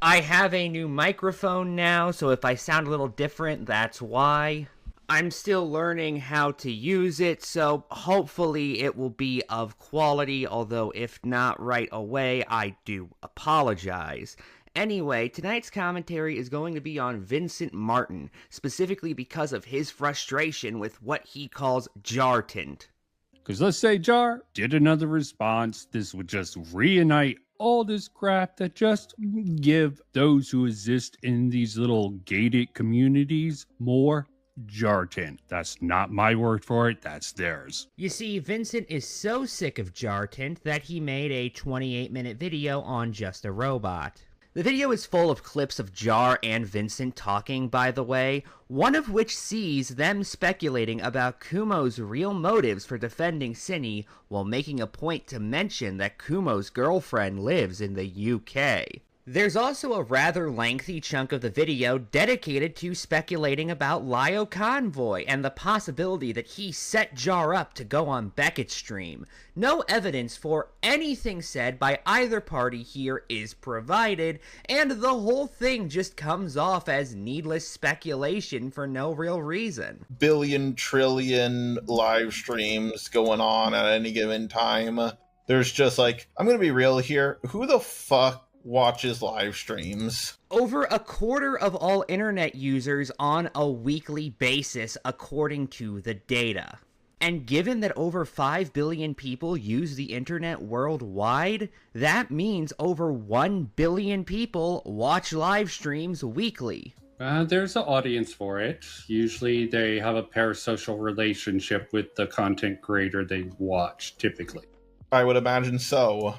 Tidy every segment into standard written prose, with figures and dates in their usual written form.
I have a new microphone now, so if I sound a little different, that's why. I'm still learning how to use it, so hopefully it will be of quality, although if not right away, I do apologize. Anyway, tonight's commentary is going to be on Vincent Martin, specifically because of his frustration with what he calls jar tint. Because let's say Jar did another response, this would just reunite all this crap that just give those who exist in these little gated communities more jar tint. That's not my word for it, that's theirs. You see, Vincent is so sick of jar tint that he made a 28-minute video on Just a Robot. The video is full of clips of Jar and Vincent talking, by the way, one of which sees them speculating about Kumo's real motives for defending Cinny while making a point to mention that Kumo's girlfriend lives in the UK. There's also a rather lengthy chunk of the video dedicated to speculating about Lio Convoy and the possibility that he set Jar up to go on Beckett's stream. No evidence for anything said by either party here is provided, and the whole thing just comes off as needless speculation for no real reason. Billion, trillion live streams going on at any given time. There's just like, I'm gonna be real here, who the fuck watches live streams? Over a quarter of all internet users on a weekly basis, according to the data. And given that over 5 billion people use the internet worldwide, that means over 1 billion people watch live streams weekly. There's an audience for it. Usually they have a parasocial relationship with the content creator they watch, typically. I would imagine so.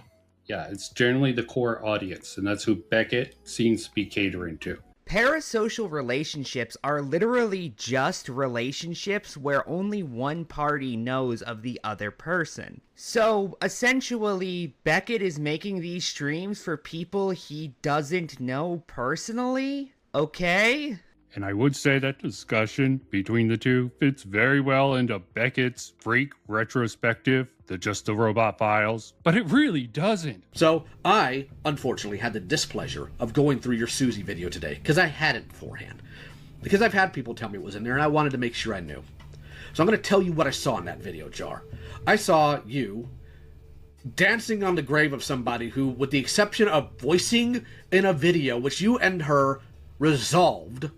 Yeah, it's generally the core audience, and that's who Beckett seems to be catering to. Parasocial relationships are literally just relationships where only one party knows of the other person. So, essentially, Beckett is making these streams for people he doesn't know personally? Okay? And I would say that discussion between the two fits very well into Beckett's Freak retrospective, the Just a Robot files, but it really doesn't. So I, unfortunately, had the displeasure of going through your Susie video today, because I hadn't beforehand. Because I've had people tell me it was in there, and I wanted to make sure I knew. So I'm going to tell you what I saw in that video, Jar. I saw you dancing on the grave of somebody who, with the exception of voicing in a video, which you and her resolved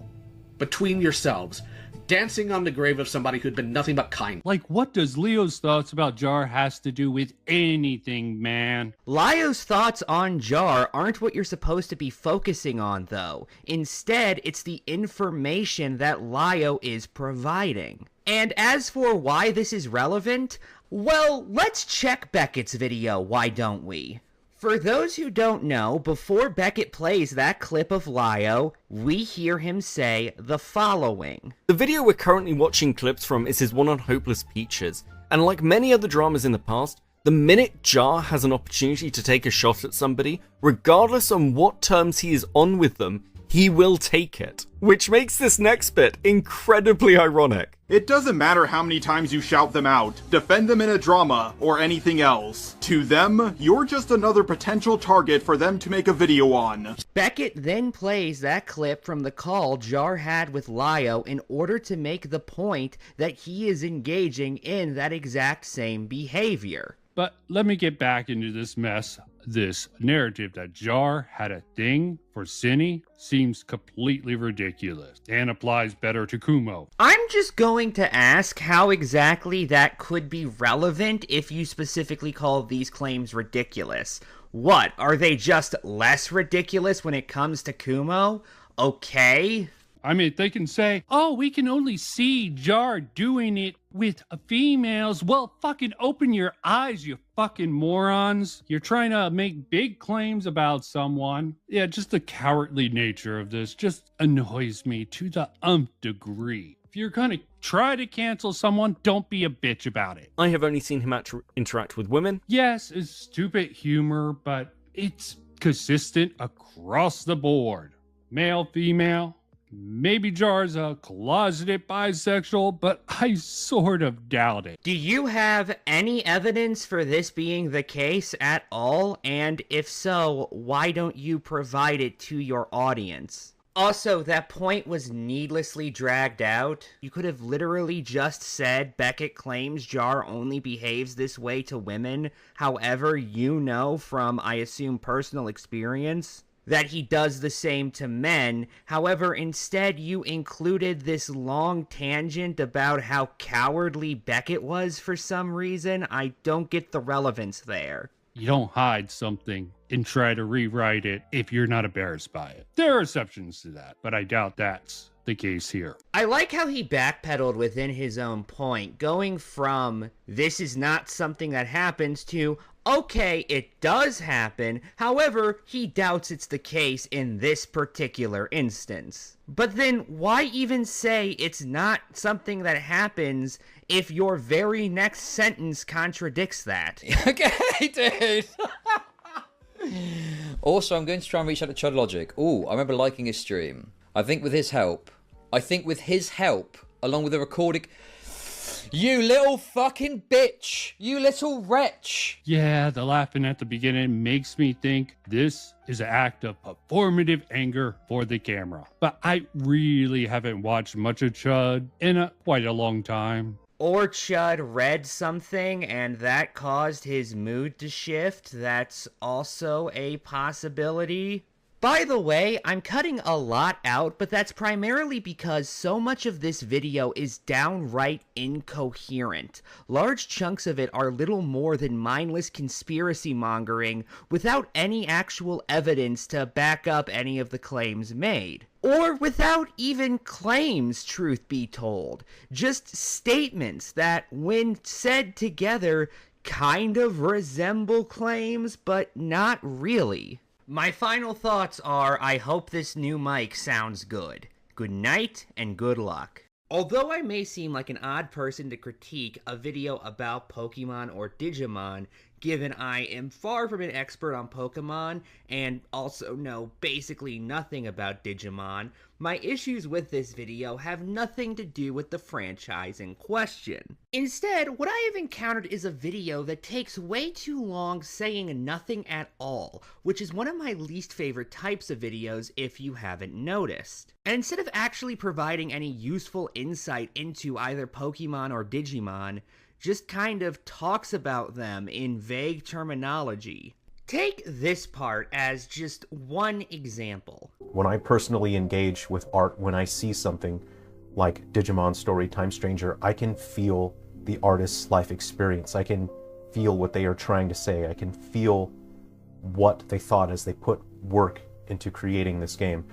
between yourselves, dancing on the grave of somebody who'd been nothing but kind. Like, what does Leo's thoughts about Jar has to do with anything, man? Lio's thoughts on Jar aren't what you're supposed to be focusing on, though. Instead, it's the information that Lio is providing. And as for why this is relevant, well, let's check Beckett's video, why don't we? For those who don't know, before Beckett plays that clip of Lio, we hear him say the following. The video we're currently watching clips from is his one on Hopeless Peaches, and like many other dramas in the past, the minute Jar has an opportunity to take a shot at somebody, regardless on what terms he is on with them, he will take it. Which makes this next bit incredibly ironic. It doesn't matter how many times you shout them out, defend them in a drama, or anything else. To them, you're just another potential target for them to make a video on. Beckett then plays that clip from the call Jar had with Lio in order to make the point that he is engaging in that exact same behavior. But let me get back into this mess. This narrative that Jar had a thing for Cinny seems completely ridiculous and applies better to Kumo. I'm just going to ask how exactly that could be relevant if you specifically call these claims ridiculous. What, are they just less ridiculous when it comes to Kumo? Okay. I mean, they can say, oh, we can only see Jar doing it with females. Well, fucking open your eyes, you fucking morons. You're trying to make big claims about someone. Yeah, just the cowardly nature of this just annoys me to the degree. If you're gonna try to cancel someone, don't be a bitch about it. I have only seen him interact with women. Yes, it's stupid humor, but it's consistent across the board. Male, female. Maybe Jar's a closeted bisexual, but I sort of doubt it. Do you have any evidence for this being the case at all? And if so, why don't you provide it to your audience? Also, that point was needlessly dragged out. You could have literally just said Beckett claims Jar only behaves this way to women. However, you know from, I assume, personal experience that he does the same to men. However, instead you included this long tangent about how cowardly Beckett was for some reason. I don't get the relevance there. You don't hide something and try to rewrite it if you're not embarrassed by it. There are exceptions to that, but I doubt that's the case here. I like how he backpedaled within his own point, going from this is not something that happens to okay, it does happen, however, he doubts it's the case in this particular instance. But then why even say it's not something that happens if your very next sentence contradicts that? Okay, dude. Also, I'm going to try and reach out to Chud Logic. Ooh, I remember liking his stream. I think with his help, along with the recording... You little fucking bitch! You little wretch! Yeah, the laughing at the beginning makes me think this is an act of performative anger for the camera. But I really haven't watched much of Chud in quite a long time. Or Chud read something and that caused his mood to shift. That's also a possibility. By the way, I'm cutting a lot out, but that's primarily because so much of this video is downright incoherent. Large chunks of it are little more than mindless conspiracy mongering without any actual evidence to back up any of the claims made. Or without even claims, truth be told. Just statements that, when said together, kind of resemble claims, but not really. My final thoughts are, I hope this new mic sounds good. Good night and good luck. Although I may seem like an odd person to critique a video about Pokemon or Digimon, given I am far from an expert on Pokemon and also know basically nothing about Digimon, my issues with this video have nothing to do with the franchise in question. Instead, what I have encountered is a video that takes way too long saying nothing at all, which is one of my least favorite types of videos if you haven't noticed. And instead of actually providing any useful insight into either Pokemon or Digimon, just kind of talks about them in vague terminology. Take this part as just one example. When I personally engage with art, when I see something like Digimon Story Time Stranger, I can feel the artist's life experience. I can feel what they are trying to say. I can feel what they thought as they put work into creating this game.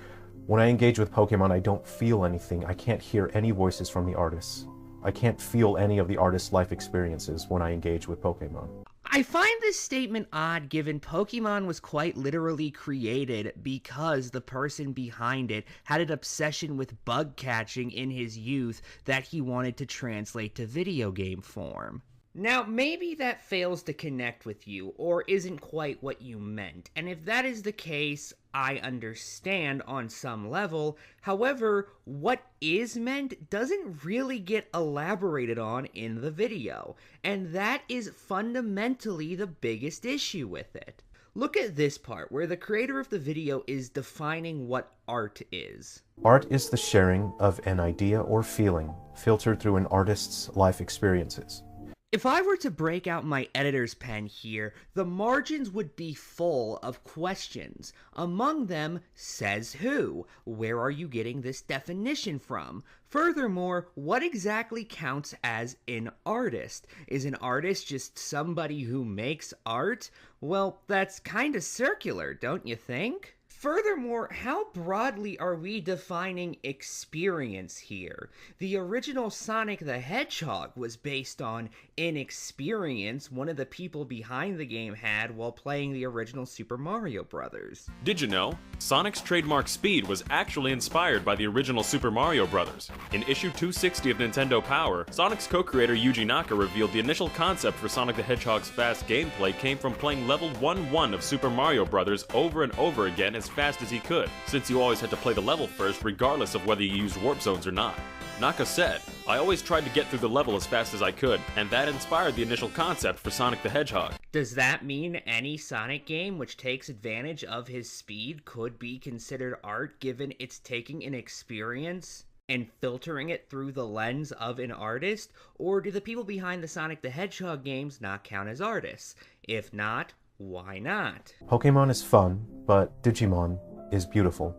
When I engage with Pokemon, I don't feel anything. I can't hear any voices from the artists. I can't feel any of the artist's life experiences when I engage with Pokemon. I find this statement odd given Pokemon was quite literally created because the person behind it had an obsession with bug catching in his youth that he wanted to translate to video game form. Now, maybe that fails to connect with you, or isn't quite what you meant, and if that is the case, I understand on some level. However, what is meant doesn't really get elaborated on in the video, and that is fundamentally the biggest issue with it. Look at this part, where the creator of the video is defining what art is. Art is the sharing of an idea or feeling, filtered through an artist's life experiences. If I were to break out my editor's pen here, the margins would be full of questions. Among them, says who? Where are you getting this definition from? Furthermore, what exactly counts as an artist? Is an artist just somebody who makes art? Well, that's kinda circular, don't you think? Furthermore, how broadly are we defining experience here? The original Sonic the Hedgehog was based on an experience one of the people behind the game had while playing the original Super Mario Bros. Did you know? Sonic's trademark speed was actually inspired by the original Super Mario Bros. In issue 260 of Nintendo Power, Sonic's co-creator Yuji Naka revealed the initial concept for Sonic the Hedgehog's fast gameplay came from playing level 1-1 of Super Mario Bros. Over and over again as as fast as he could, since you always had to play the level first regardless of whether you used warp zones or not. Naka said, "I always tried to get through the level as fast as I could, and that inspired the initial concept for Sonic the Hedgehog." Does that mean any Sonic game which takes advantage of his speed could be considered art, given it's taking an experience and filtering it through the lens of an artist? Or do the people behind the Sonic the Hedgehog games not count as artists? If not, why not? Pokemon is fun, but Digimon is beautiful.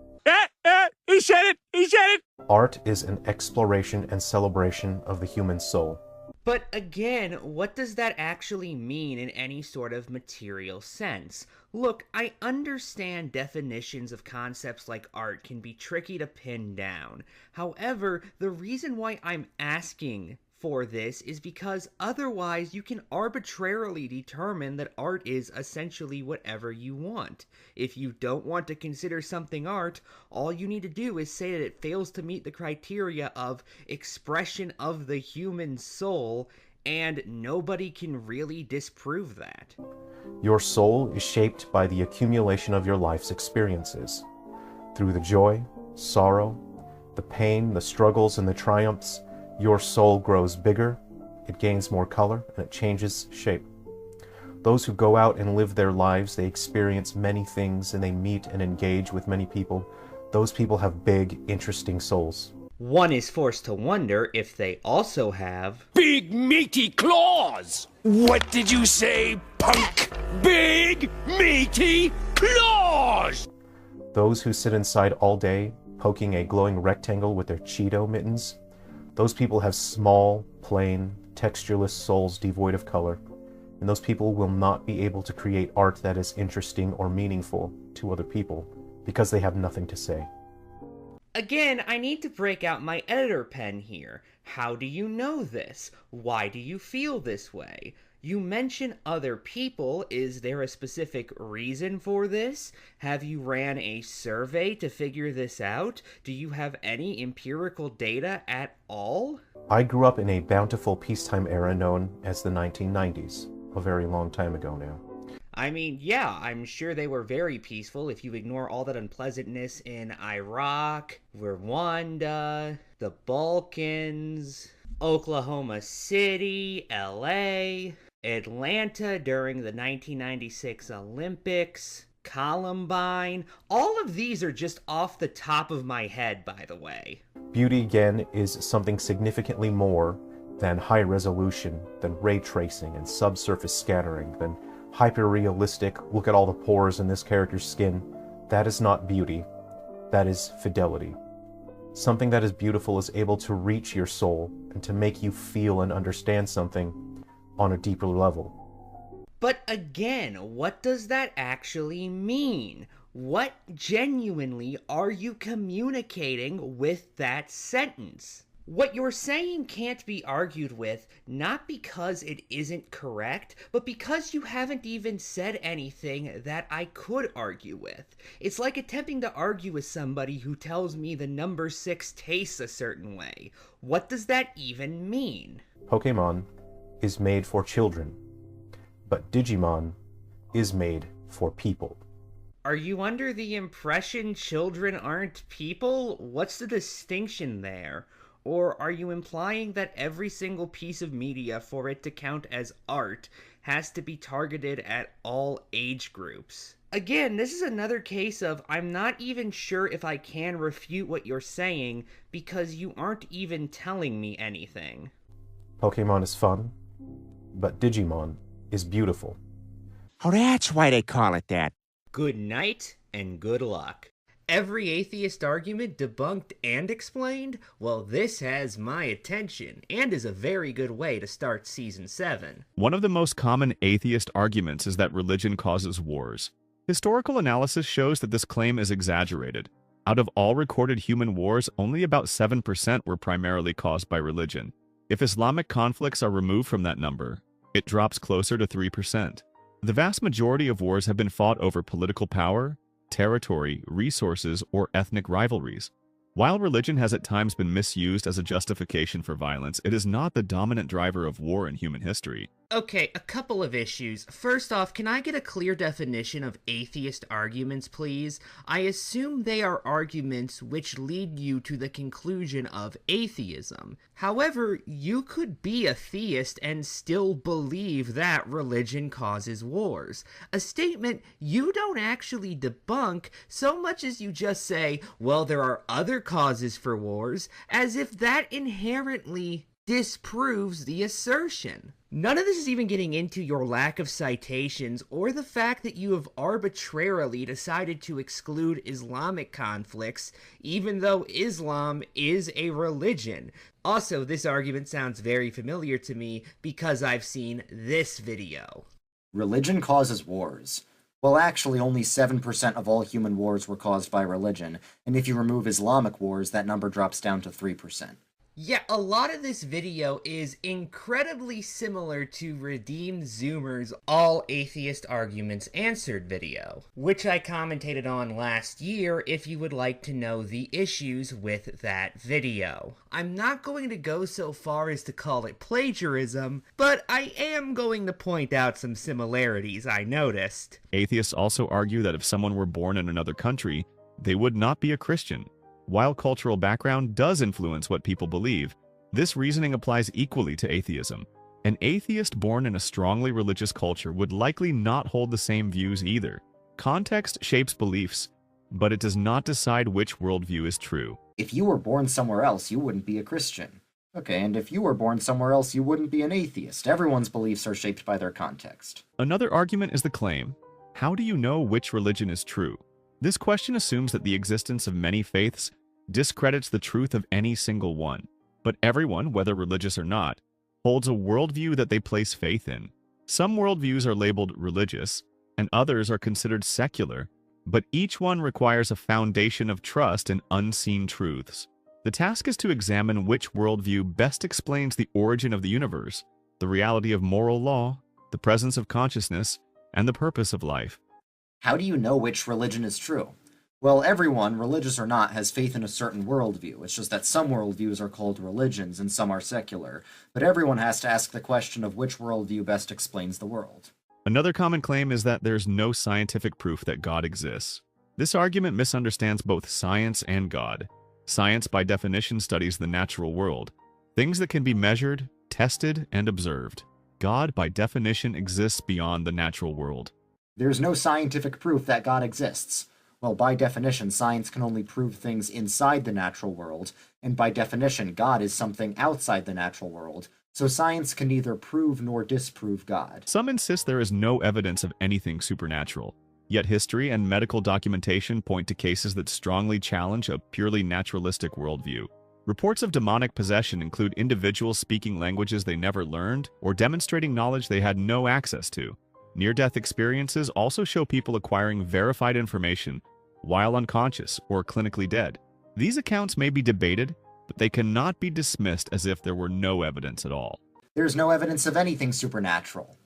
He said it! He said it! Art is an exploration and celebration of the human soul. But again, what does that actually mean in any sort of material sense? Look, I understand definitions of concepts like art can be tricky to pin down. However, the reason why I'm asking for this is because otherwise you can arbitrarily determine that art is essentially whatever you want. If you don't want to consider something art, all you need to do is say that it fails to meet the criteria of expression of the human soul, and nobody can really disprove that. Your soul is shaped by the accumulation of your life's experiences. Through the joy, sorrow, the pain, the struggles, and the triumphs, your soul grows bigger, it gains more color, and it changes shape. Those who go out and live their lives, they experience many things, and they meet and engage with many people. Those people have big, interesting souls. One is forced to wonder if they also have big meaty claws! What did you say, punk? Big meaty claws! Those who sit inside all day, poking a glowing rectangle with their Cheeto mittens, those people have small, plain, textureless souls devoid of color, and those people will not be able to create art that is interesting or meaningful to other people because they have nothing to say. Again, I need to break out my editor pen here. How do you know this? Why do you feel this way? You mention other people. Is there a specific reason for this? Have you ran a survey to figure this out? Do you have any empirical data at all? I grew up in a bountiful peacetime era known as the 1990s, a very long time ago now. I mean, yeah, I'm sure they were very peaceful if you ignore all that unpleasantness in Iraq, Rwanda, the Balkans, Oklahoma City, LA, Atlanta during the 1996 Olympics, Columbine. All of these are just off the top of my head, by the way. Beauty, again, is something significantly more than high resolution, than ray tracing and subsurface scattering, than hyper-realistic, look at all the pores in this character's skin. That is not beauty. That is fidelity. Something that is beautiful is able to reach your soul and to make you feel and understand something on a deeper level. But again, what does that actually mean? What genuinely are you communicating with that sentence? What you're saying can't be argued with, not because it isn't correct, but because you haven't even said anything that I could argue with. It's like attempting to argue with somebody who tells me the number 6 tastes a certain way. What does that even mean? Pokémon is made for children, but Digimon is made for people. Are you under the impression children aren't people? What's the distinction there? Or are you implying that every single piece of media, for it to count as art, has to be targeted at all age groups? Again, this is another case of I'm not even sure if I can refute what you're saying because you aren't even telling me anything. Pokémon is fun, but Digimon is beautiful. Oh, that's why they call it that. Good night and good luck. Every atheist argument debunked and explained? Well, this has my attention, and is a very good way to start Season 7. One of the most common atheist arguments is that religion causes wars. Historical analysis shows that this claim is exaggerated. Out of all recorded human wars, only about 7% were primarily caused by religion. If Islamic conflicts are removed from that number, it drops closer to 3%. The vast majority of wars have been fought over political power, territory, resources, or ethnic rivalries. While religion has at times been misused as a justification for violence, it is not the dominant driver of war in human history. Okay, a couple of issues. First off, can I get a clear definition of atheist arguments, please? I assume they are arguments which lead you to the conclusion of atheism. However, you could be a theist and still believe that religion causes wars. A statement you don't actually debunk so much as you just say, well, there are other causes for wars, as if that inherently disproves the assertion. None of this is even getting into your lack of citations or the fact that you have arbitrarily decided to exclude Islamic conflicts, even though Islam is a religion. Also, this argument sounds very familiar to me because I've seen this video. Religion causes wars. Well, actually, only 7% of all human wars were caused by religion, and if you remove Islamic wars, that number drops down to 3%. Yeah, a lot of this video is incredibly similar to Redeemed Zoomer's All Atheist Arguments Answered video, which I commentated on last year if you would like to know the issues with that video. I'm not going to go so far as to call it plagiarism, but I am going to point out some similarities I noticed. Atheists also argue that if someone were born in another country, they would not be a Christian. While cultural background does influence what people believe, this reasoning applies equally to atheism. An atheist born in a strongly religious culture would likely not hold the same views either. Context shapes beliefs, but it does not decide which worldview is true. If you were born somewhere else, you wouldn't be a Christian. Okay, and if you were born somewhere else, you wouldn't be an atheist. Everyone's beliefs are shaped by their context. Another argument is the claim, how do you know which religion is true? This question assumes that the existence of many faiths discredits the truth of any single one. But everyone, whether religious or not, holds a worldview that they place faith in. Some worldviews are labeled religious, and others are considered secular, but each one requires a foundation of trust in unseen truths. The task is to examine which worldview best explains the origin of the universe, the reality of moral law, the presence of consciousness, and the purpose of life. How do you know which religion is true? Well, everyone, religious or not, has faith in a certain worldview. It's just that some worldviews are called religions and some are secular. But everyone has to ask the question of which worldview best explains the world. Another common claim is that there's no scientific proof that God exists. This argument misunderstands both science and God. Science, by definition, studies the natural world, things that can be measured, tested, and observed. God, by definition, exists beyond the natural world. There's no scientific proof that God exists. Well, by definition, science can only prove things inside the natural world, and by definition, God is something outside the natural world, so science can neither prove nor disprove God. Some insist there is no evidence of anything supernatural, yet history and medical documentation point to cases that strongly challenge a purely naturalistic worldview. Reports of demonic possession include individuals speaking languages they never learned or demonstrating knowledge they had no access to. Near-death experiences also show people acquiring verified information while unconscious or clinically dead. These accounts may be debated, but they cannot be dismissed as if there were no evidence at all. There's no evidence of anything supernatural.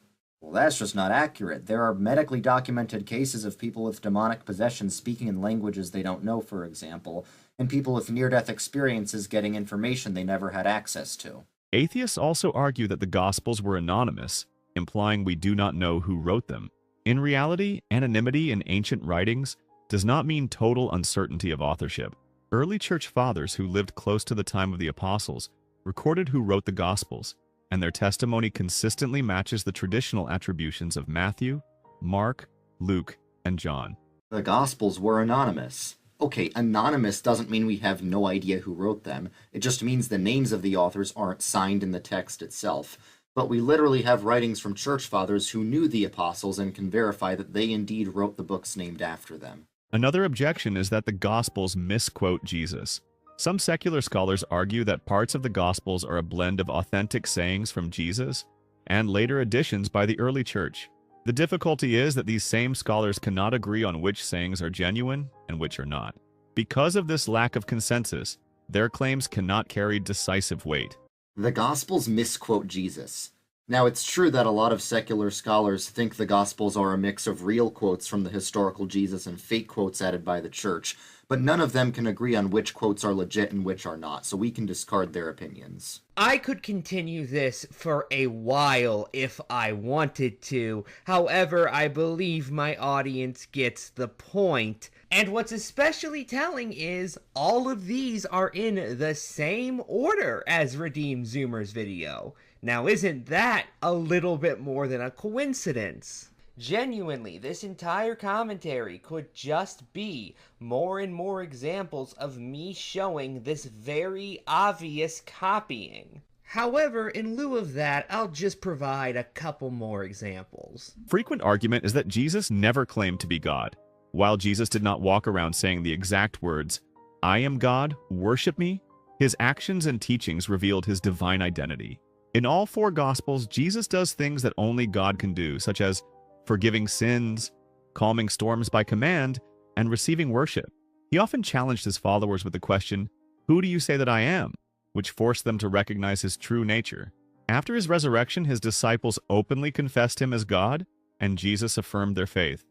Well, that's just not accurate. There are medically documented cases of people with demonic possession speaking in languages they don't know, for example, and people with near-death experiences getting information they never had access to. Atheists also argue that the Gospels were anonymous, implying we do not know who wrote them. In reality, anonymity in ancient writings does not mean total uncertainty of authorship. Early church fathers who lived close to the time of the apostles recorded who wrote the Gospels, and their testimony consistently matches the traditional attributions of Matthew, Mark, Luke, and John. The Gospels were anonymous. Okay, anonymous doesn't mean we have no idea who wrote them. It just means the names of the authors aren't signed in the text itself. But we literally have writings from church fathers who knew the apostles and can verify that they indeed wrote the books named after them. Another objection is that the Gospels misquote Jesus. Some secular scholars argue that parts of the Gospels are a blend of authentic sayings from Jesus and later additions by the early church. The difficulty is that these same scholars cannot agree on which sayings are genuine and which are not. Because of this lack of consensus, their claims cannot carry decisive weight. The Gospels misquote Jesus. Now, it's true that a lot of secular scholars think the Gospels are a mix of real quotes from the historical Jesus and fake quotes added by the Church, but none of them can agree on which quotes are legit and which are not, so we can discard their opinions. I could continue this for a while if I wanted to. However, I believe my audience gets the point. And what's especially telling is all of these are in the same order as Redeem Zoomer's video. Now, isn't that a little bit more than a coincidence? Genuinely, this entire commentary could just be more and more examples of me showing this very obvious copying. However, in lieu of that, I'll just provide a couple more examples. Frequent argument is that Jesus never claimed to be God. While Jesus did not walk around saying the exact words, "I am God, worship me," his actions and teachings revealed his divine identity. In all four Gospels, Jesus does things that only God can do, such as forgiving sins, calming storms by command, and receiving worship. He often challenged his followers with the question, "Who do you say that I am?" which forced them to recognize his true nature. After his resurrection, his disciples openly confessed him as God, and Jesus affirmed their faith.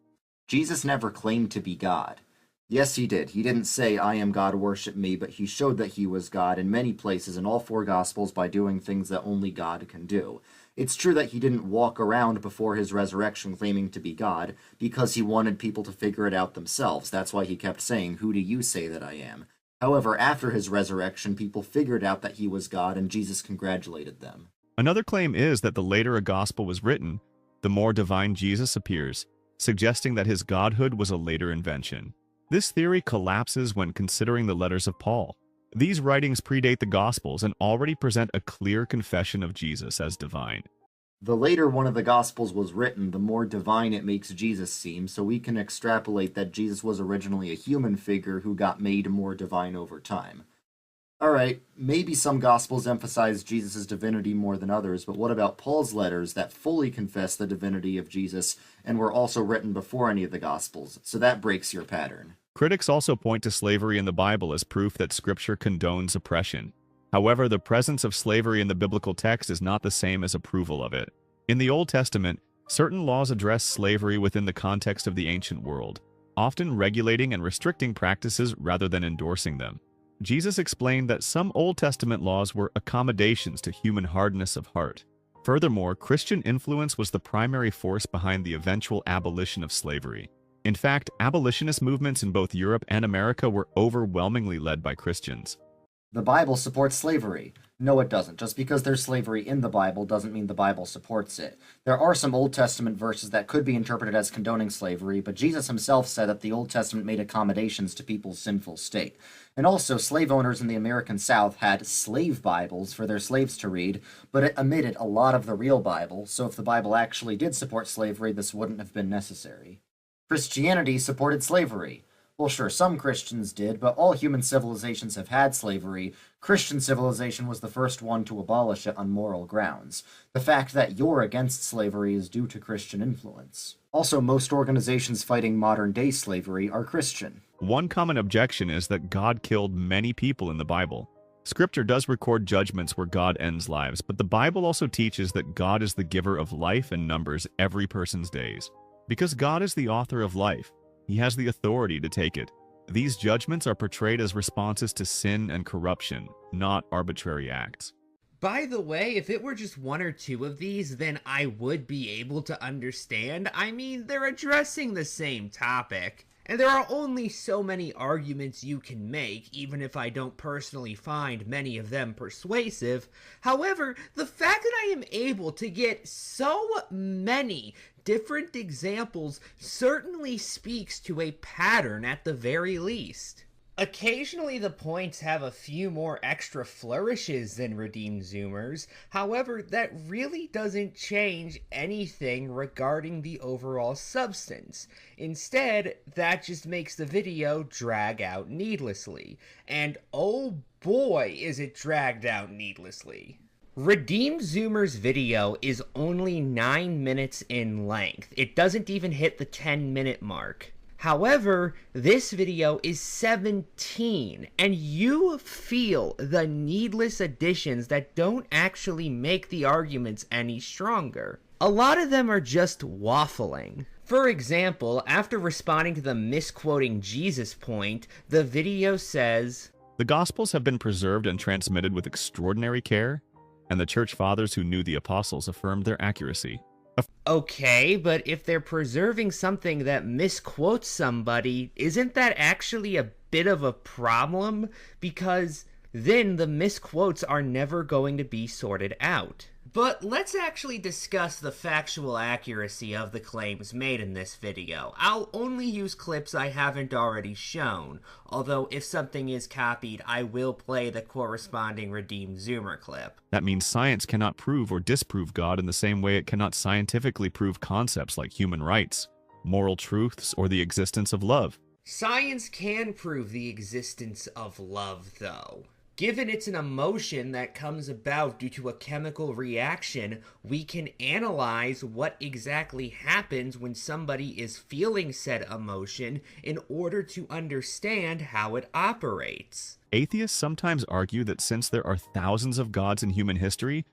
Jesus never claimed to be God. Yes, he did. He didn't say, "I am God, worship me," but he showed that he was God in many places in all four Gospels by doing things that only God can do. It's true that he didn't walk around before his resurrection claiming to be God, because he wanted people to figure it out themselves. That's why he kept saying, "Who do you say that I am?" However, after his resurrection, people figured out that he was God, and Jesus congratulated them. Another claim is that the later a gospel was written, the more divine Jesus appears, suggesting that his godhood was a later invention. This theory collapses when considering the letters of Paul. These writings predate the Gospels and already present a clear confession of Jesus as divine. The later one of the Gospels was written, the more divine it makes Jesus seem, so we can extrapolate that Jesus was originally a human figure who got made more divine over time. Alright, maybe some Gospels emphasize Jesus' divinity more than others, but what about Paul's letters that fully confess the divinity of Jesus and were also written before any of the Gospels? So that breaks your pattern. Critics also point to slavery in the Bible as proof that Scripture condones oppression. However, the presence of slavery in the biblical text is not the same as approval of it. In the Old Testament, certain laws address slavery within the context of the ancient world, often regulating and restricting practices rather than endorsing them. Jesus explained that some Old Testament laws were accommodations to human hardness of heart. Furthermore, Christian influence was the primary force behind the eventual abolition of slavery. In fact, abolitionist movements in both Europe and America were overwhelmingly led by Christians. The Bible supports slavery. No, it doesn't. Just because there's slavery in the Bible doesn't mean the Bible supports it. There are some Old Testament verses that could be interpreted as condoning slavery, but Jesus himself said that the Old Testament made accommodations to people's sinful state. And also, slave owners in the American South had slave Bibles for their slaves to read, but it omitted a lot of the real Bible, so if the Bible actually did support slavery, this wouldn't have been necessary. Christianity supported slavery. Well, sure, some Christians did, but all human civilizations have had slavery. Christian civilization was the first one to abolish it on moral grounds. The fact that you're against slavery is due to Christian influence. Also, most organizations fighting modern-day slavery are Christian. One common objection is that God killed many people in the Bible. Scripture does record judgments where God ends lives, but the Bible also teaches that God is the giver of life and numbers every person's days. Because God is the author of life, he has the authority to take it. These judgments are portrayed as responses to sin and corruption, not arbitrary acts. By the way, if it were just one or two of these, then I would be able to understand. I mean, they're addressing the same topic. And there are only so many arguments you can make, even if I don't personally find many of them persuasive. However, the fact that I am able to get so many different examples certainly speaks to a pattern at the very least. Occasionally the points have a few more extra flourishes than Redeem Zoomers, however that really doesn't change anything regarding the overall substance. Instead, that just makes the video drag out needlessly, and oh boy is it dragged out needlessly. Redeem Zoomer's video is only 9 minutes in length. It doesn't even hit the 10-minute mark. However, this video is 17, and you feel the needless additions that don't actually make the arguments any stronger. A lot of them are just waffling. For example, after responding to the misquoting Jesus point, the video says, "The Gospels have been preserved and transmitted with extraordinary care, and the church fathers who knew the apostles affirmed their accuracy." Okay, but if they're preserving something that misquotes somebody, isn't that actually a bit of a problem? Because then the misquotes are never going to be sorted out. But let's actually discuss the factual accuracy of the claims made in this video. I'll only use clips I haven't already shown, although if something is copied, I will play the corresponding redeemed Zoomer clip. That means science cannot prove or disprove God in the same way it cannot scientifically prove concepts like human rights, moral truths, or the existence of love. Science can prove the existence of love, though. Given it's an emotion that comes about due to a chemical reaction, we can analyze what exactly happens when somebody is feeling said emotion in order to understand how it operates. Atheists sometimes argue that since there are thousands of gods in human history,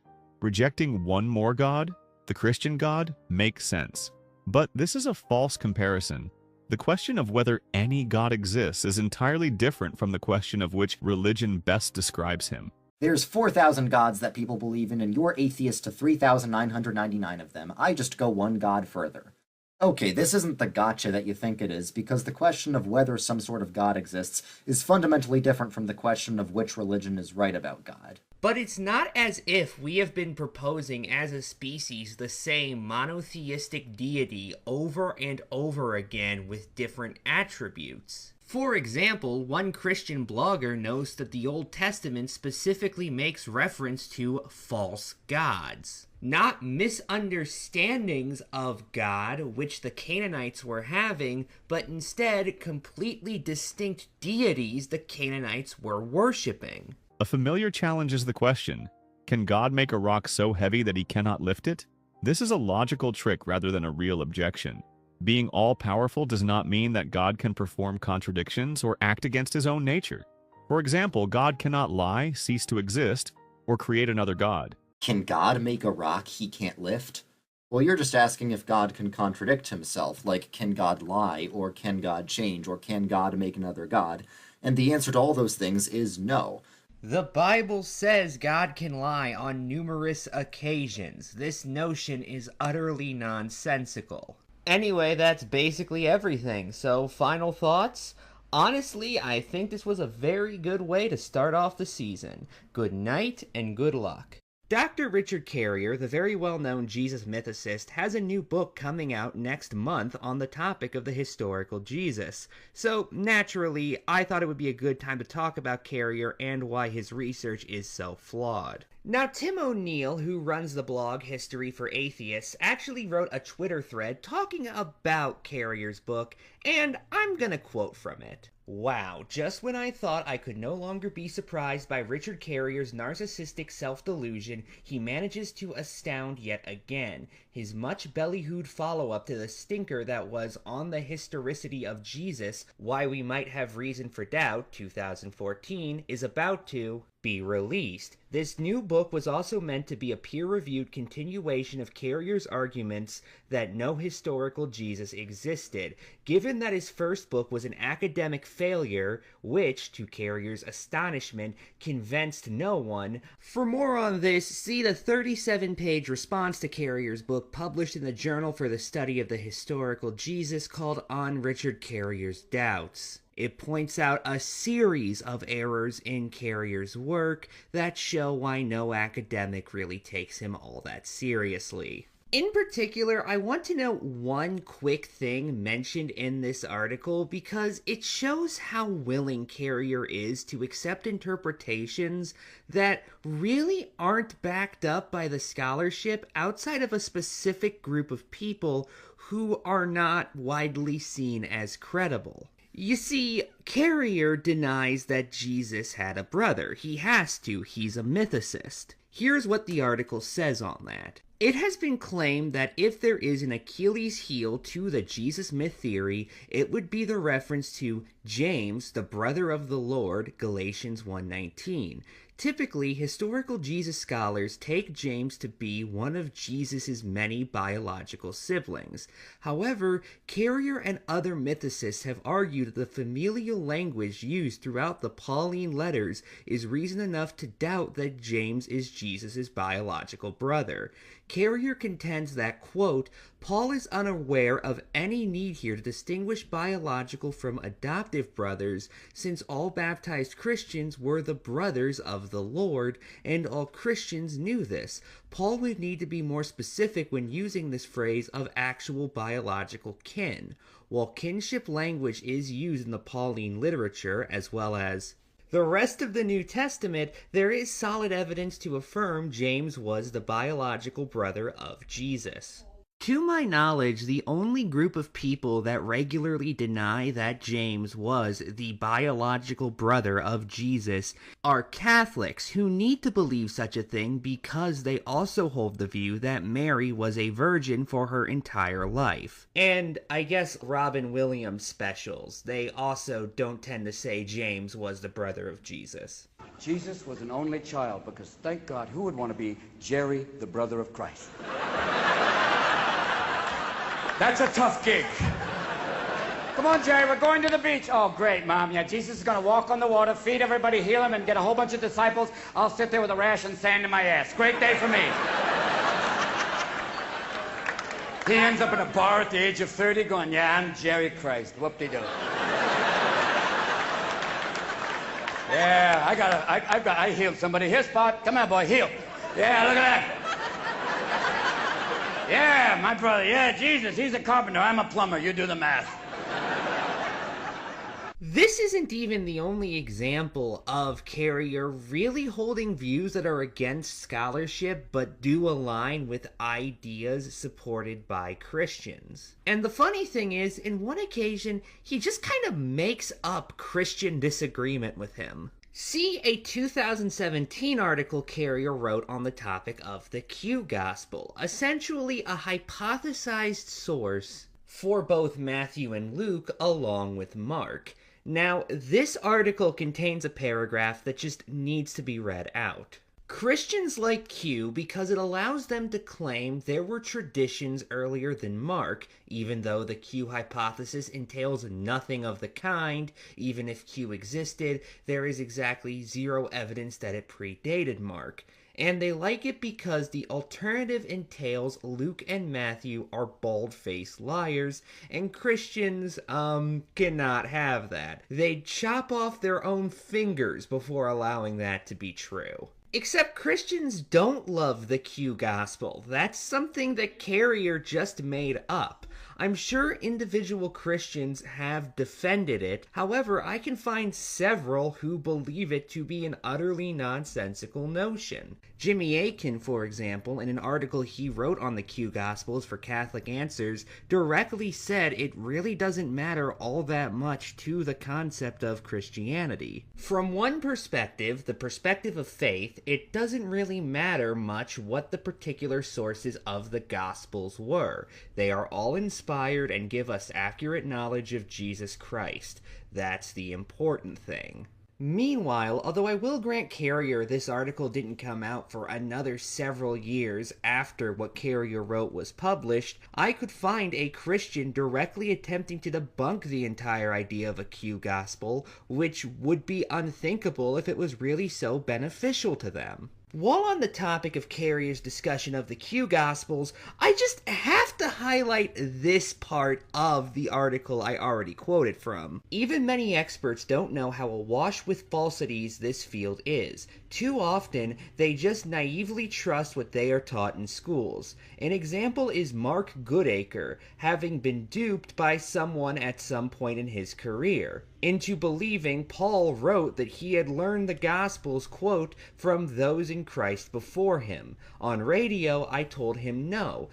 rejecting one more god, the Christian God, makes sense. But this is a false comparison. The question of whether any God exists is entirely different from the question of which religion best describes him. There's 4,000 gods that people believe in, and you're atheist to 3,999 of them. I just go one god further. Okay, this isn't the gotcha that you think it is, because the question of whether some sort of god exists is fundamentally different from the question of which religion is right about God. But it's not as if we have been proposing as a species the same monotheistic deity over and over again with different attributes. For example, one Christian blogger notes that the Old Testament specifically makes reference to false gods. Not misunderstandings of God, which the Canaanites were having, but instead completely distinct deities the Canaanites were worshipping. A familiar challenges the question, can God make a rock so heavy that he cannot lift it? This is a logical trick rather than a real objection. Being all-powerful does not mean that God can perform contradictions or act against his own nature. For example, God cannot lie, cease to exist, or create another God. Can God make a rock he can't lift? Well, you're just asking if God can contradict himself, like can God lie, or can God change, or can God make another God? And the answer to all those things is no. The Bible says God can lie on numerous occasions. This notion is utterly nonsensical. Anyway, that's basically everything. So, final thoughts? Honestly, I think this was a very good way to start off the season. Good night and good luck. Dr. Richard Carrier, the very well-known Jesus mythicist, has a new book coming out next month on the topic of the historical Jesus. So, naturally, I thought it would be a good time to talk about Carrier and why his research is so flawed. Now, Tim O'Neill, who runs the blog History for Atheists, actually wrote a Twitter thread talking about Carrier's book, and I'm gonna quote from it. Wow, just when I thought I could no longer be surprised by Richard Carrier's narcissistic self-delusion, he manages to astound yet again. His much belly-hooed follow-up to the stinker that was On the Historicity of Jesus, Why We Might Have Reason for Doubt, 2014, is about to be released. This new book was also meant to be a peer-reviewed continuation of Carrier's arguments that no historical Jesus existed, given that his first book was an academic failure, which, to Carrier's astonishment, convinced no one. For more on this, see the 37-page response to Carrier's book published in the Journal for the Study of the Historical Jesus called On Richard Carrier's Doubts. It points out a series of errors in Carrier's work that show why no academic really takes him all that seriously. In particular, I want to note one quick thing mentioned in this article because it shows how willing Carrier is to accept interpretations that really aren't backed up by the scholarship outside of a specific group of people who are not widely seen as credible. You see, Carrier denies that Jesus had a brother. He has to. He's a mythicist. Here's what the article says on that. It has been claimed that if there is an Achilles heel to the Jesus myth theory, it would be the reference to James, the brother of the Lord, Galatians 1:19. Typically, historical Jesus scholars take James to be one of Jesus' many biological siblings. However, Carrier and other mythicists have argued that the familial language used throughout the Pauline letters is reason enough to doubt that James is Jesus' biological brother. Carrier contends that, quote, Paul is unaware of any need here to distinguish biological from adoptive brothers, since all baptized Christians were the brothers of the Lord, and all Christians knew this. Paul would need to be more specific when using this phrase of actual biological kin. While kinship language is used in the Pauline literature, as well as the rest of the New Testament, there is solid evidence to affirm James was the biological brother of Jesus. To my knowledge, the only group of people that regularly deny that James was the biological brother of Jesus are Catholics, who need to believe such a thing because they also hold the view that Mary was a virgin for her entire life. And I guess Robin Williams specials, they also don't tend to say James was the brother of Jesus. Jesus was an only child because, thank God, who would want to be Jerry, the brother of Christ? That's a tough gig. Come on, Jerry, we're going to the beach. Oh, great, Mom. Yeah, Jesus is going to walk on the water, feed everybody, heal him, and get a whole bunch of disciples. I'll sit there with a rash and sand in my ass. Great day for me. He ends up in a bar at the age of 30 going, yeah, I'm Jerry Christ. Whoop-de-doo. Yeah, I healed somebody. Here, Spot. Come on, boy, heal. Yeah, look at that. Yeah, my brother. Yeah, Jesus, he's a carpenter. I'm a plumber. You do the math. This isn't even the only example of Carrier really holding views that are against scholarship but do align with ideas supported by Christians. And the funny thing is, in one occasion, he just kind of makes up Christian disagreement with him. See a 2017 article Carrier wrote on the topic of the Q Gospel, essentially a hypothesized source for both Matthew and Luke along with Mark. Now, this article contains a paragraph that just needs to be read out. Christians like Q because it allows them to claim there were traditions earlier than Mark, even though the Q hypothesis entails nothing of the kind. Even if Q existed, there is exactly zero evidence that it predated Mark. And they like it because the alternative entails Luke and Matthew are bald-faced liars, and Christians, cannot have that. They'd chop off their own fingers before allowing that to be true. Except Christians don't love the Q Gospel. That's something that Carrier just made up. I'm sure individual Christians have defended it. However, I can find several who believe it to be an utterly nonsensical notion. Jimmy Akin, for example, in an article he wrote on the Q Gospels for Catholic Answers, directly said it really doesn't matter all that much to the concept of Christianity. From one perspective, the perspective of faith, it doesn't really matter much what the particular sources of the Gospels were. They are all inspired and give us accurate knowledge of Jesus Christ. That's the important thing. Meanwhile, although I will grant Carrier this article didn't come out for another several years after what Carrier wrote was published, I could find a Christian directly attempting to debunk the entire idea of a Q gospel, which would be unthinkable if it was really so beneficial to them. While on the topic of Carrier's discussion of the Q Gospels, I just have to highlight this part of the article I already quoted from. Even many experts don't know how awash with falsities this field is. Too often, they just naively trust what they are taught in schools. An example is Mark Goodacre, having been duped by someone at some point in his career. into believing Paul wrote that he had learned the Gospels, quote, from those in Christ before him. On radio, I told him no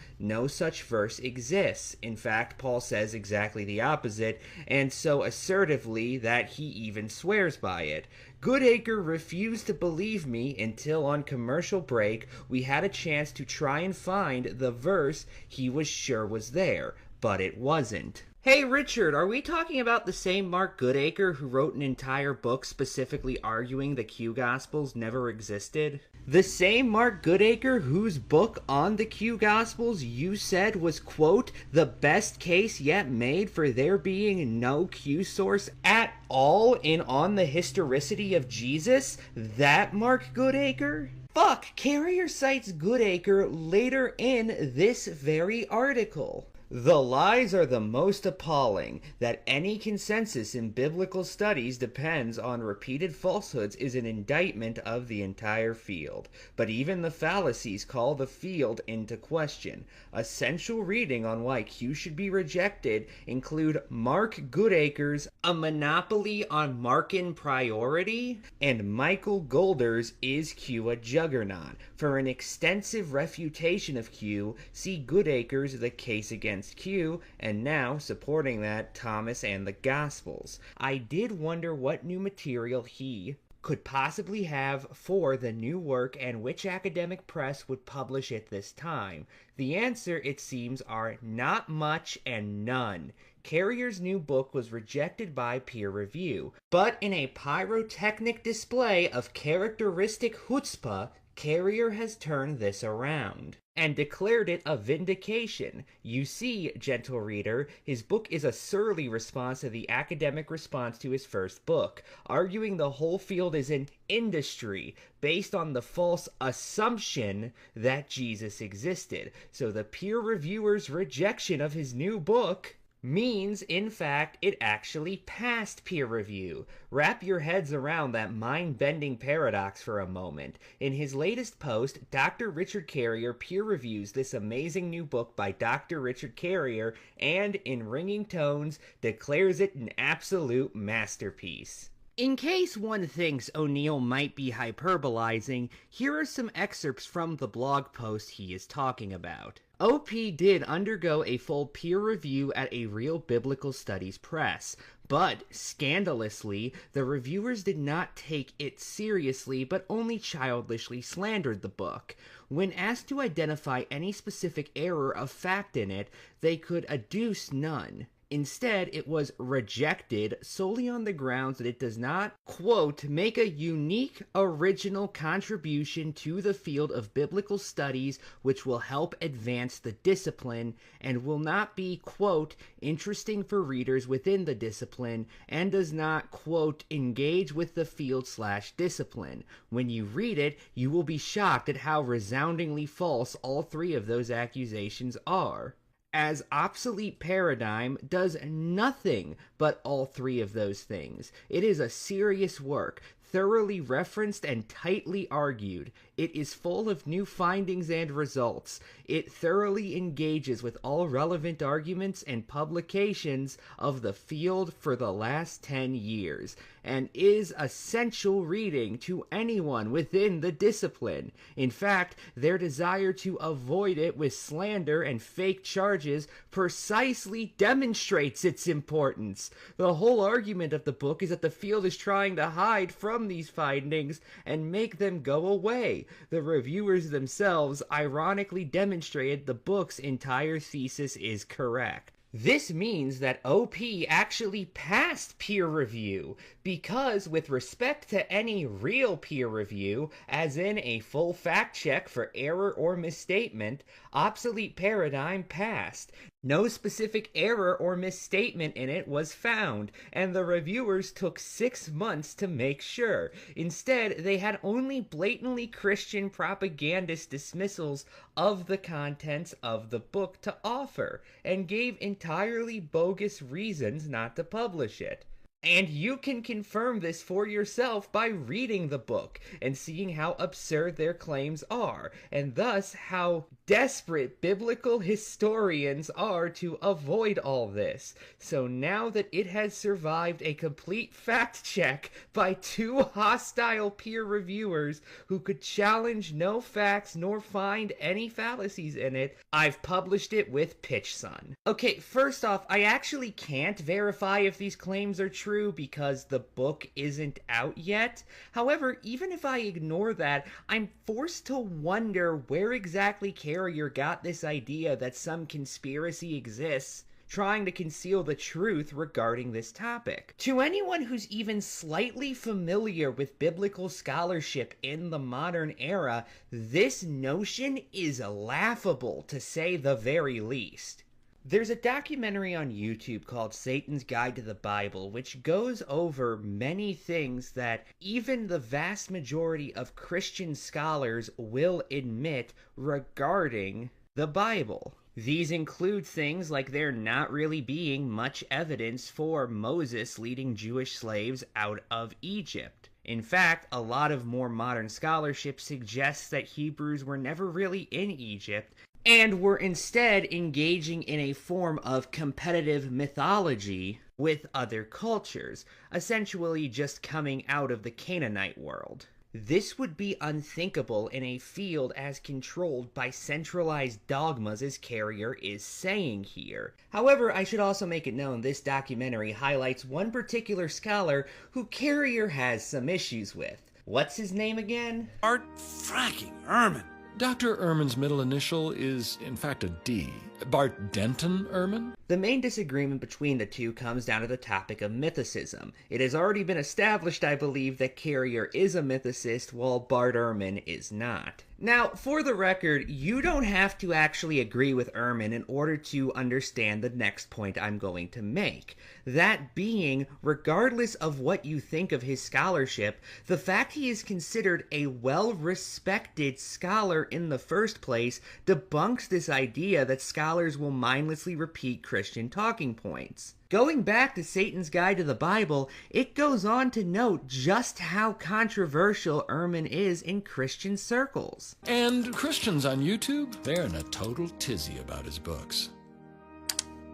such verse exists. In fact, Paul says exactly the opposite, and so assertively that he even swears by it. Goodacre refused to believe me until on commercial break we had a chance to try and find the verse he was sure was there, but it wasn't. Hey Richard, are we talking about the same Mark Goodacre who wrote an entire book specifically arguing the Q Gospels never existed? The same Mark Goodacre whose book on the Q Gospels you said was, quote, the best case yet made for there being no Q source at all in On the Historicity of Jesus? That Mark Goodacre? Fuck, Carrier cites Goodacre later in this very article. The lies are the most appalling. That any consensus in biblical studies depends on repeated falsehoods is an indictment of the entire field. But even the fallacies call the field into question. Essential reading on why Q should be rejected include Mark Goodacre's A Monopoly on Markan Priority and Michael Golder's Is Q a Juggernaut? For an extensive refutation of Q, see Goodacre's The Case Against Q, and now, supporting that, Thomas and the Gospels. I did wonder what new material he could possibly have for the new work and which academic press would publish it this time. The answer, it seems, are not much and none. Carrier's new book was rejected by peer review, but in a pyrotechnic display of characteristic chutzpah, Carrier has turned this around and declared it a vindication. You see, gentle reader, his book is a surly response to the academic response to his first book, arguing the whole field is an industry based on the false assumption that Jesus existed. So the peer reviewer's rejection of his new book means, in fact, it actually passed peer review. Wrap your heads around that mind-bending paradox for a moment. In his latest post, Dr. Richard Carrier peer reviews this amazing new book by Dr. Richard Carrier and, in ringing tones, declares it an absolute masterpiece. In case one thinks O'Neill might be hyperbolizing, here are some excerpts from the blog post he is talking about. OP did undergo a full peer review at a real biblical studies press, but, scandalously, the reviewers did not take it seriously but only childishly slandered the book. When asked to identify any specific error of fact in it, they could adduce none. Instead, it was rejected solely on the grounds that it does not, quote, make a unique, original contribution to the field of biblical studies which will help advance the discipline and will not be, quote, interesting for readers within the discipline and does not, quote, engage with the field/discipline. When you read it, you will be shocked at how resoundingly false all three of those accusations are, as Obsolete Paradigm does nothing but all three of those things. It is a serious work, thoroughly referenced and tightly argued. It is full of new findings and results. It thoroughly engages with all relevant arguments and publications of the field for the last 10 years, and is essential reading to anyone within the discipline. In fact, their desire to avoid it with slander and fake charges precisely demonstrates its importance. The whole argument of the book is that the field is trying to hide from these findings and make them go away. The reviewers themselves ironically demonstrated the book's entire thesis is correct. This means that OP actually passed peer review, because with respect to any real peer review, as in a full fact check for error or misstatement, Obsolete Paradigm passed. No specific error or misstatement in it was found, and the reviewers took 6 months to make sure. Instead, they had only blatantly Christian propagandist dismissals of the contents of the book to offer, and gave entirely bogus reasons not to publish it. And you can confirm this for yourself by reading the book and seeing how absurd their claims are, and thus how desperate biblical historians are to avoid all this. So now that it has survived a complete fact check by 2 hostile peer reviewers who could challenge no facts nor find any fallacies in it, I've published it with PitchSun. Okay, first off, I actually can't verify if these claims are true because the book isn't out yet. However, even if I ignore that, I'm forced to wonder where exactly Carrier got this idea that some conspiracy exists trying to conceal the truth regarding this topic. To anyone who's even slightly familiar with biblical scholarship in the modern era, this notion is laughable, to say the very least. There's a documentary on YouTube called Satan's Guide to the Bible, which goes over many things that even the vast majority of Christian scholars will admit regarding the Bible. These include things like there not really being much evidence for Moses leading Jewish slaves out of Egypt. In fact, a lot of more modern scholarship suggests that Hebrews were never really in Egypt, and were instead engaging in a form of competitive mythology with other cultures, essentially just coming out of the Canaanite world. This would be unthinkable in a field as controlled by centralized dogmas as Carrier is saying here. However, I should also make it known this documentary highlights one particular scholar who Carrier has some issues with. What's his name again? Art fracking Ehrman. Dr. Ehrman's middle initial is, in fact, a D. Bart Denton Ehrman? The main disagreement between the two comes down to the topic of mythicism. It has already been established, I believe, that Carrier is a mythicist while Bart Ehrman is not. Now, for the record, you don't have to actually agree with Ehrman in order to understand the next point I'm going to make. That being, regardless of what you think of his scholarship, the fact he is considered a well-respected scholar in the first place debunks this idea that scholars will mindlessly repeat Christian talking points. Going back to Satan's Guide to the Bible, it goes on to note just how controversial Ehrman is in Christian circles. And Christians on YouTube, they're in a total tizzy about his books.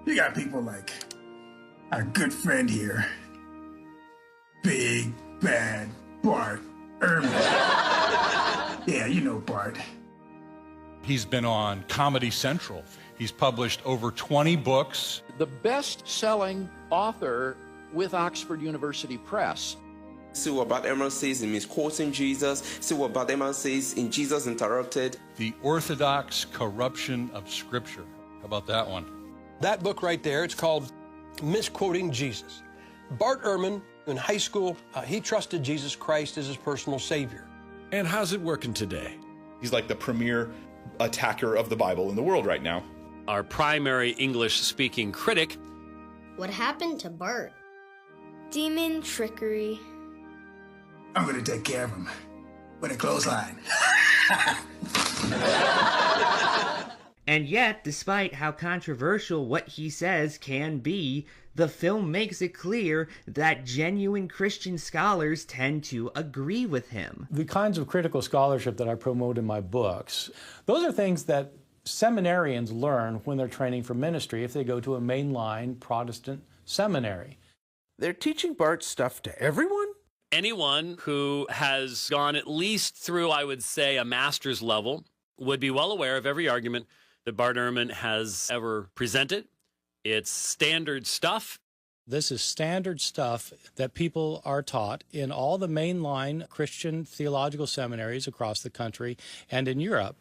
You got people like our good friend here, Big Bad Bart Ehrman. Yeah, you know Bart. He's been on Comedy Central. He's published over 20 books. The best-selling author with Oxford University Press. See what Bart Ehrman says in misquoting Jesus. See what Bart Ehrman says in Jesus Interrupted. The Orthodox Corruption of Scripture. How about that one? That book right there, it's called Misquoting Jesus. Bart Ehrman, in high school, he trusted Jesus Christ as his personal savior. And how's it working today? He's like the premier attacker of the Bible in the world right now. Our primary English-speaking critic. What happened to Bart? Demon trickery. I'm gonna take care of him with a clothesline. And yet, despite how controversial what he says can be, the film makes it clear that genuine Christian scholars tend to agree with him. The kinds of critical scholarship that I promote in my books, those are things that seminarians learn when they're training for ministry if they go to a mainline Protestant seminary. They're teaching Bart stuff to everyone? Anyone who has gone at least through, I would say, a master's level would be well aware of every argument that Bart Ehrman has ever presented. It's standard stuff. This is standard stuff that people are taught in all the mainline Christian theological seminaries across the country and in Europe.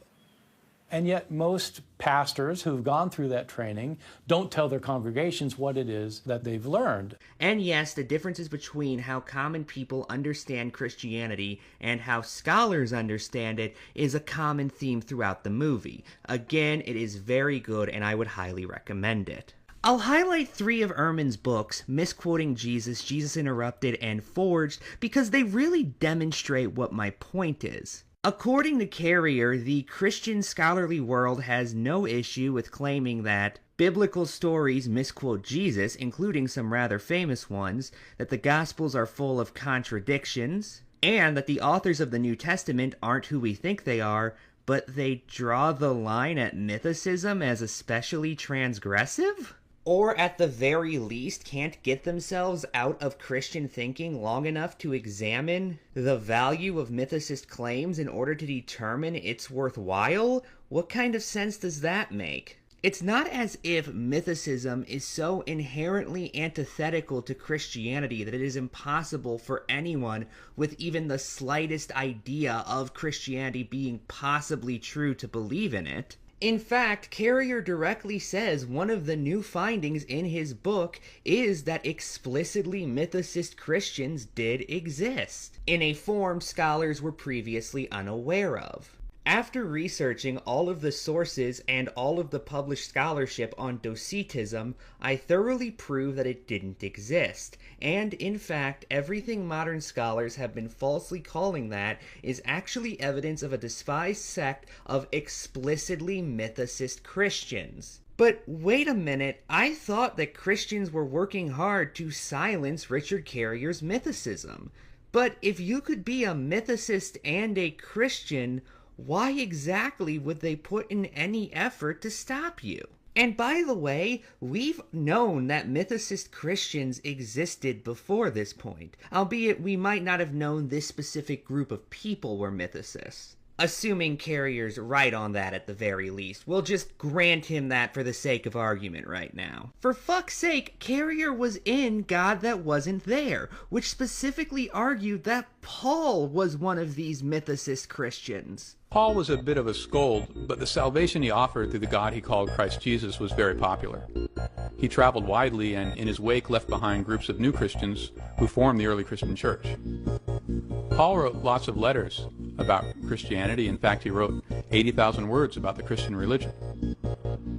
And yet most pastors who've gone through that training don't tell their congregations what it is that they've learned. And yes, the differences between how common people understand Christianity and how scholars understand it is a common theme throughout the movie. Again, it is very good and I would highly recommend it. I'll highlight 3 of Ehrman's books, Misquoting Jesus, Jesus Interrupted, and Forged, because they really demonstrate what my point is. According to Carrier, the Christian scholarly world has no issue with claiming that biblical stories misquote Jesus, including some rather famous ones, that the Gospels are full of contradictions, and that the authors of the New Testament aren't who we think they are, but they draw the line at mythicism as especially transgressive? Or at the very least can't get themselves out of Christian thinking long enough to examine the value of mythicist claims in order to determine it's worthwhile? What kind of sense does that make? It's not as if mythicism is so inherently antithetical to Christianity that it is impossible for anyone with even the slightest idea of Christianity being possibly true to believe in it. In fact, Carrier directly says one of the new findings in his book is that explicitly mythicist Christians did exist, in a form scholars were previously unaware of. After researching all of the sources and all of the published scholarship on Docetism, I thoroughly proved that it didn't exist, and in fact, everything modern scholars have been falsely calling that is actually evidence of a despised sect of explicitly mythicist Christians. But wait a minute, I thought that Christians were working hard to silence Richard Carrier's mythicism. But if you could be a mythicist and a Christian, why exactly would they put in any effort to stop you? And by the way, we've known that mythicist Christians existed before this point, albeit we might not have known this specific group of people were mythicists. Assuming Carrier's right on that at the very least. We'll just grant him that for the sake of argument right now. For fuck's sake, Carrier was in God That Wasn't There, which specifically argued that Paul was one of these mythicist Christians. Paul was a bit of a scold, but the salvation he offered through the God he called Christ Jesus was very popular. He traveled widely and in his wake left behind groups of new Christians who formed the early Christian church. Paul wrote lots of letters about Christianity. In fact, he wrote 80,000 words about the Christian religion.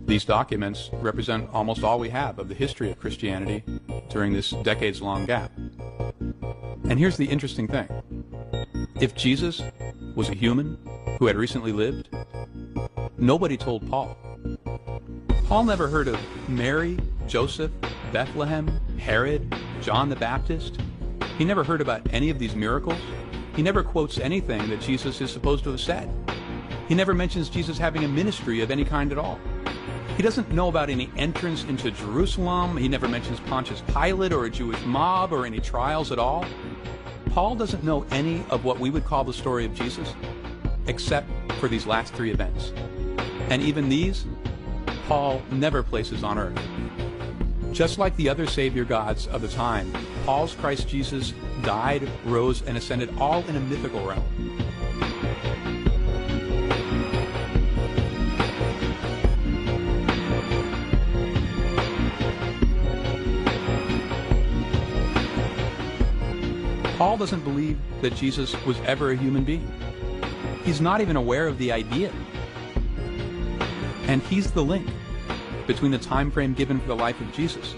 These documents represent almost all we have of the history of Christianity during this decades-long gap. And here's the interesting thing. If Jesus was a human who had recently lived, nobody told Paul. Paul never heard of Mary, Joseph, Bethlehem, Herod, John the Baptist. He never heard about any of these miracles. He never quotes anything that Jesus is supposed to have said. He never mentions Jesus having a ministry of any kind at all. He doesn't know about any entrance into Jerusalem. He never mentions Pontius Pilate or a Jewish mob or any trials at all. Paul doesn't know any of what we would call the story of Jesus, except for these last three events. And even these, Paul never places on earth. Just like the other Savior gods of the time, Paul's Christ Jesus died, rose, and ascended all in a mythical realm. Paul doesn't believe that Jesus was ever a human being. He's not even aware of the idea. And he's the link between the time frame given for the life of Jesus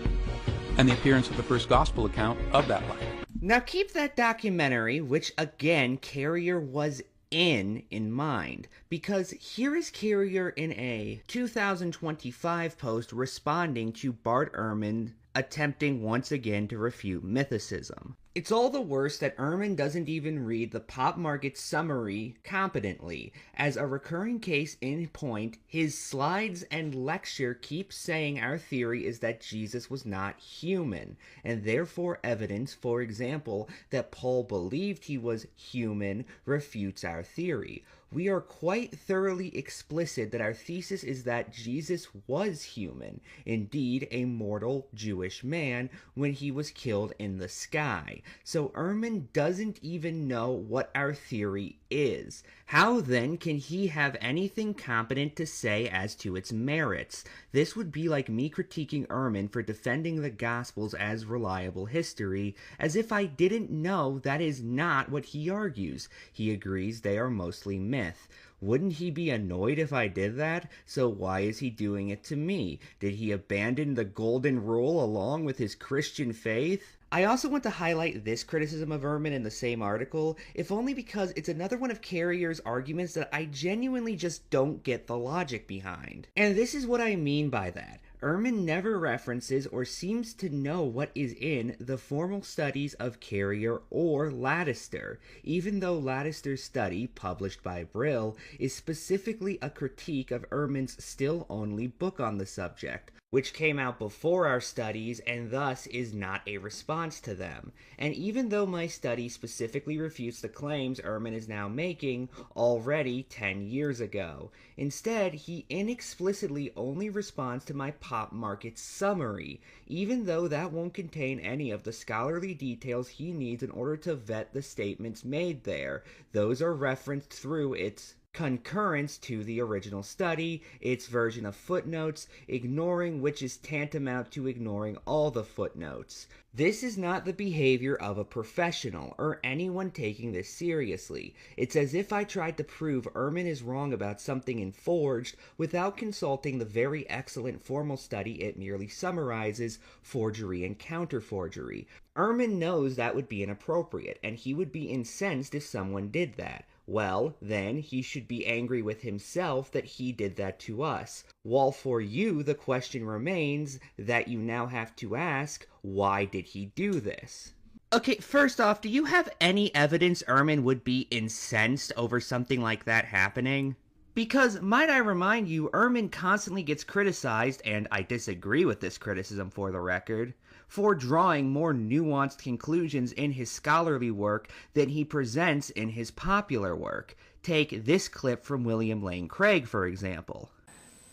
and the appearance of the first gospel account of that life. Now keep that documentary, which again Carrier was in mind, because here is Carrier in a 2025 post responding to Bart Ehrman attempting once again to refute mythicism. It's all the worse that Ehrman doesn't even read the Pop Market summary competently. As a recurring case in point, his slides and lecture keep saying our theory is that Jesus was not human, and therefore evidence, for example, that Paul believed he was human refutes our theory. We are quite thoroughly explicit that our thesis is that Jesus was human, indeed a mortal Jewish man, when he was killed in the sky. So Ehrman doesn't even know what our theory is. How then can he have anything competent to say as to its merits? This would be like me critiquing Ehrman for defending the Gospels as reliable history, as if I didn't know that is not what he argues. He agrees they are mostly myth. Wouldn't he be annoyed if I did that? So why is he doing it to me? Did he abandon the golden rule along with his Christian faith? I also want to highlight this criticism of Ehrman in the same article, if only because it's another one of Carrier's arguments that I genuinely just don't get the logic behind. And this is what I mean by that. Ehrman never references or seems to know what is in the formal studies of Carrier or Lattister, even though Lattister's study, published by Brill, is specifically a critique of Ehrman's still-only book on the subject, which came out before our studies and thus is not a response to them. And even though my study specifically refutes the claims Ehrman is now making already 10 years ago, instead he inexplicitly only responds to my pop market summary, even though that won't contain any of the scholarly details he needs in order to vet the statements made there. Those are referenced through its concurrence to the original study, its version of footnotes, ignoring which is tantamount to ignoring all the footnotes. This is not the behavior of a professional, or anyone taking this seriously. It's as if I tried to prove Ehrman is wrong about something in Forged without consulting the very excellent formal study it merely summarizes, Forgery and Counterforgery. Ehrman knows that would be inappropriate, and he would be incensed if someone did that. Well, then, he should be angry with himself that he did that to us. While for you, the question remains that you now have to ask, why did he do this? Okay, first off, do you have any evidence Ehrman would be incensed over something like that happening? Because, might I remind you, Ehrman constantly gets criticized, and I disagree with this criticism for the record, for drawing more nuanced conclusions in his scholarly work than he presents in his popular work. Take this clip from William Lane Craig, for example.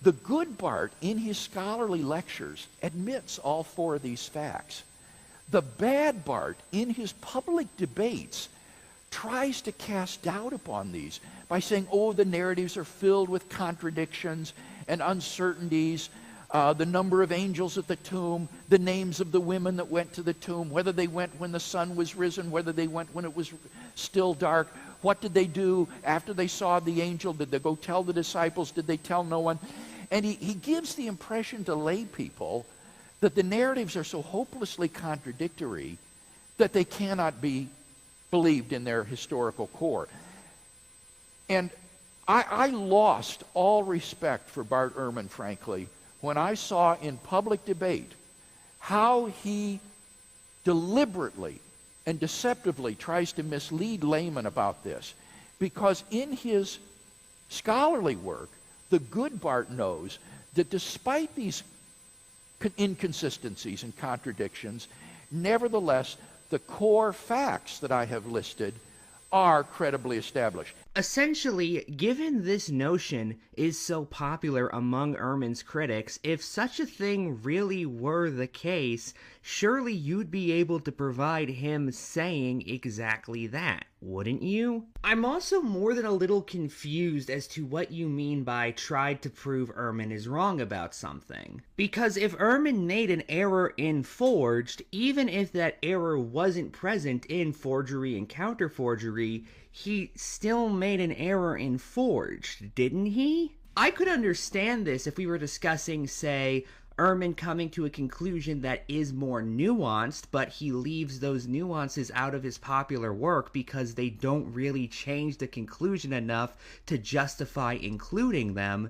The good Bart, in his scholarly lectures, admits all four of these facts. The bad Bart, in his public debates, tries to cast doubt upon these by saying, oh, the narratives are filled with contradictions and uncertainties, the number of angels at the tomb, the names of the women that went to the tomb, whether they went when the sun was risen, whether they went when it was still dark, what did they do after they saw the angel? Did they go tell the disciples? Did they tell no one? And he gives the impression to lay people that the narratives are so hopelessly contradictory that they cannot be believed in their historical core. And I lost all respect for Bart Ehrman, frankly, when I saw in public debate how he deliberately and deceptively tries to mislead laymen about this. Because in his scholarly work, the good Bart knows that despite these inconsistencies and contradictions, nevertheless, the core facts that I have listed are credibly established. Essentially, given this notion is so popular among Ehrman's critics, if such a thing really were the case, surely you'd be able to provide him saying exactly that, wouldn't you? I'm also more than a little confused as to what you mean by tried to prove Ehrman is wrong about something. Because if Ehrman made an error in Forged, even if that error wasn't present in Forgery and Counterforgery, he still made an error in Forged, didn't he? I could understand this if we were discussing, say, Ehrman coming to a conclusion that is more nuanced, but he leaves those nuances out of his popular work because they don't really change the conclusion enough to justify including them.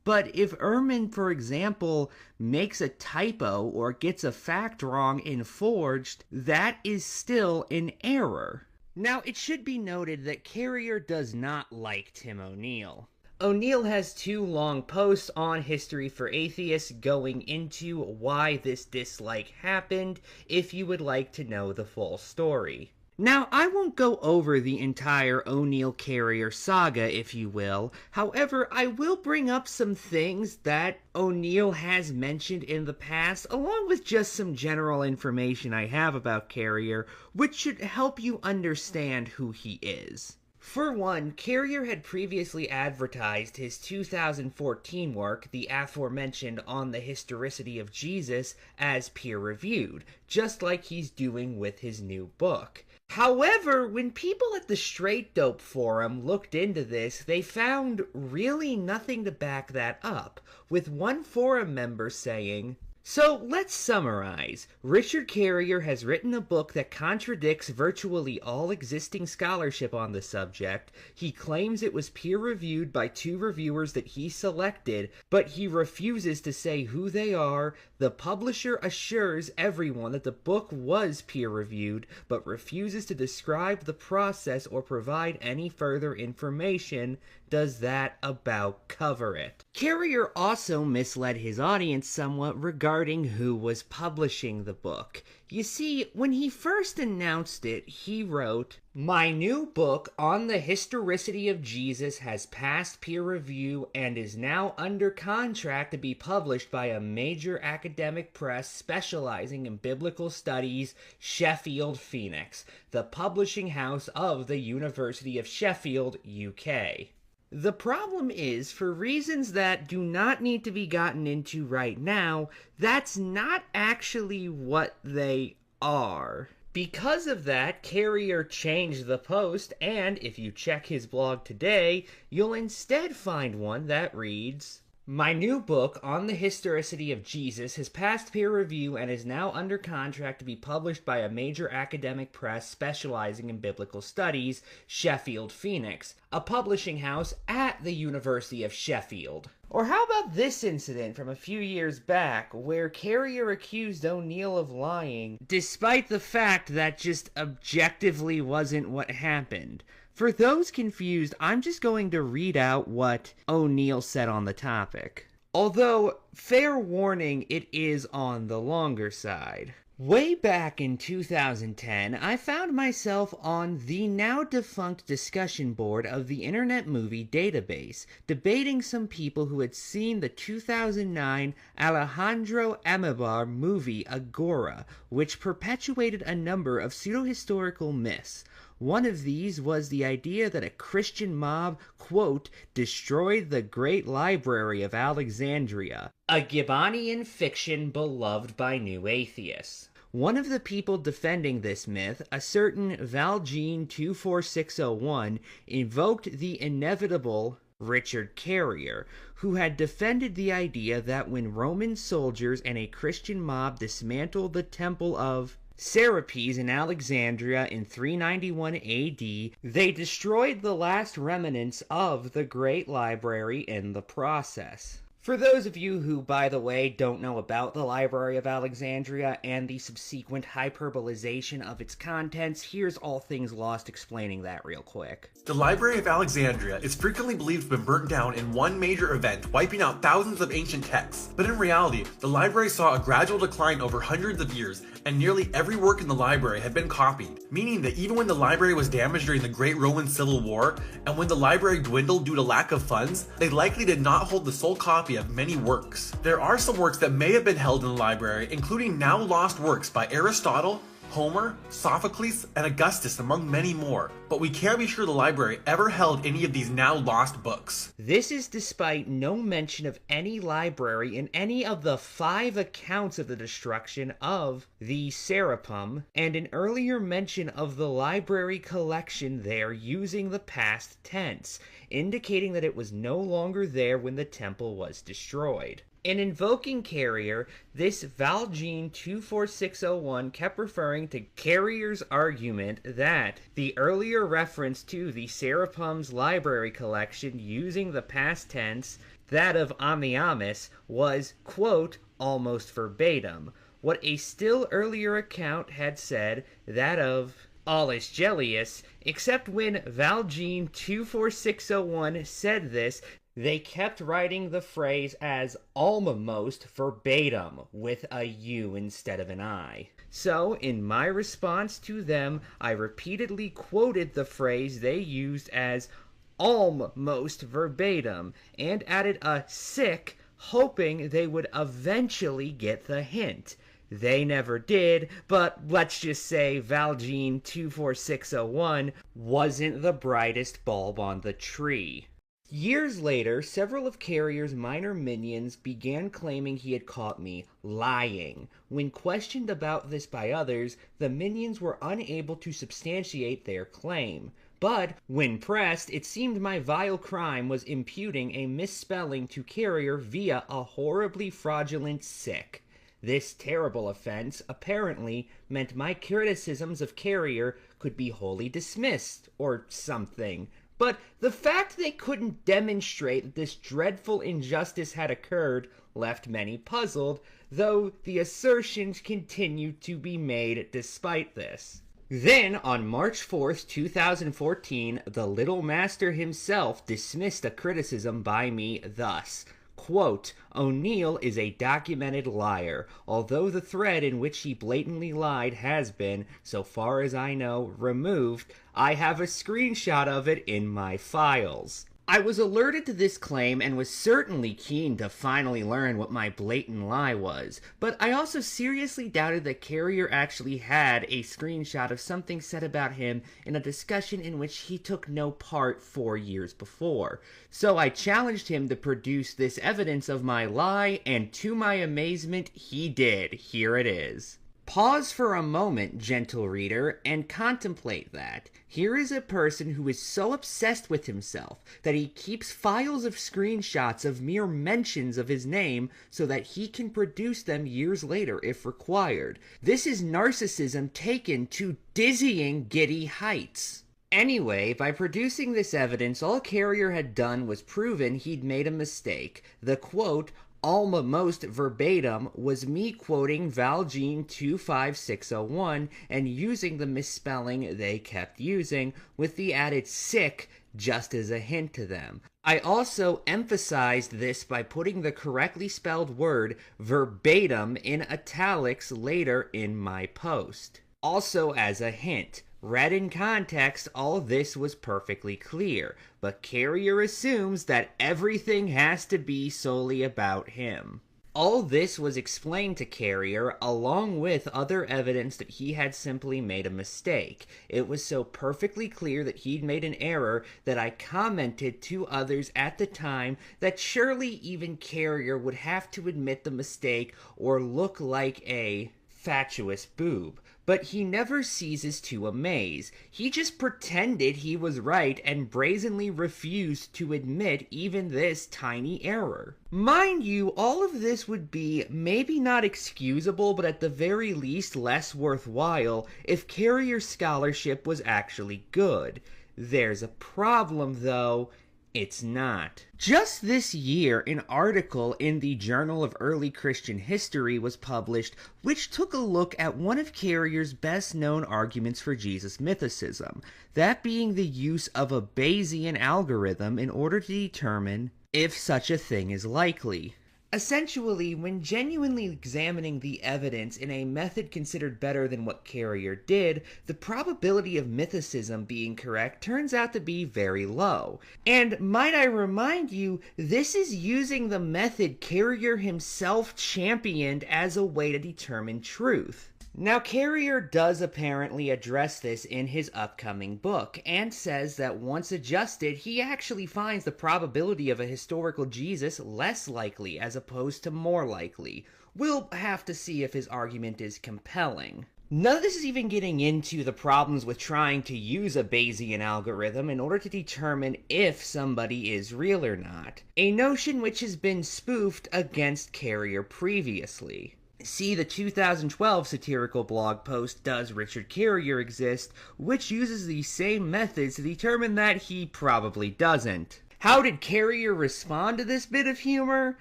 But if Ehrman, for example, makes a typo or gets a fact wrong in Forged, that is still an error. Now, it should be noted that Carrier does not like Tim O'Neill. O'Neill has 2 long posts on History for Atheists going into why this dislike happened, if you would like to know the full story. Now, I won't go over the entire O'Neill-Carrier saga, if you will. However, I will bring up some things that O'Neill has mentioned in the past, along with just some general information I have about Carrier, which should help you understand who he is. For one, Carrier had previously advertised his 2014 work, the aforementioned On the Historicity of Jesus, as peer-reviewed, just like he's doing with his new book. However, when people at the Straight Dope Forum looked into this, they found really nothing to back that up, with one forum member saying, So let's summarize. Richard Carrier has written a book that contradicts virtually all existing scholarship on the subject. He claims it was peer-reviewed by 2 reviewers that he selected, but he refuses to say who they are. The publisher assures everyone that the book was peer-reviewed, but refuses to describe the process or provide any further information. Does that about cover it? Carrier also misled his audience somewhat regarding who was publishing the book. You see, when he first announced it, he wrote, "My new book on the historicity of Jesus has passed peer review and is now under contract to be published by a major academic press specializing in biblical studies, Sheffield Phoenix, the publishing house of the University of Sheffield, UK." The problem is, for reasons that do not need to be gotten into right now, that's not actually what they are. Because of that, Carrier changed the post, and if you check his blog today, you'll instead find one that reads, "My new book on the historicity of Jesus has passed peer review and is now under contract to be published by a major academic press specializing in biblical studies, Sheffield Phoenix, a publishing house at the University of Sheffield." Or how about this incident from a few years back, where Carrier accused O'Neill of lying, despite the fact that just objectively wasn't what happened? For those confused, I'm just going to read out what O'Neill said on the topic. Although, fair warning, it is on the longer side. Way back in 2010, I found myself on the now-defunct discussion board of the Internet Movie Database, debating some people who had seen the 2009 Alejandro Amenabar movie Agora, which perpetuated a number of pseudo-historical myths. One of these was the idea that a Christian mob, quote, destroyed the great library of Alexandria, a Gibbonian fiction beloved by new atheists. One of the people defending this myth, a certain Valjean 24601, invoked the inevitable Richard Carrier, who had defended the idea that when Roman soldiers and a Christian mob dismantled the temple of Serapis in Alexandria in 391 AD, they destroyed the last remnants of the great library in the process. For those of you who, by the way, don't know about the Library of Alexandria and the subsequent hyperbolization of its contents, here's All Things Lost explaining that real quick. The Library of Alexandria is frequently believed to have been burnt down in one major event, wiping out thousands of ancient texts. But in reality, the library saw a gradual decline over hundreds of years, and nearly every work in the library had been copied, meaning that even when the library was damaged during the Great Roman Civil War, and when the library dwindled due to lack of funds, they likely did not hold the sole copy of many works. There are some works that may have been held in the library, including now lost works by Aristotle, Homer, Sophocles, and Augustus, among many more, but we can't be sure the library ever held any of these now lost books. This is despite no mention of any library in any of the 5 accounts of the destruction of the Serapum, and an earlier mention of the library collection there using the past tense, indicating that it was no longer there when the temple was destroyed. In invoking Carrier, this Valjean 24601 kept referring to Carrier's argument that the earlier reference to the Serapum's library collection using the past tense, that of Amiamis, was, quote, almost verbatim, what a still earlier account had said, that of Aulus Gellius, except when Valjean 24601 said this, they kept writing the phrase as almost verbatim with a U instead of an I. So, in my response to them, I repeatedly quoted the phrase they used as almost verbatim and added a sick, hoping they would eventually get the hint. They never did, but let's just say Valjean 24601 wasn't the brightest bulb on the tree. Years later, several of Carrier's minor minions began claiming he had caught me lying. When questioned about this by others, the minions were unable to substantiate their claim. But, when pressed, it seemed my vile crime was imputing a misspelling to Carrier via a horribly fraudulent sick. This terrible offense apparently meant my criticisms of Carrier could be wholly dismissed, or something. But the fact they couldn't demonstrate that this dreadful injustice had occurred left many puzzled, though the assertions continued to be made despite this. Then, on March 4th, 2014, the Little Master himself dismissed a criticism by me thus, quote, "O'Neill is a documented liar, although the thread in which he blatantly lied has been, so far as I know, removed. I have a screenshot of it in my files." I was alerted to this claim and was certainly keen to finally learn what my blatant lie was, but I also seriously doubted that Carrier actually had a screenshot of something said about him in a discussion in which he took no part 4 years before. So I challenged him to produce this evidence of my lie, and to my amazement, he did. Here it is. Pause for a moment, gentle reader, and contemplate that. Here is a person who is so obsessed with himself that he keeps files of screenshots of mere mentions of his name so that he can produce them years later if required. This is narcissism taken to dizzying giddy heights. Anyway, by producing this evidence, all Carrier had done was proven he'd made a mistake. The quote, almost verbatim, was me quoting Valjean 25601 and using the misspelling they kept using, with the added sick just as a hint to them. I also emphasized this by putting the correctly spelled word verbatim in italics later in my post. Also as a hint. Read in context, all this was perfectly clear, but Carrier assumes that everything has to be solely about him. All this was explained to Carrier, along with other evidence that he had simply made a mistake. It was so perfectly clear that he'd made an error that I commented to others at the time that surely even Carrier would have to admit the mistake or look like a fatuous boob. But he never ceases to amaze. He just pretended he was right and brazenly refused to admit even this tiny error. Mind you, all of this would be maybe not excusable, but at the very least less worthwhile if Carrier's scholarship was actually good. There's a problem, though. It's not. Just this year, an article in the Journal of Early Christian History was published which took a look at one of Carrier's best-known arguments for Jesus mythicism, that being the use of a Bayesian algorithm in order to determine if such a thing is likely. Essentially, when genuinely examining the evidence in a method considered better than what Carrier did, the probability of mythicism being correct turns out to be very low. And might I remind you, this is using the method Carrier himself championed as a way to determine truth. Now, Carrier does apparently address this in his upcoming book, and says that once adjusted, he actually finds the probability of a historical Jesus less likely as opposed to more likely. We'll have to see if his argument is compelling. None of this is even getting into the problems with trying to use a Bayesian algorithm in order to determine if somebody is real or not, a notion which has been spoofed against Carrier previously. See the 2012 satirical blog post, Does Richard Carrier Exist?, which uses the same methods to determine that he probably doesn't. How did Carrier respond to this bit of humor?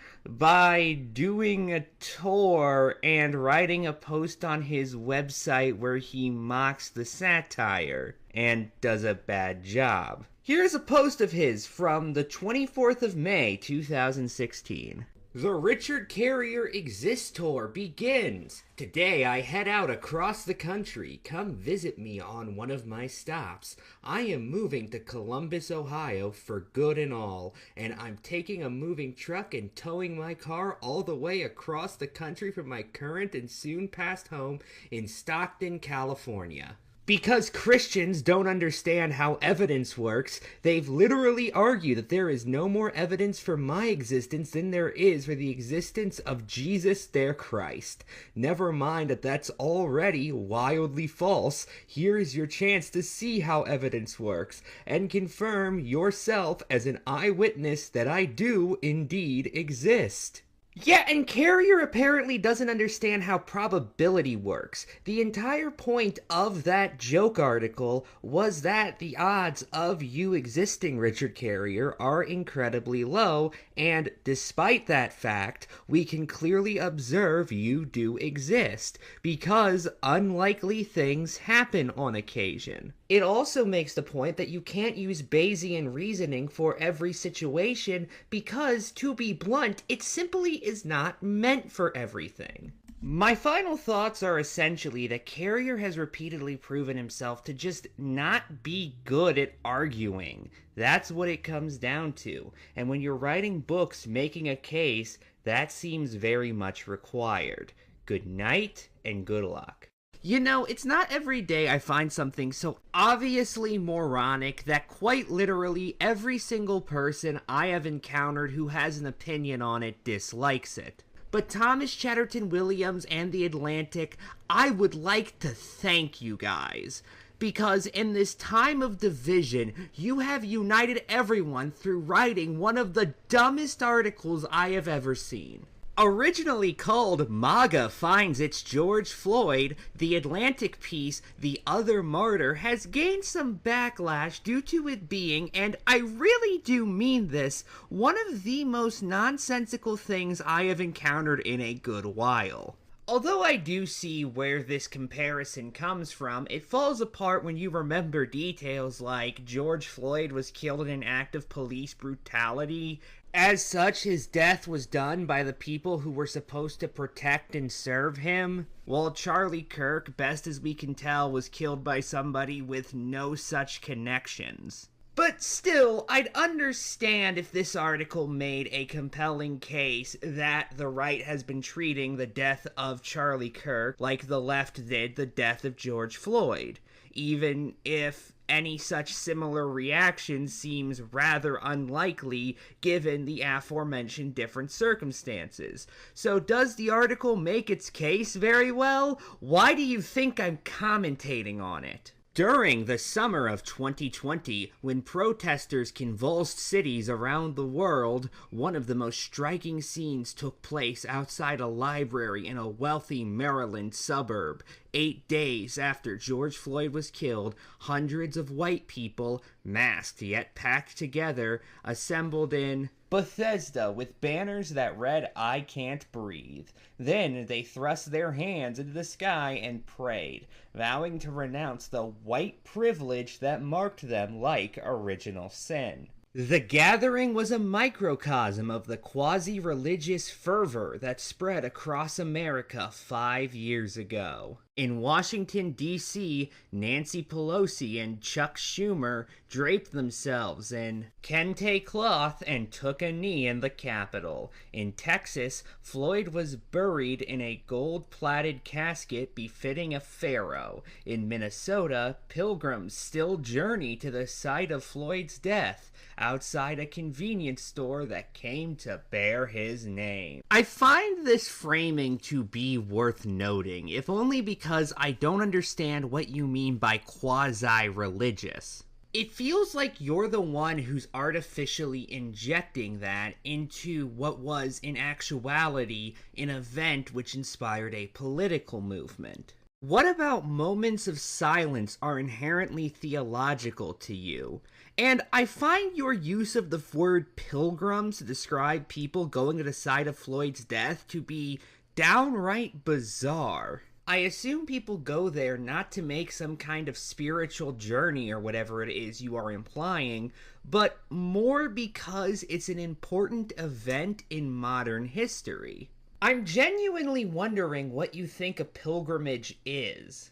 By doing a tour and writing a post on his website where he mocks the satire, and does a bad job. Here's a post of his from the 24th of May, 2016. The Richard Carrier Exist Tour begins! Today I head out across the country. Come visit me on one of my stops. I am moving to Columbus, Ohio for good and all, and I'm taking a moving truck and towing my car all the way across the country from my current and soon past home in Stockton, California. Because Christians don't understand how evidence works, they've literally argued that there is no more evidence for my existence than there is for the existence of Jesus their Christ. Never mind that that's already wildly false. Here's your chance to see how evidence works, and confirm yourself as an eyewitness that I do indeed exist. Yeah, and Carrier apparently doesn't understand how probability works. The entire point of that joke article was that the odds of you existing, Richard Carrier, are incredibly low, and despite that fact, we can clearly observe you do exist, because unlikely things happen on occasion. It also makes the point that you can't use Bayesian reasoning for every situation because, to be blunt, it simply is not meant for everything. My final thoughts are essentially that Carrier has repeatedly proven himself to just not be good at arguing. That's what it comes down to. And when you're writing books making a case, that seems very much required. Good night and good luck. You know, it's not every day I find something so obviously moronic that quite literally every single person I have encountered who has an opinion on it dislikes it. But Thomas Chatterton Williams and The Atlantic, I would like to thank you guys. Because in this time of division, you have united everyone through writing one of the dumbest articles I have ever seen. Originally called MAGA Finds Its George Floyd, the Atlantic piece, The Other Martyr, has gained some backlash due to it being, and I really do mean this, one of the most nonsensical things I have encountered in a good while. Although I do see where this comparison comes from, it falls apart when you remember details like George Floyd was killed in an act of police brutality. As such, his death was done by the people who were supposed to protect and serve him, while Charlie Kirk, best as we can tell, was killed by somebody with no such connections. But still, I'd understand if this article made a compelling case that the right has been treating the death of Charlie Kirk like the left did the death of George Floyd, even if any such similar reaction seems rather unlikely given the aforementioned different circumstances. So does the article make its case very well? Why do you think I'm commentating on it? During the summer of 2020, when protesters convulsed cities around the world, one of the most striking scenes took place outside a library in a wealthy Maryland suburb. 8 days after George Floyd was killed, hundreds of white people, masked yet packed together, assembled in Bethesda with banners that read, "I can't breathe." Then they thrust their hands into the sky and prayed, vowing to renounce the white privilege that marked them like original sin. The gathering was a microcosm of the quasi-religious fervor that spread across America 5 years ago. In Washington, D.C., Nancy Pelosi and Chuck Schumer draped themselves in kente cloth and took a knee in the Capitol. In Texas, Floyd was buried in a gold-plated casket befitting a pharaoh. In Minnesota, pilgrims still journey to the site of Floyd's death, outside a convenience store that came to bear his name. I find this framing to be worth noting, if only because I don't understand what you mean by quasi-religious. It feels like you're the one who's artificially injecting that into what was, in actuality, an event which inspired a political movement. What about moments of silence are inherently theological to you? And I find your use of the word pilgrims to describe people going to the site of Floyd's death to be downright bizarre. I assume people go there not to make some kind of spiritual journey or whatever it is you are implying, but more because it's an important event in modern history. I'm genuinely wondering what you think a pilgrimage is.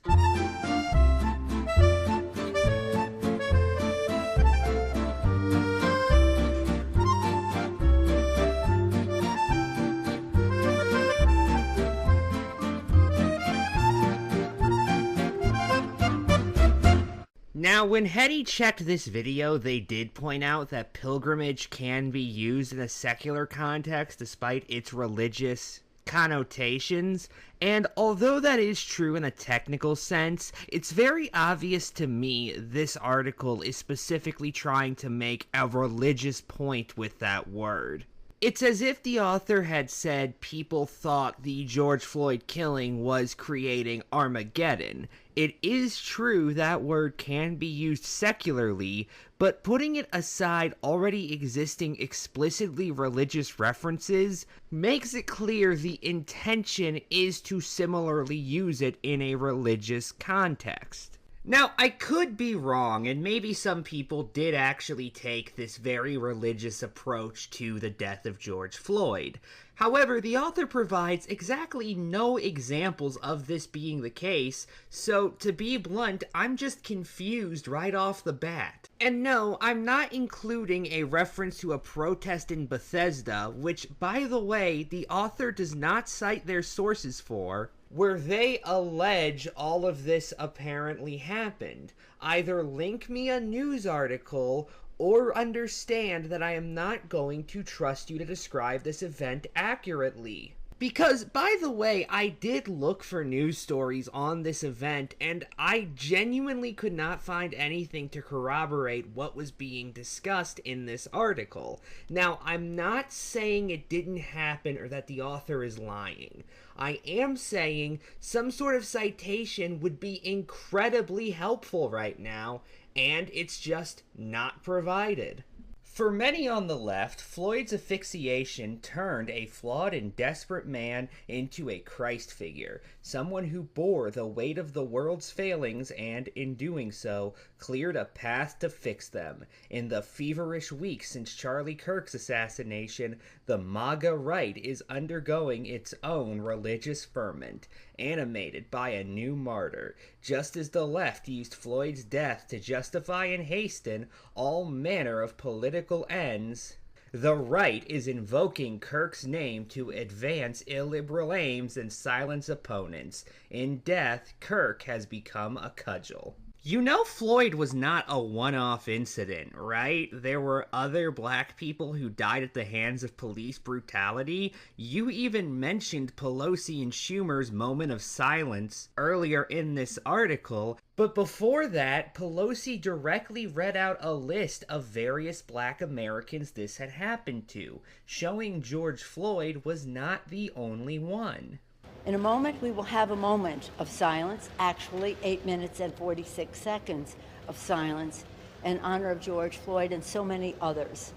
Now, when Hetty checked this video, they did point out that pilgrimage can be used in a secular context despite its religious connotations, and although that is true in a technical sense, it's very obvious to me this article is specifically trying to make a religious point with that word. It's as if the author had said people thought the George Floyd killing was creating Armageddon. It is true that word can be used secularly, but putting it aside already existing explicitly religious references makes it clear the intention is to similarly use it in a religious context. Now, I could be wrong, and maybe some people did actually take this very religious approach to the death of George Floyd. However, the author provides exactly no examples of this being the case, so to be blunt, I'm just confused right off the bat. And no, I'm not including a reference to a protest in Bethesda, which, by the way, the author does not cite their sources for, where they allege all of this apparently happened. Either link me a news article or understand that I am not going to trust you to describe this event accurately. Because, by the way, I did look for news stories on this event, and I genuinely could not find anything to corroborate what was being discussed in this article. Now, I'm not saying it didn't happen or that the author is lying. I am saying some sort of citation would be incredibly helpful right now, and it's just not provided. For many on the left, Floyd's asphyxiation turned a flawed and desperate man into a Christ figure, someone who bore the weight of the world's failings and, in doing so, cleared a path to fix them. In the feverish weeks since Charlie Kirk's assassination, the MAGA right is undergoing its own religious ferment, animated by a new martyr, just as the left used Floyd's death to justify and hasten all manner of political ends. The right is invoking Kirk's name to advance illiberal aims and silence opponents. In death, Kirk has become a cudgel. You know Floyd was not a one-off incident, right? There were other black people who died at the hands of police brutality. You even mentioned Pelosi and Schumer's moment of silence earlier in this article, but before that, Pelosi directly read out a list of various black Americans this had happened to, showing George Floyd was not the only one. In a moment, we will have a moment of silence, actually 8 minutes and 46 seconds of silence in honor of George Floyd and so many others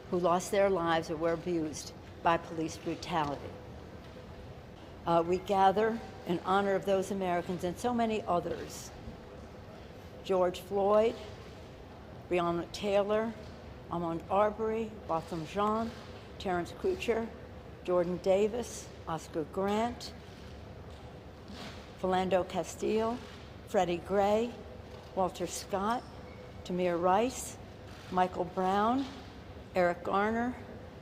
who lost their lives or were abused by police brutality. We gather in honor of those Americans and so many others. George Floyd, Breonna Taylor, Ahmaud Arbery, Botham Jean, Terrence Crucher, Jordan Davis, Oscar Grant, Philando Castile, Freddie Gray, Walter Scott, Tamir Rice, Michael Brown, Eric Garner,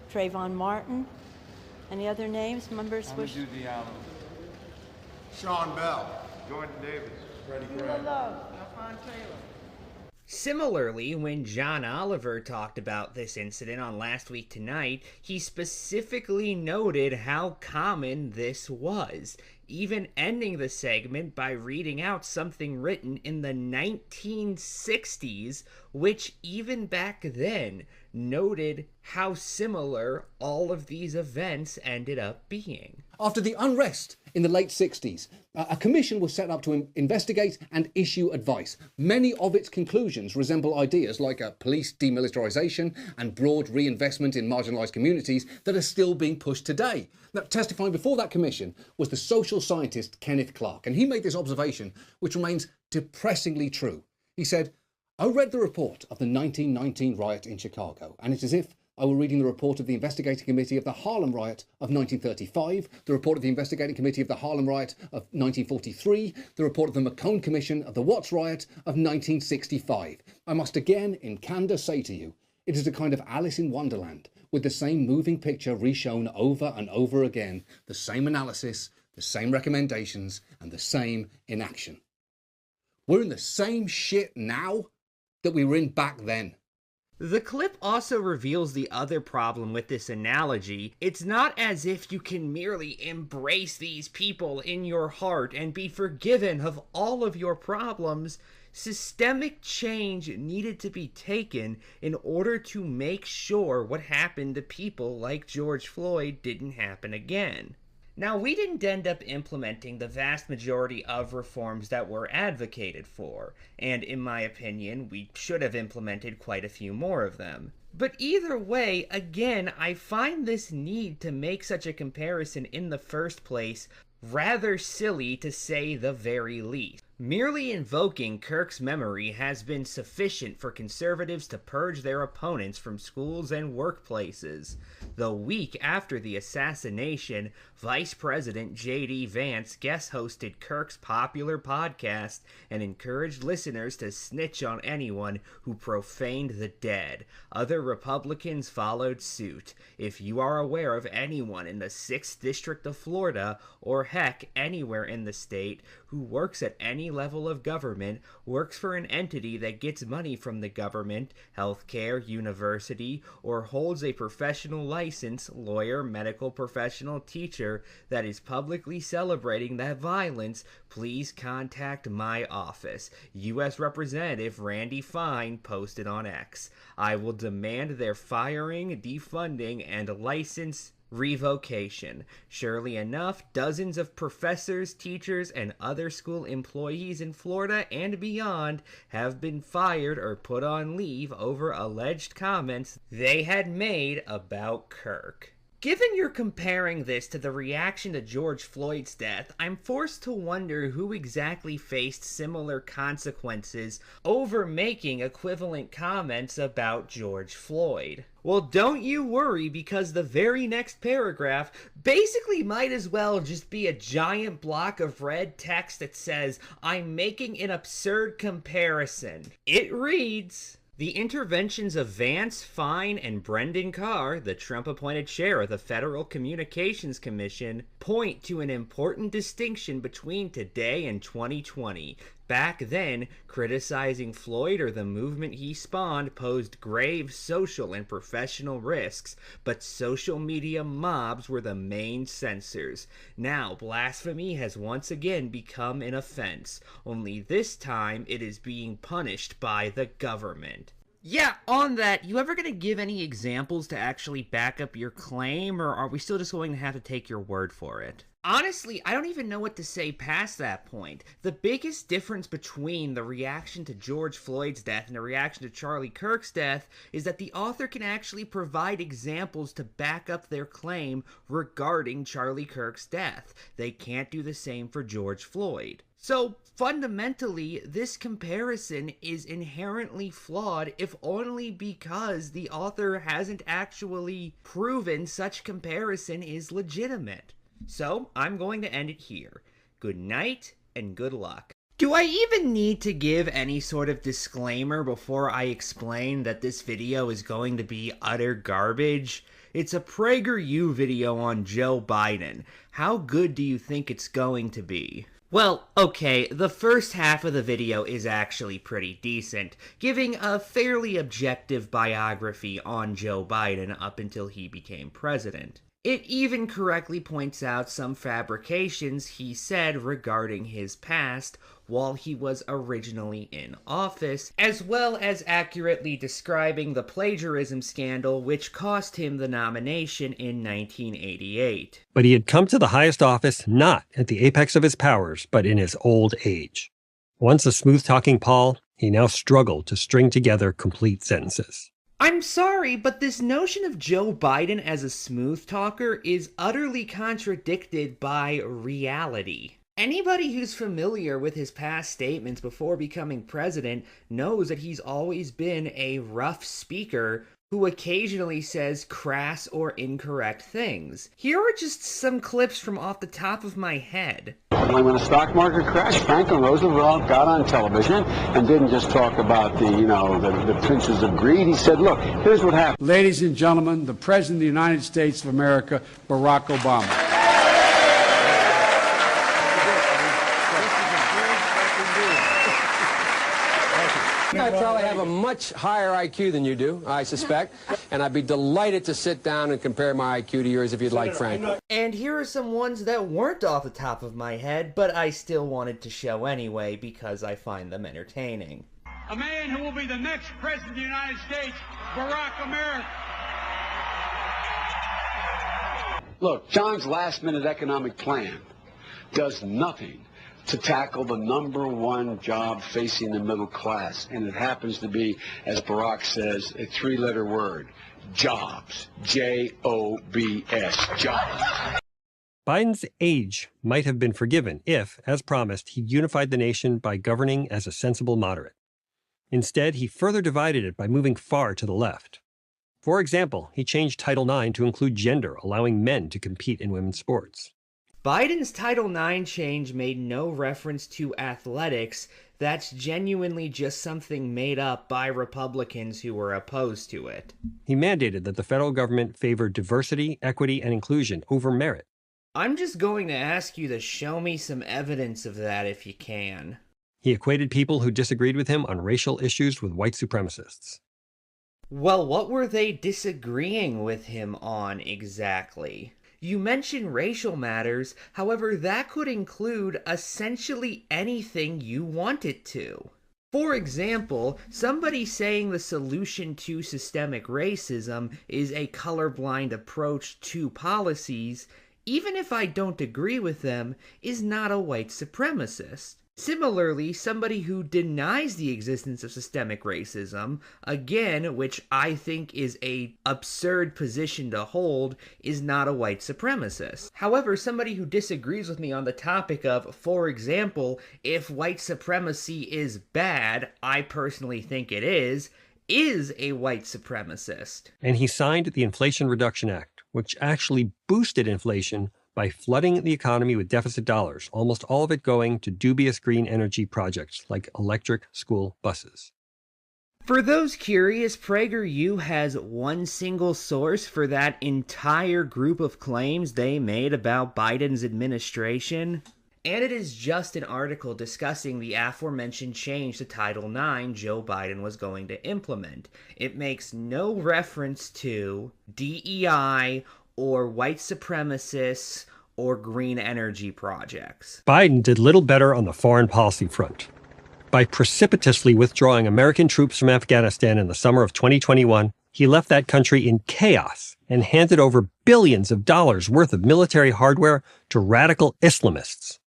Trayvon Martin. Any other names, members? Amadou Diallo. Sean Bell. Jordan Davis. Freddie Gray. Alphon Taylor. Similarly, when John Oliver talked about this incident on Last Week Tonight, he specifically noted how common this was, even ending the segment by reading out something written in the 1960s, which even back then noted how similar all of these events ended up being. After the unrest in the late 60s, a commission was set up to investigate and issue advice. Many of its conclusions resemble ideas like police demilitarization and broad reinvestment in marginalized communities that are still being pushed today. Now, testifying before that commission was the social scientist Kenneth Clark, and he made this observation, which remains depressingly true. He said, "I read the report of the 1919 riot in Chicago, and it's as if I were reading the report of the Investigating Committee of the Harlem Riot of 1935, the report of the Investigating Committee of the Harlem Riot of 1943, the report of the McCone Commission of the Watts Riot of 1965. I must again, in candour, say to you, it is a kind of Alice in Wonderland, with the same moving picture reshown over and over again, the same analysis, the same recommendations, and the same inaction. We're in the same shit now that we were in back then." The clip also reveals the other problem with this analogy. It's not as if you can merely embrace these people in your heart and be forgiven of all of your problems. Systemic change needed to be taken in order to make sure what happened to people like George Floyd didn't happen again. Now, we didn't end up implementing the vast majority of reforms that were advocated for, and in my opinion, we should have implemented quite a few more of them. But either way, again, I find this need to make such a comparison in the first place rather silly, to say the very least. Merely invoking Kirk's memory has been sufficient for conservatives to purge their opponents from schools and workplaces. The week after the assassination, Vice President J.D. Vance guest-hosted Kirk's popular podcast and encouraged listeners to snitch on anyone who profaned the dead. Other Republicans followed suit. If you are aware of anyone in the 6th District of Florida, or heck, anywhere in the state, who works at any level of government, works for an entity that gets money from the government, healthcare, university, or holds a professional license, lawyer, medical professional, teacher, that is publicly celebrating that violence, please contact my office. U.S. Representative Randy Fine posted on X. I will demand their firing, defunding, and license revocation. Surely enough, dozens of professors, teachers, and other school employees in Florida and beyond have been fired or put on leave over alleged comments they had made about Kirk. Given you're comparing this to the reaction to George Floyd's death, I'm forced to wonder who exactly faced similar consequences over making equivalent comments about George Floyd. Well, don't you worry, because the very next paragraph basically might as well just be a giant block of red text that says, "I'm making an absurd comparison." It reads, "The interventions of Vance, Fine, and Brendan Carr, the Trump-appointed chair of the Federal Communications Commission, point to an important distinction between today and 2020. Back then, criticizing Floyd or the movement he spawned posed grave social and professional risks, but social media mobs were the main censors. Now, blasphemy has once again become an offense, only this time it is being punished by the government." Yeah, on that, you ever gonna give any examples to actually back up your claim, or are we still just going to have to take your word for it? Honestly, I don't even know what to say past that point. The biggest difference between the reaction to George Floyd's death and the reaction to Charlie Kirk's death is that the author can actually provide examples to back up their claim regarding Charlie Kirk's death. They can't do the same for George Floyd. So, fundamentally, this comparison is inherently flawed, if only because the author hasn't actually proven such comparison is legitimate. So, I'm going to end it here. Good night, and good luck. Do I even need to give any sort of disclaimer before I explain that this video is going to be utter garbage? It's a PragerU video on Joe Biden. How good do you think it's going to be? Well, okay, the first half of the video is actually pretty decent, giving a fairly objective biography on Joe Biden up until he became president. It even correctly points out some fabrications he said regarding his past while he was originally in office, as well as accurately describing the plagiarism scandal which cost him the nomination in 1988. But he had come to the highest office not at the apex of his powers, but in his old age. Once a smooth-talking Paul, he now struggled to string together complete sentences. I'm sorry, but this notion of Joe Biden as a smooth talker is utterly contradicted by reality. Anybody who's familiar with his past statements before becoming president knows that he's always been a rough speaker who occasionally says crass or incorrect things. Here are just some clips from off the top of my head. When the stock market crashed, Franklin Roosevelt got on television and didn't just talk about the princes of greed. He said, look, here's what happened. Ladies and gentlemen, the President of the United States of America, Barack Obama. That's all I have a much higher IQ than you do, I suspect, and I'd be delighted to sit down and compare my IQ to yours if you'd like, Frank. And here are some ones that weren't off the top of my head, but I still wanted to show anyway because I find them entertaining. A man who will be the next president of the United States, Barack America. Look, John's last-minute economic plan does nothing to tackle the #1 job facing the middle class, and it happens to be, as Barack says, a 3-letter word: jobs. J-O-B-S, jobs. Biden's age might have been forgiven if, as promised, he'd unified the nation by governing as a sensible moderate. Instead, he further divided it by moving far to the left. For example, he changed Title IX to include gender, allowing men to compete in women's sports. Biden's Title IX change made no reference to athletics. That's genuinely just something made up by Republicans who were opposed to it. He mandated that the federal government favor diversity, equity, and inclusion over merit. I'm just going to ask you to show me some evidence of that if you can. He equated people who disagreed with him on racial issues with white supremacists. Well, what were they disagreeing with him on exactly? You mentioned racial matters, however, that could include essentially anything you want it to. For example, somebody saying the solution to systemic racism is a colorblind approach to policies, even if I don't agree with them, is not a white supremacist. Similarly, somebody who denies the existence of systemic racism, again, which I think is an absurd position to hold, is not a white supremacist. However, somebody who disagrees with me on the topic of, for example, if white supremacy is bad, I personally think it is a white supremacist. And he signed the Inflation Reduction Act, which actually boosted inflation by flooding the economy with deficit dollars, almost all of it going to dubious green energy projects like electric school buses. For those curious, PragerU has one single source for that entire group of claims they made about Biden's administration, and it is just an article discussing the aforementioned change to Title IX Joe Biden was going to implement. It makes no reference to DEI or white supremacists or green energy projects. Biden did little better on the foreign policy front. By precipitously withdrawing American troops from Afghanistan in the summer of 2021, he left that country in chaos and handed over billions of dollars worth of military hardware to radical Islamists.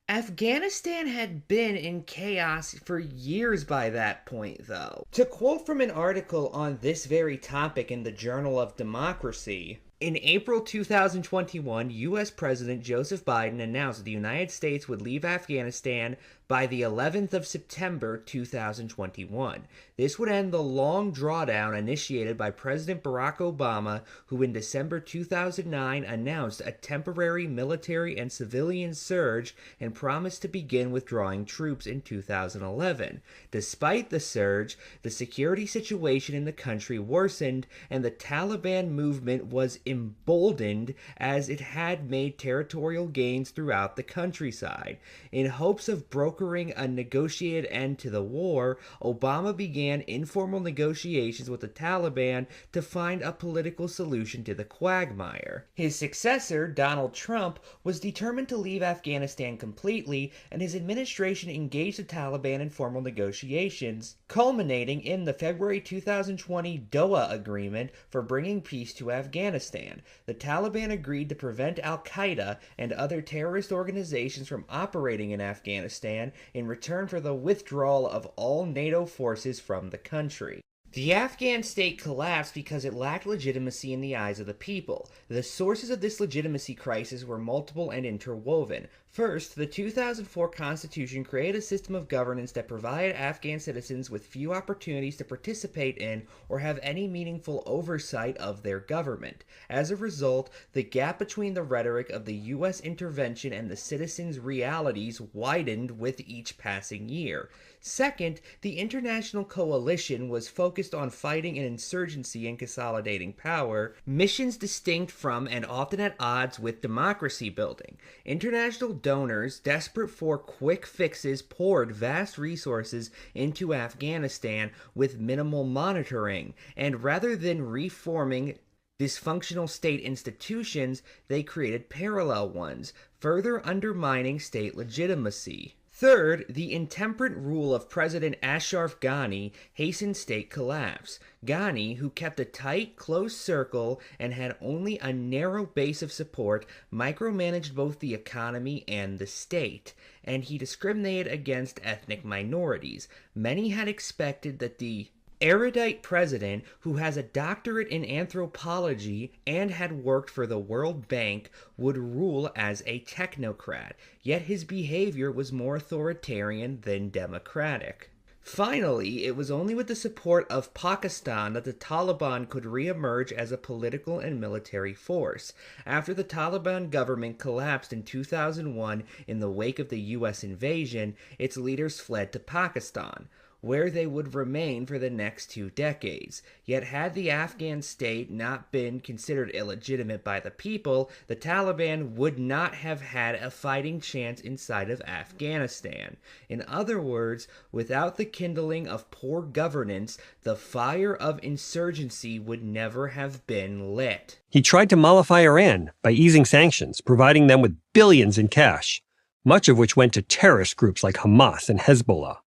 Afghanistan had been in chaos for years by that point, though. To quote from an article on this very topic in the Journal of Democracy, in April 2021, U.S. President Joseph Biden announced that the United States would leave Afghanistan by the 11th of September 2021. This would end the long drawdown initiated by President Barack Obama, who in December 2009 announced a temporary military and civilian surge and promised to begin withdrawing troops in 2011. Despite the surge, the security situation in the country worsened and the Taliban movement was emboldened as it had made territorial gains throughout the countryside. In hopes of brokering a negotiated end to the war, Obama began informal negotiations with the Taliban to find a political solution to the quagmire. His successor, Donald Trump, was determined to leave Afghanistan completely, and his administration engaged the Taliban in formal negotiations, culminating in the February 2020 Doha Agreement for bringing peace to Afghanistan. The Taliban agreed to prevent al-Qaeda and other terrorist organizations from operating in Afghanistan in return for the withdrawal of all NATO forces from the country. The Afghan state collapsed because it lacked legitimacy in the eyes of the people. The sources of this legitimacy crisis were multiple and interwoven. First, the 2004 Constitution created a system of governance that provided Afghan citizens with few opportunities to participate in or have any meaningful oversight of their government. As a result, the gap between the rhetoric of the U.S. intervention and the citizens' realities widened with each passing year. Second, the international coalition was focused on fighting an insurgency and consolidating power, missions distinct from and often at odds with democracy building. International donors, desperate for quick fixes, poured vast resources into Afghanistan with minimal monitoring, and rather than reforming dysfunctional state institutions, they created parallel ones, further undermining state legitimacy. Third, the intemperate rule of President Ashraf Ghani hastened state collapse. Ghani, who kept a tight, close circle and had only a narrow base of support, micromanaged both the economy and the state, and he discriminated against ethnic minorities. Many had expected that the erudite president, who has a doctorate in anthropology and had worked for the World Bank, would rule as a technocrat, yet his behavior was more authoritarian than democratic. Finally, it was only with the support of Pakistan that the Taliban could re-emerge as a political and military force. After the Taliban government collapsed in 2001 in the wake of the U.S. invasion, its leaders fled to Pakistan, where they would remain for the next 2 decades. Yet had the Afghan state not been considered illegitimate by the people, the Taliban would not have had a fighting chance inside of Afghanistan. In other words, without the kindling of poor governance, the fire of insurgency would never have been lit. He tried to mollify Iran by easing sanctions, providing them with billions in cash, much of which went to terrorist groups like Hamas and Hezbollah.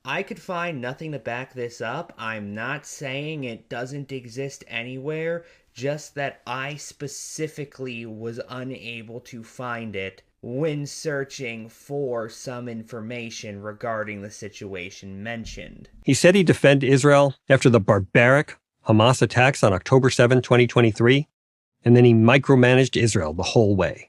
I could find nothing to back this up. I'm not saying it doesn't exist anywhere, just that I specifically was unable to find it when searching for some information regarding the situation mentioned. He said he'd defend Israel after the barbaric Hamas attacks on October 7, 2023, and then he micromanaged Israel the whole way.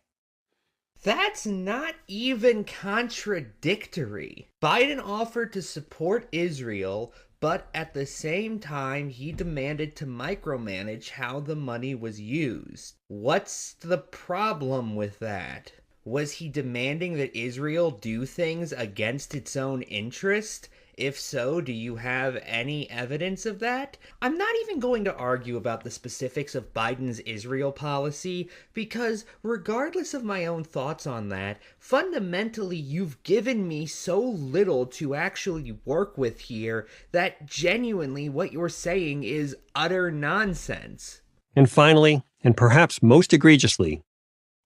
That's not even contradictory. Biden offered to support Israel, but at the same time, he demanded to micromanage how the money was used. What's the problem with that? Was he demanding that Israel do things against its own interest? If so, do you have any evidence of that? I'm not even going to argue about the specifics of Biden's Israel policy, because regardless of my own thoughts on that, fundamentally you've given me so little to actually work with here that genuinely what you're saying is utter nonsense. And finally, and perhaps most egregiously,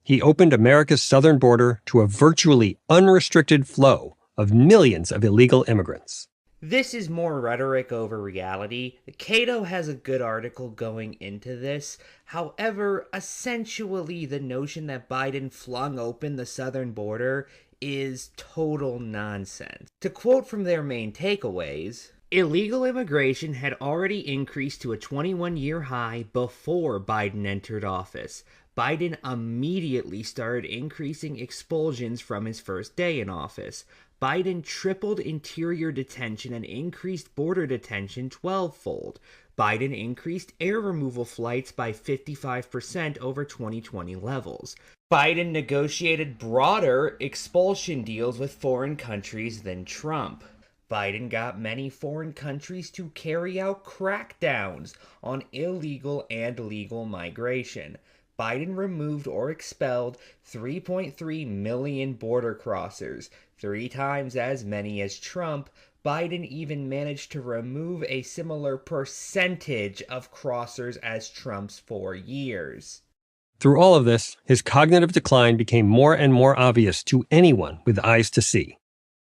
he opened America's southern border to a virtually unrestricted flow of millions of illegal immigrants. This is more rhetoric over reality. Cato has a good article going into this. However, essentially the notion that Biden flung open the southern border is total nonsense. To quote from their main takeaways, illegal immigration had already increased to a 21-year high before Biden entered office. Biden immediately started increasing expulsions from his first day in office. Biden tripled interior detention and increased border detention 12-fold. Biden increased air removal flights by 55% over 2020 levels. Biden negotiated broader expulsion deals with foreign countries than Trump. Biden got many foreign countries to carry out crackdowns on illegal and legal migration. Biden removed or expelled 3.3 million border crossers, 3 times as many as Trump. Biden even managed to remove a similar percentage of crossers as Trump's 4 years. Through all of this, his cognitive decline became more and more obvious to anyone with eyes to see.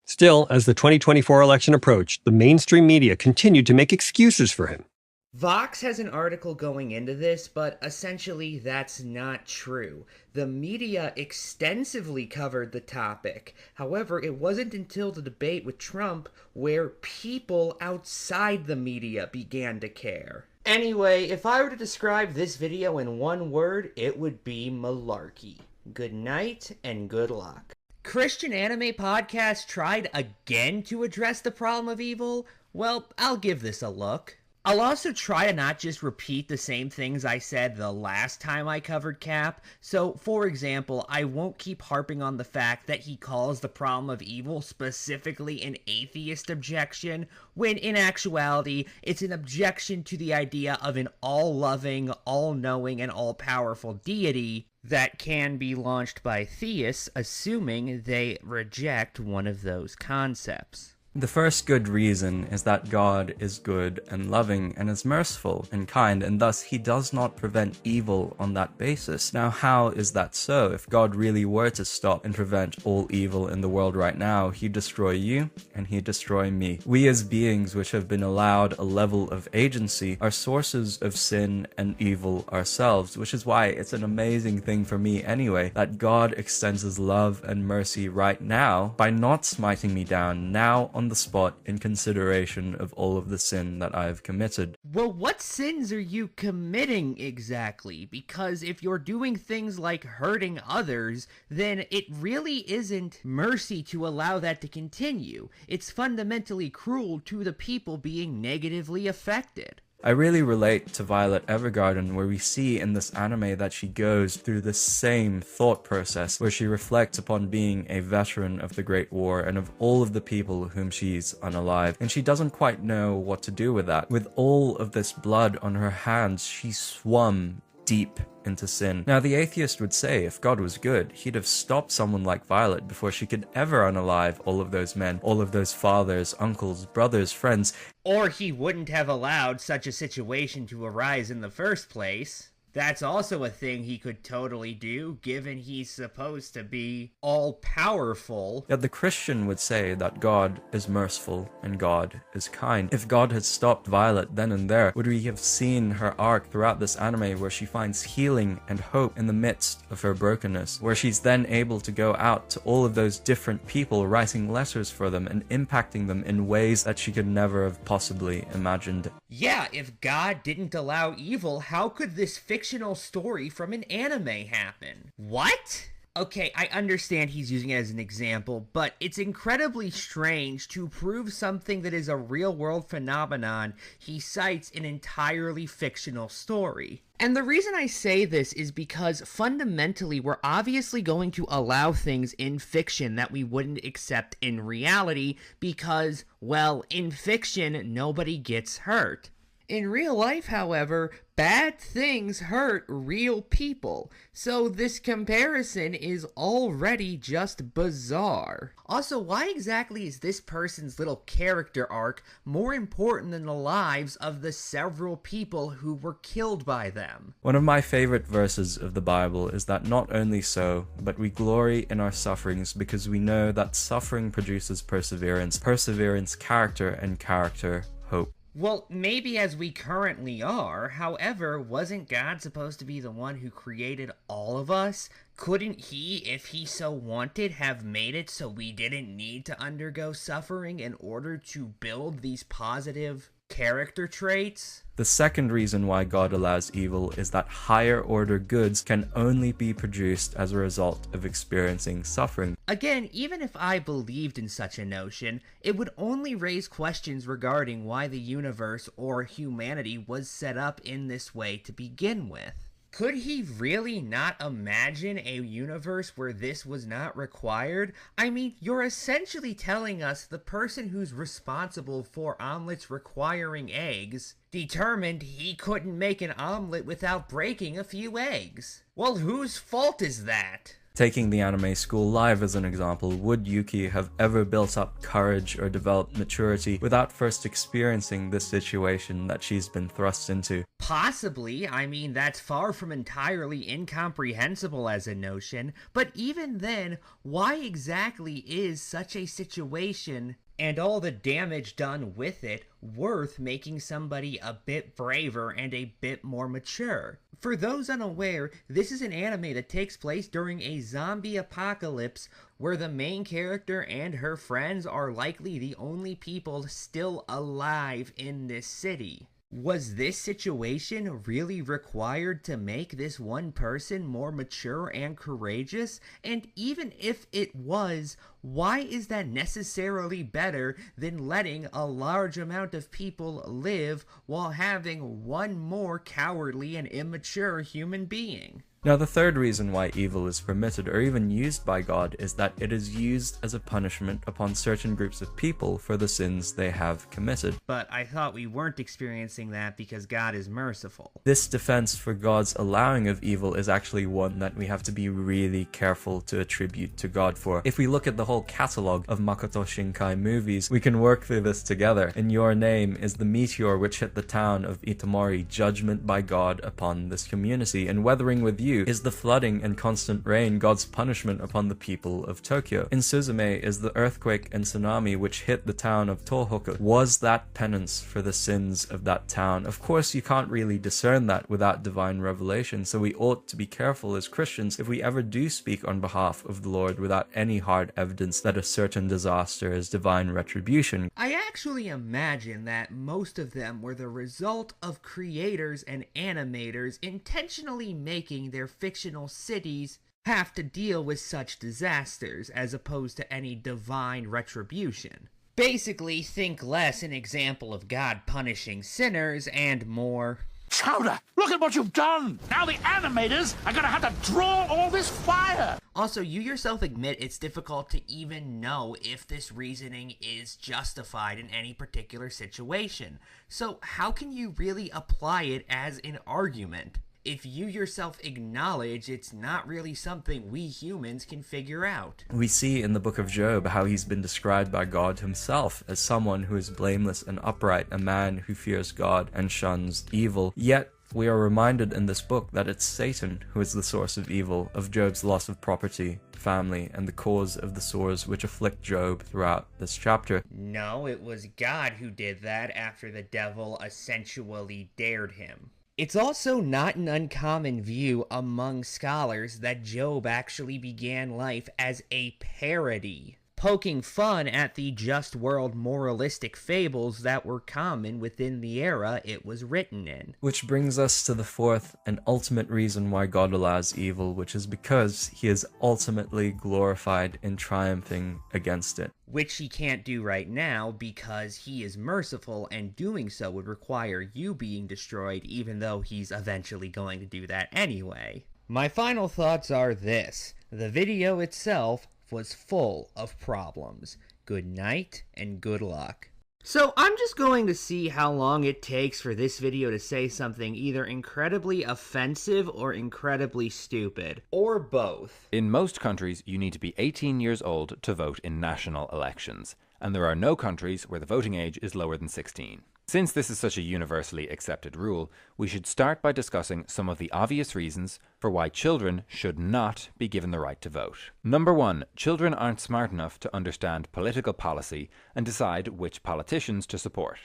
Still, as the 2024 election approached, the mainstream media continued to make excuses for him. Vox has an article going into this, but essentially that's not true. The media extensively covered the topic. However, it wasn't until the debate with Trump where people outside the media began to care. Anyway, if I were to describe this video in one word, it would be malarkey. Good night and good luck. Christian Anime Podcast tried again to address the problem of evil? Well, I'll give this a look. I'll also try to not just repeat the same things I said the last time I covered Cap. So, for example, I won't keep harping on the fact that he calls the problem of evil specifically an atheist objection, when in actuality, it's an objection to the idea of an all-loving, all-knowing, and all-powerful deity that can be launched by theists, assuming they reject one of those concepts. The first good reason is that God is good and loving and is merciful and kind, and thus he does not prevent evil on that basis. Now, how is that so? If God really were to stop and prevent all evil in the world right now, he'd destroy you and he'd destroy me. We as beings which have been allowed a level of agency are sources of sin and evil ourselves, which is why it's an amazing thing for me anyway that God extends his love and mercy right now by not smiting me down now on the spot in consideration of all of the sin that I've committed. Well, what sins are you committing exactly? Because if you're doing things like hurting others, then it really isn't mercy to allow that to continue. It's fundamentally cruel to the people being negatively affected. I really relate to Violet Evergarden, where we see in this anime that she goes through the same thought process, where she reflects upon being a veteran of the Great War and of all of the people whom she's unalive, and she doesn't quite know what to do with that. With all of this blood on her hands, she swum deep into sin. Now, the atheist would say if God was good, he'd have stopped someone like Violet before she could ever unalive all of those men, all of those fathers, uncles, brothers, friends. Or he wouldn't have allowed such a situation to arise in the first place. That's also a thing he could totally do, given he's supposed to be all-powerful. Yet the Christian would say that God is merciful and God is kind. If God had stopped Violet then and there, would we have seen her arc throughout this anime where she finds healing and hope in the midst of her brokenness, where she's then able to go out to all of those different people, writing letters for them and impacting them in ways that she could never have possibly imagined. Yeah, if God didn't allow evil, how could this fictional story from an anime happen? What? Okay, I understand he's using it as an example, but it's incredibly strange to prove something that is a real-world phenomenon. He cites an entirely fictional story. And the reason I say this is because fundamentally we're obviously going to allow things in fiction that we wouldn't accept in reality because, well, in fiction, nobody gets hurt. In real life, however, bad things hurt real people, so this comparison is already just bizarre. Also, why exactly is this person's little character arc more important than the lives of the several people who were killed by them? One of my favorite verses of the Bible is that not only so, but we glory in our sufferings because we know that suffering produces perseverance, perseverance character, and character hope. Well, maybe as we currently are. However, wasn't God supposed to be the one who created all of us? Couldn't he, if he so wanted, have made it so we didn't need to undergo suffering in order to build these positive character traits? The second reason why God allows evil is that higher order goods can only be produced as a result of experiencing suffering. Again, even if I believed in such a notion, it would only raise questions regarding why the universe or humanity was set up in this way to begin with. Could he really not imagine a universe where this was not required? I mean, you're essentially telling us the person who's responsible for omelets requiring eggs determined he couldn't make an omelet without breaking a few eggs. Well, whose fault is that? Taking the anime School Live as an example, would Yuki have ever built up courage or developed maturity without first experiencing this situation that she's been thrust into? Possibly. I mean, that's far from entirely incomprehensible as a notion, but even then, why exactly is such a situation and all the damage done with it worth making somebody a bit braver and a bit more mature? For those unaware, this is an anime that takes place during a zombie apocalypse where the main character and her friends are likely the only people still alive in this city. Was this situation really required to make this one person more mature and courageous? And even if it was, why is that necessarily better than letting a large amount of people live while having one more cowardly and immature human being? Now, the third reason why evil is permitted or even used by God is that it is used as a punishment upon certain groups of people for the sins they have committed. But I thought we weren't experiencing that because God is merciful. This defense for God's allowing of evil is actually one that we have to be really careful to attribute to God for. If we look at the whole catalog of Makoto Shinkai movies, we can work through this together. In Your Name is the meteor which hit the town of Itomori, judgment by God upon this community, and Weathering with You is the flooding and constant rain, God's punishment upon the people of Tokyo. In Suzume is the earthquake and tsunami which hit the town of Tohoku. Was that penance for the sins of that town? Of course, you can't really discern that without divine revelation, so we ought to be careful as Christians if we ever do speak on behalf of the Lord without any hard evidence that a certain disaster is divine retribution. I actually imagine that most of them were the result of creators and animators intentionally making their fictional cities have to deal with such disasters as opposed to any divine retribution. Basically, think less an example of God punishing sinners and more, Chowder, look at what you've done! Now the animators are gonna have to draw all this fire! Also, you yourself admit it's difficult to even know if this reasoning is justified in any particular situation. So how can you really apply it as an argument if you yourself acknowledge it's not really something we humans can figure out? We see in the book of Job how he's been described by God himself as someone who is blameless and upright, a man who fears God and shuns evil. Yet we are reminded in this book that it's Satan who is the source of evil, of Job's loss of property, family, and the cause of the sores which afflict Job throughout this chapter. No, it was God who did that after the devil essentially dared him. It's also not an uncommon view among scholars that Job actually began life as a parody, poking fun at the just world moralistic fables that were common within the era it was written in. Which brings us to the fourth and ultimate reason why God allows evil, which is because he is ultimately glorified in triumphing against it. Which he can't do right now because he is merciful, and doing so would require you being destroyed, even though he's eventually going to do that anyway. My final thoughts are this: the video itself was full of problems. Good night and good luck. So I'm just going to see how long it takes for this video to say something either incredibly offensive or incredibly stupid, or both. In most countries, you need to be 18 years old to vote in national elections, and there are no countries where the voting age is lower than 16. Since this is such a universally accepted rule, we should start by discussing some of the obvious reasons for why children should not be given the right to vote. Number 1, children aren't smart enough to understand political policy and decide which politicians to support.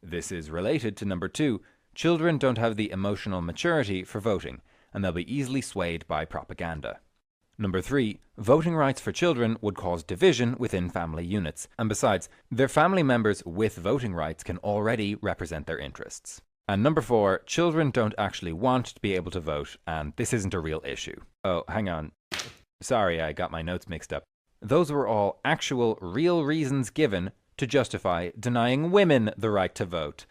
This is related to number 2, children don't have the emotional maturity for voting, and they'll be easily swayed by propaganda. Number 3, voting rights for children would cause division within family units, and besides, their family members with voting rights can already represent their interests. And number 4, children don't actually want to be able to vote, and this isn't a real issue. Oh, hang on. Sorry, I got my notes mixed up. Those were all actual, real reasons given to justify denying women the right to vote.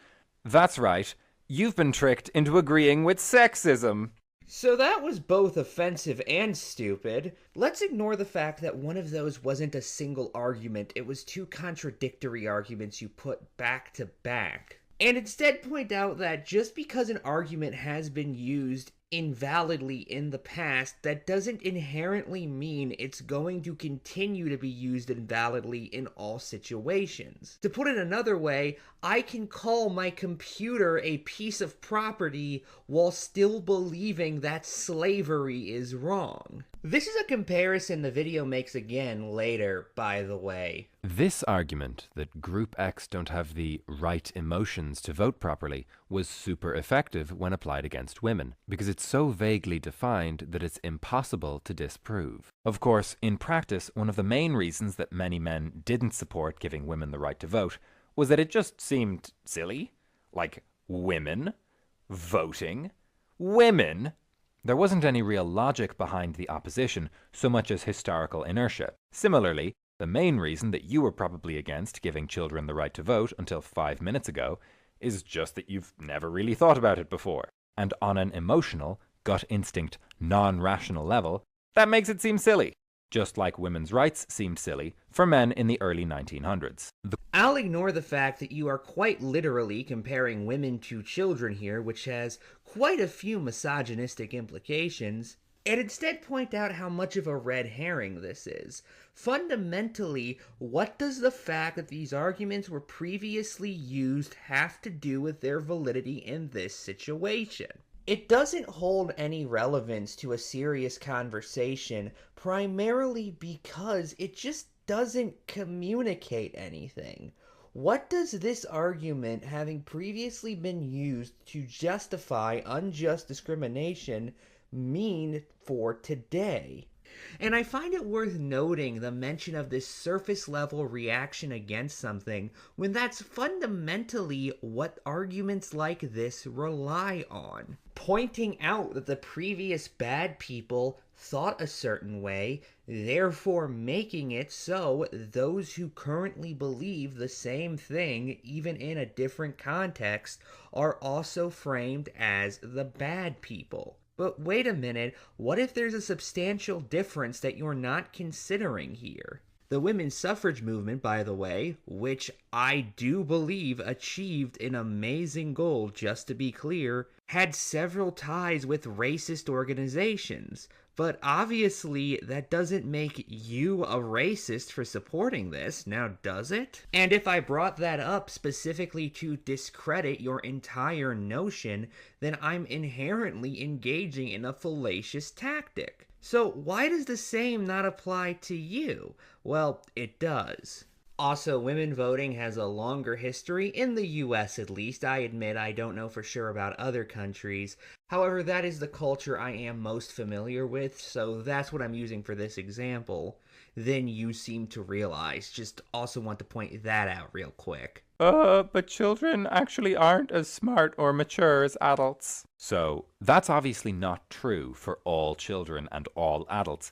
That's right, you've been tricked into agreeing with sexism. So that was both offensive and stupid. Let's ignore the fact that one of those wasn't a single argument, it was two contradictory arguments you put back to back. And instead point out that just because an argument has been used invalidly in the past, that doesn't inherently mean it's going to continue to be used invalidly in all situations. To put it another way, I can call my computer a piece of property while still believing that slavery is wrong. This is a comparison the video makes again later, by the way. This argument that Group X don't have the right emotions to vote properly was super effective when applied against women, because it's so vaguely defined that it's impossible to disprove. Of course, in practice, one of the main reasons that many men didn't support giving women the right to vote was that it just seemed silly. Like, women, voting, women. There wasn't any real logic behind the opposition, so much as historical inertia. Similarly, the main reason that you were probably against giving children the right to vote until 5 minutes ago is just that you've never really thought about it before. And on an emotional, gut instinct, non-rational level, that makes it seem silly. Just like women's rights seemed silly for men in the early 1900s. I'll ignore the fact that you are quite literally comparing women to children here, which has quite a few misogynistic implications, and instead point out how much of a red herring this is. Fundamentally, what does the fact that these arguments were previously used have to do with their validity in this situation? It doesn't hold any relevance to a serious conversation, primarily because it just doesn't communicate anything. What does this argument, having previously been used to justify unjust discrimination, mean for today? And I find it worth noting the mention of this surface-level reaction against something when that's fundamentally what arguments like this rely on. Pointing out that the previous bad people thought a certain way, therefore making it so those who currently believe the same thing, even in a different context, are also framed as the bad people. But wait a minute, what if there's a substantial difference that you're not considering here? The women's suffrage movement, by the way, which I do believe achieved an amazing goal, just to be clear, had several ties with racist organizations. But obviously, that doesn't make you a racist for supporting this, now does it? And if I brought that up specifically to discredit your entire notion, then I'm inherently engaging in a fallacious tactic. So why does the same not apply to you? Well, it does. Also, women voting has a longer history, in the US at least. I admit I don't know for sure about other countries. However, that is the culture I am most familiar with, so that's what I'm using for this example. Then you seem to realize. Just also want to point that out real quick. But children actually aren't as smart or mature as adults. So, that's obviously not true for all children and all adults.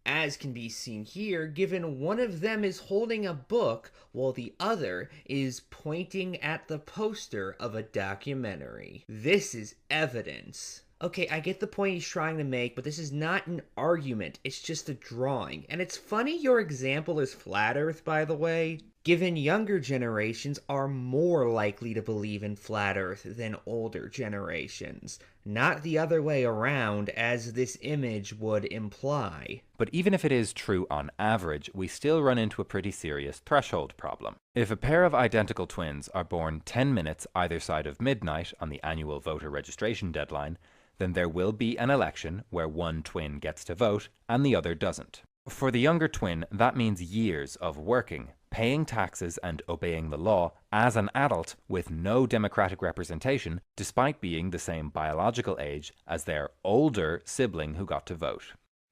As can be seen here, given one of them is holding a book while the other is pointing at the poster of a documentary. This is evidence. Okay, I get the point he's trying to make, but this is not an argument, it's just a drawing. And it's funny your example is Flat Earth, by the way, given younger generations are more likely to believe in Flat Earth than older generations. Not the other way around, as this image would imply. But even if it is true on average, we still run into a pretty serious threshold problem. If a pair of identical twins are born 10 minutes either side of midnight on the annual voter registration deadline, then there will be an election where one twin gets to vote and the other doesn't. For the younger twin, that means years of working, paying taxes and obeying the law as an adult with no democratic representation, despite being the same biological age as their older sibling who got to vote.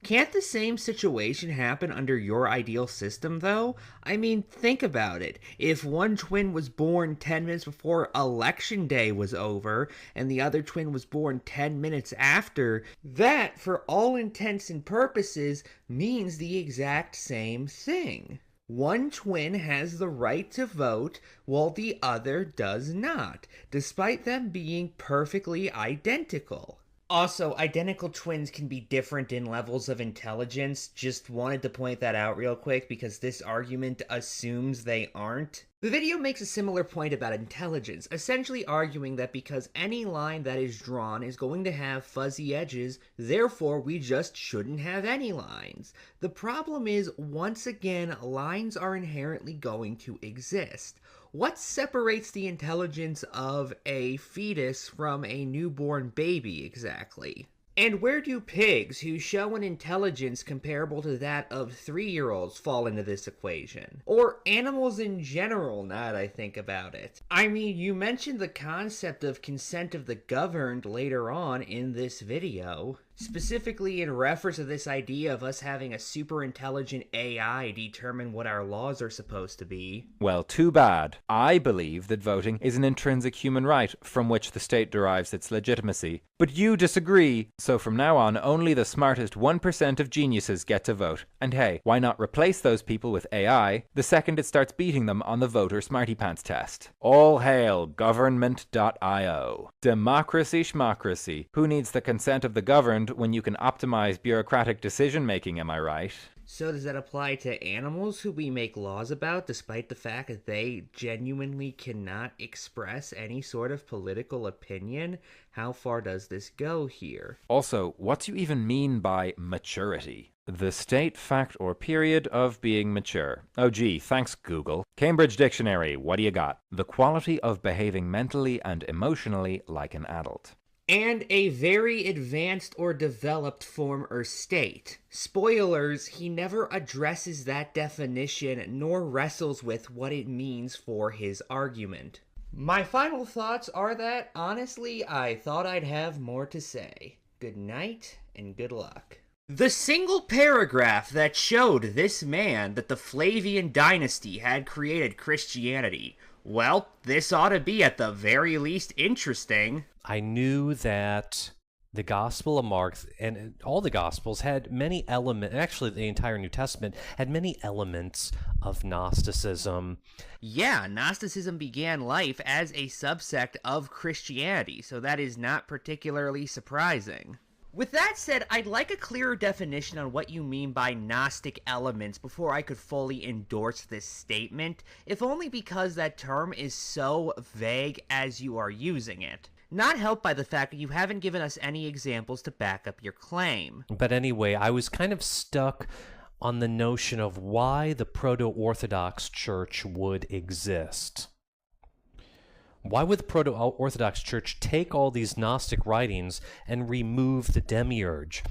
Can't the same situation happen under your ideal system, though? I mean, think about it. If one twin was born 10 minutes before Election Day was over, and the other twin was born 10 minutes after, that, for all intents and purposes, means the exact same thing. One twin has the right to vote, while the other does not, despite them being perfectly identical. Also, identical twins can be different in levels of intelligence. Just wanted to point that out real quick because this argument assumes they aren't. The video makes a similar point about intelligence, essentially arguing that because any line that is drawn is going to have fuzzy edges, therefore we just shouldn't have any lines. The problem is, once again, lines are inherently going to exist. What separates the intelligence of a fetus from a newborn baby exactly? And where do pigs, who show an intelligence comparable to that of 3-year-olds, fall into this equation? Or animals in general, now that I think about it. I mean, you mentioned the concept of consent of the governed later on in this video. Specifically in reference to this idea of us having a super intelligent AI determine what our laws are supposed to be. Well, too bad. I believe that voting is an intrinsic human right from which the state derives its legitimacy. But you disagree, so from now on, only the smartest 1% of geniuses get to vote. And hey, why not replace those people with AI the second it starts beating them on the voter smarty pants test? All hail government.io. Democracy schmocracy. Who needs the consent of the governed when you can optimize bureaucratic decision-making, am I right? So does that apply to animals who we make laws about, despite the fact that they genuinely cannot express any sort of political opinion? How far does this go here? Also, what do you even mean by maturity? The state, fact, or period of being mature. Oh gee, thanks Google. Cambridge Dictionary, what do you got? The quality of behaving mentally and emotionally like an adult. And a very advanced or developed form or state. Spoilers, he never addresses that definition nor wrestles with what it means for his argument. My final thoughts are that, honestly, I thought I'd have more to say. Good night and good luck. The single paragraph that showed this man that the Flavian dynasty had created Christianity. Well, this ought to be at the very least interesting. I knew that the Gospel of Mark and all the Gospels had many elements, actually the entire New Testament had many elements of Gnosticism. Yeah, Gnosticism began life as a subsect of Christianity, so that is not particularly surprising. With that said, I'd like a clearer definition on what you mean by Gnostic elements before I could fully endorse this statement, if only because that term is so vague as you are using it. Not helped by the fact that you haven't given us any examples to back up your claim. But anyway, I was kind of stuck on the notion of why the Proto-Orthodox Church would exist. Why would the Proto-Orthodox Church take all these Gnostic writings and remove the demiurge?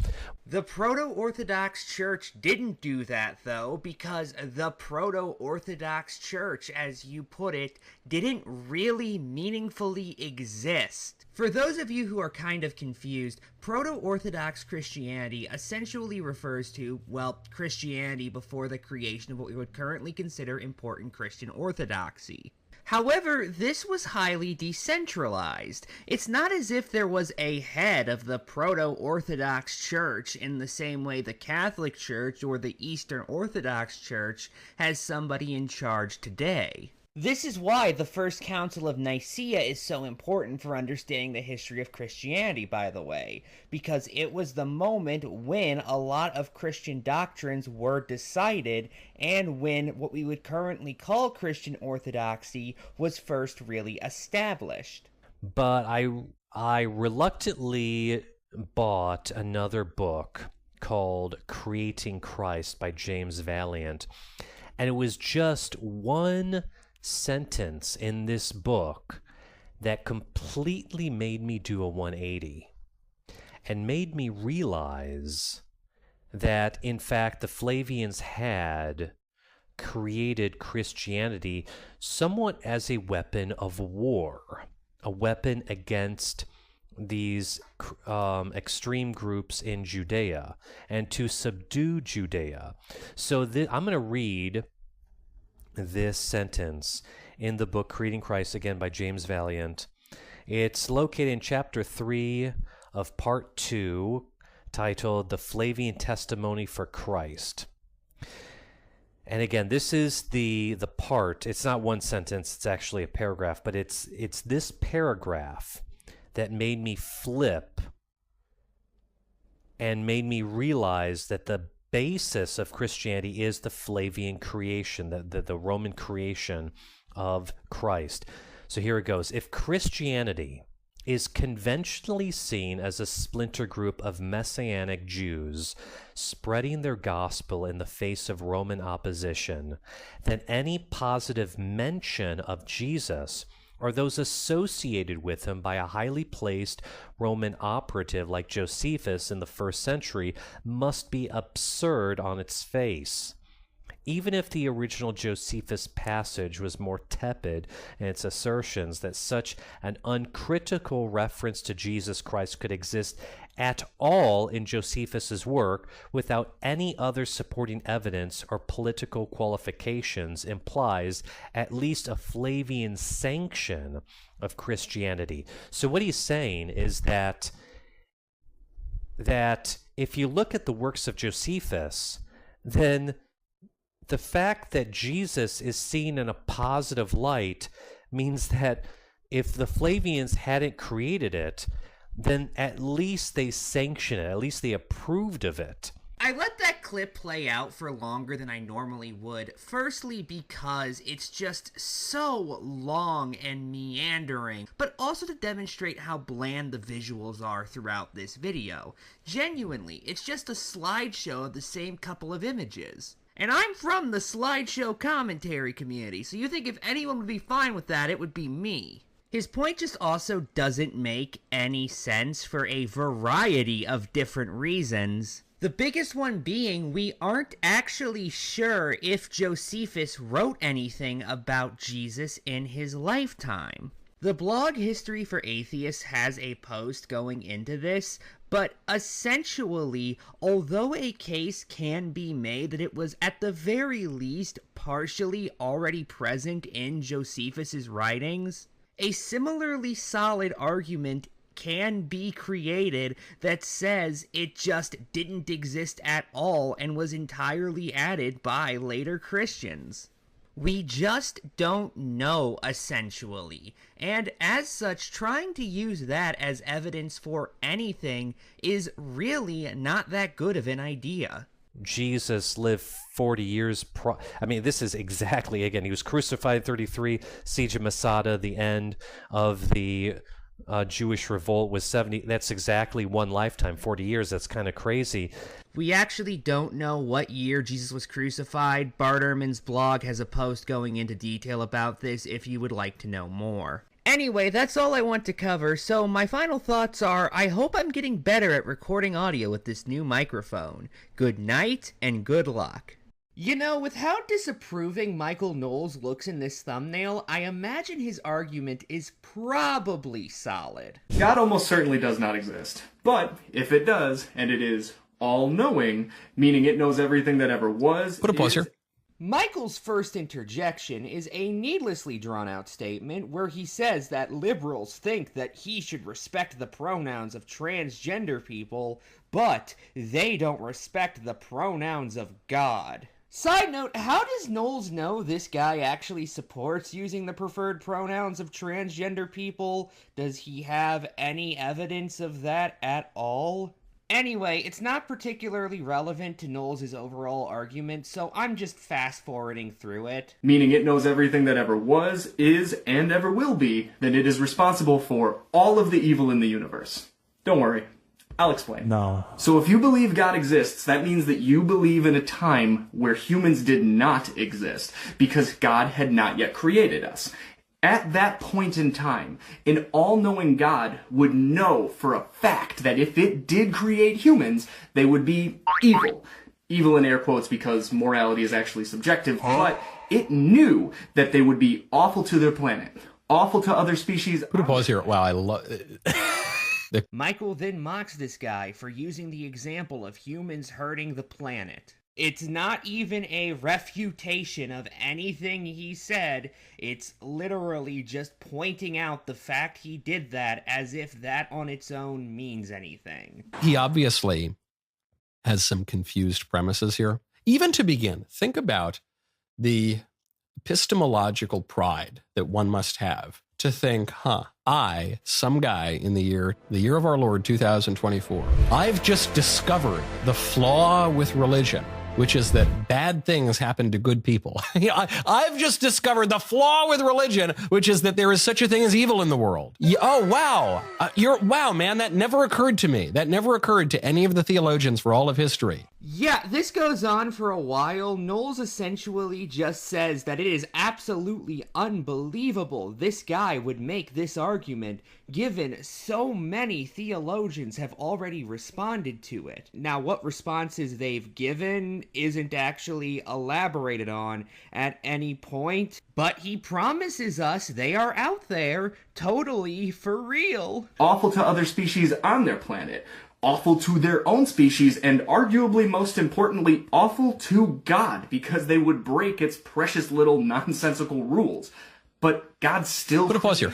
The Proto-Orthodox Church didn't do that, though, because the Proto-Orthodox Church, as you put it, didn't really meaningfully exist. For those of you who are kind of confused, Proto-Orthodox Christianity essentially refers to, well, Christianity before the creation of what we would currently consider important Christian orthodoxy. However, this was highly decentralized. It's not as if there was a head of the Proto-Orthodox Church in the same way the Catholic Church or the Eastern Orthodox Church has somebody in charge today. This is why the First Council of Nicaea is so important for understanding the history of Christianity, by the way, because it was the moment when a lot of Christian doctrines were decided and when what we would currently call Christian orthodoxy was first really established. But I reluctantly bought another book called Creating Christ by James Valiant, and it was just one sentence in this book that completely made me do a 180 and made me realize that, in fact, the Flavians had created Christianity somewhat as a weapon of war, a weapon against these extreme groups in Judea and to subdue Judea. So I'm going to read this sentence in the book Creating Christ, again by James Valiant. It's located in chapter 3 of part 2, titled The Flavian Testimony for Christ. And again, this is the part, it's not one sentence, it's actually a paragraph, but it's this paragraph that made me flip and made me realize that the basis of Christianity is the Flavian creation, the Roman creation of Christ. So here it goes. If Christianity is conventionally seen as a splinter group of Messianic Jews spreading their gospel in the face of Roman opposition, then any positive mention of Jesus or those associated with him by a highly placed Roman operative like Josephus in the 1st century must be absurd on its face. even if the original Josephus passage was more tepid in its assertions that such an uncritical reference to Jesus Christ could exist at all in Josephus's work without any other supporting evidence or political qualifications, implies at least a Flavian sanction of Christianity. So what he's saying is that if you look at the works of Josephus, then the fact that Jesus is seen in a positive light means that if the Flavians hadn't created it, then at least they sanctioned it, at least they approved of it. I let that clip play out for longer than I normally would, firstly because it's just so long and meandering, but also to demonstrate how bland the visuals are throughout this video. Genuinely, it's just a slideshow of the same couple of images. And I'm from the slideshow commentary community, so you think if anyone would be fine with that, it would be me. His point just also doesn't make any sense for a variety of different reasons. The biggest one being we aren't actually sure if Josephus wrote anything about Jesus in his lifetime. The blog History for Atheists has a post going into this, but essentially, although a case can be made that it was at the very least partially already present in Josephus's writings, a similarly solid argument can be created that says it just didn't exist at all and was entirely added by later Christians. We just don't know, essentially, and as such, trying to use that as evidence for anything is really not that good of an idea. Jesus lived 40 years this is exactly, again, he was crucified 33, Siege of Masada, the end of the Jewish revolt was 70. That's exactly one lifetime, 40 years. That's kind of crazy. We actually don't know what year Jesus was crucified. Bart Ehrman's blog has a post going into detail about this if you would like to know more. Anyway, that's all I want to cover, so my final thoughts are, I hope I'm getting better at recording audio with this new microphone. Good night, and good luck. You know, with how disapproving Michael Knowles looks in this thumbnail, I imagine his argument is probably solid. God almost certainly does not exist. But if it does, and it is all-knowing, meaning it knows everything that ever was... Put a pause here. Michael's first interjection is a needlessly drawn-out statement where he says that liberals think that he should respect the pronouns of transgender people, but they don't respect the pronouns of God. Side note, how does Knowles know this guy actually supports using the preferred pronouns of transgender people? Does he have any evidence of that at all? Anyway, it's not particularly relevant to Knowles' overall argument, so I'm just fast-forwarding through it. Meaning it knows everything that ever was, is, and ever will be, then it is responsible for all of the evil in the universe. Don't worry. I'll explain. No. So if you believe God exists, that means that you believe in a time where humans did not exist, because God had not yet created us. At that point in time, an all-knowing God would know for a fact that if it did create humans, they would be evil. Evil in air quotes because morality is actually subjective, but it knew that they would be awful to their planet, awful to other species. Put a pause here. Wow, I love it. Michael then mocks this guy for using the example of humans hurting the planet. It's not even a refutation of anything he said, it's literally just pointing out the fact he did that as if that on its own means anything. He obviously has some confused premises here. Even to begin, think about the epistemological pride that one must have to think, I, some guy in the year of our Lord 2024, I've just discovered the flaw with religion, which is that bad things happen to good people. I've just discovered the flaw with religion, which is that there is such a thing as evil in the world. Oh, wow. Wow, man, that never occurred to me. That never occurred to any of the theologians for all of history. Yeah, this goes on for a while. Knowles essentially just says that it is absolutely unbelievable this guy would make this argument, given so many theologians have already responded to it. Now, what responses they've given isn't actually elaborated on at any point, but he promises us they are out there, totally for real. Awful to other species on their planet. Awful to their own species, and arguably most importantly, awful to God, because they would break its precious little nonsensical rules. But God still... Put a pause here.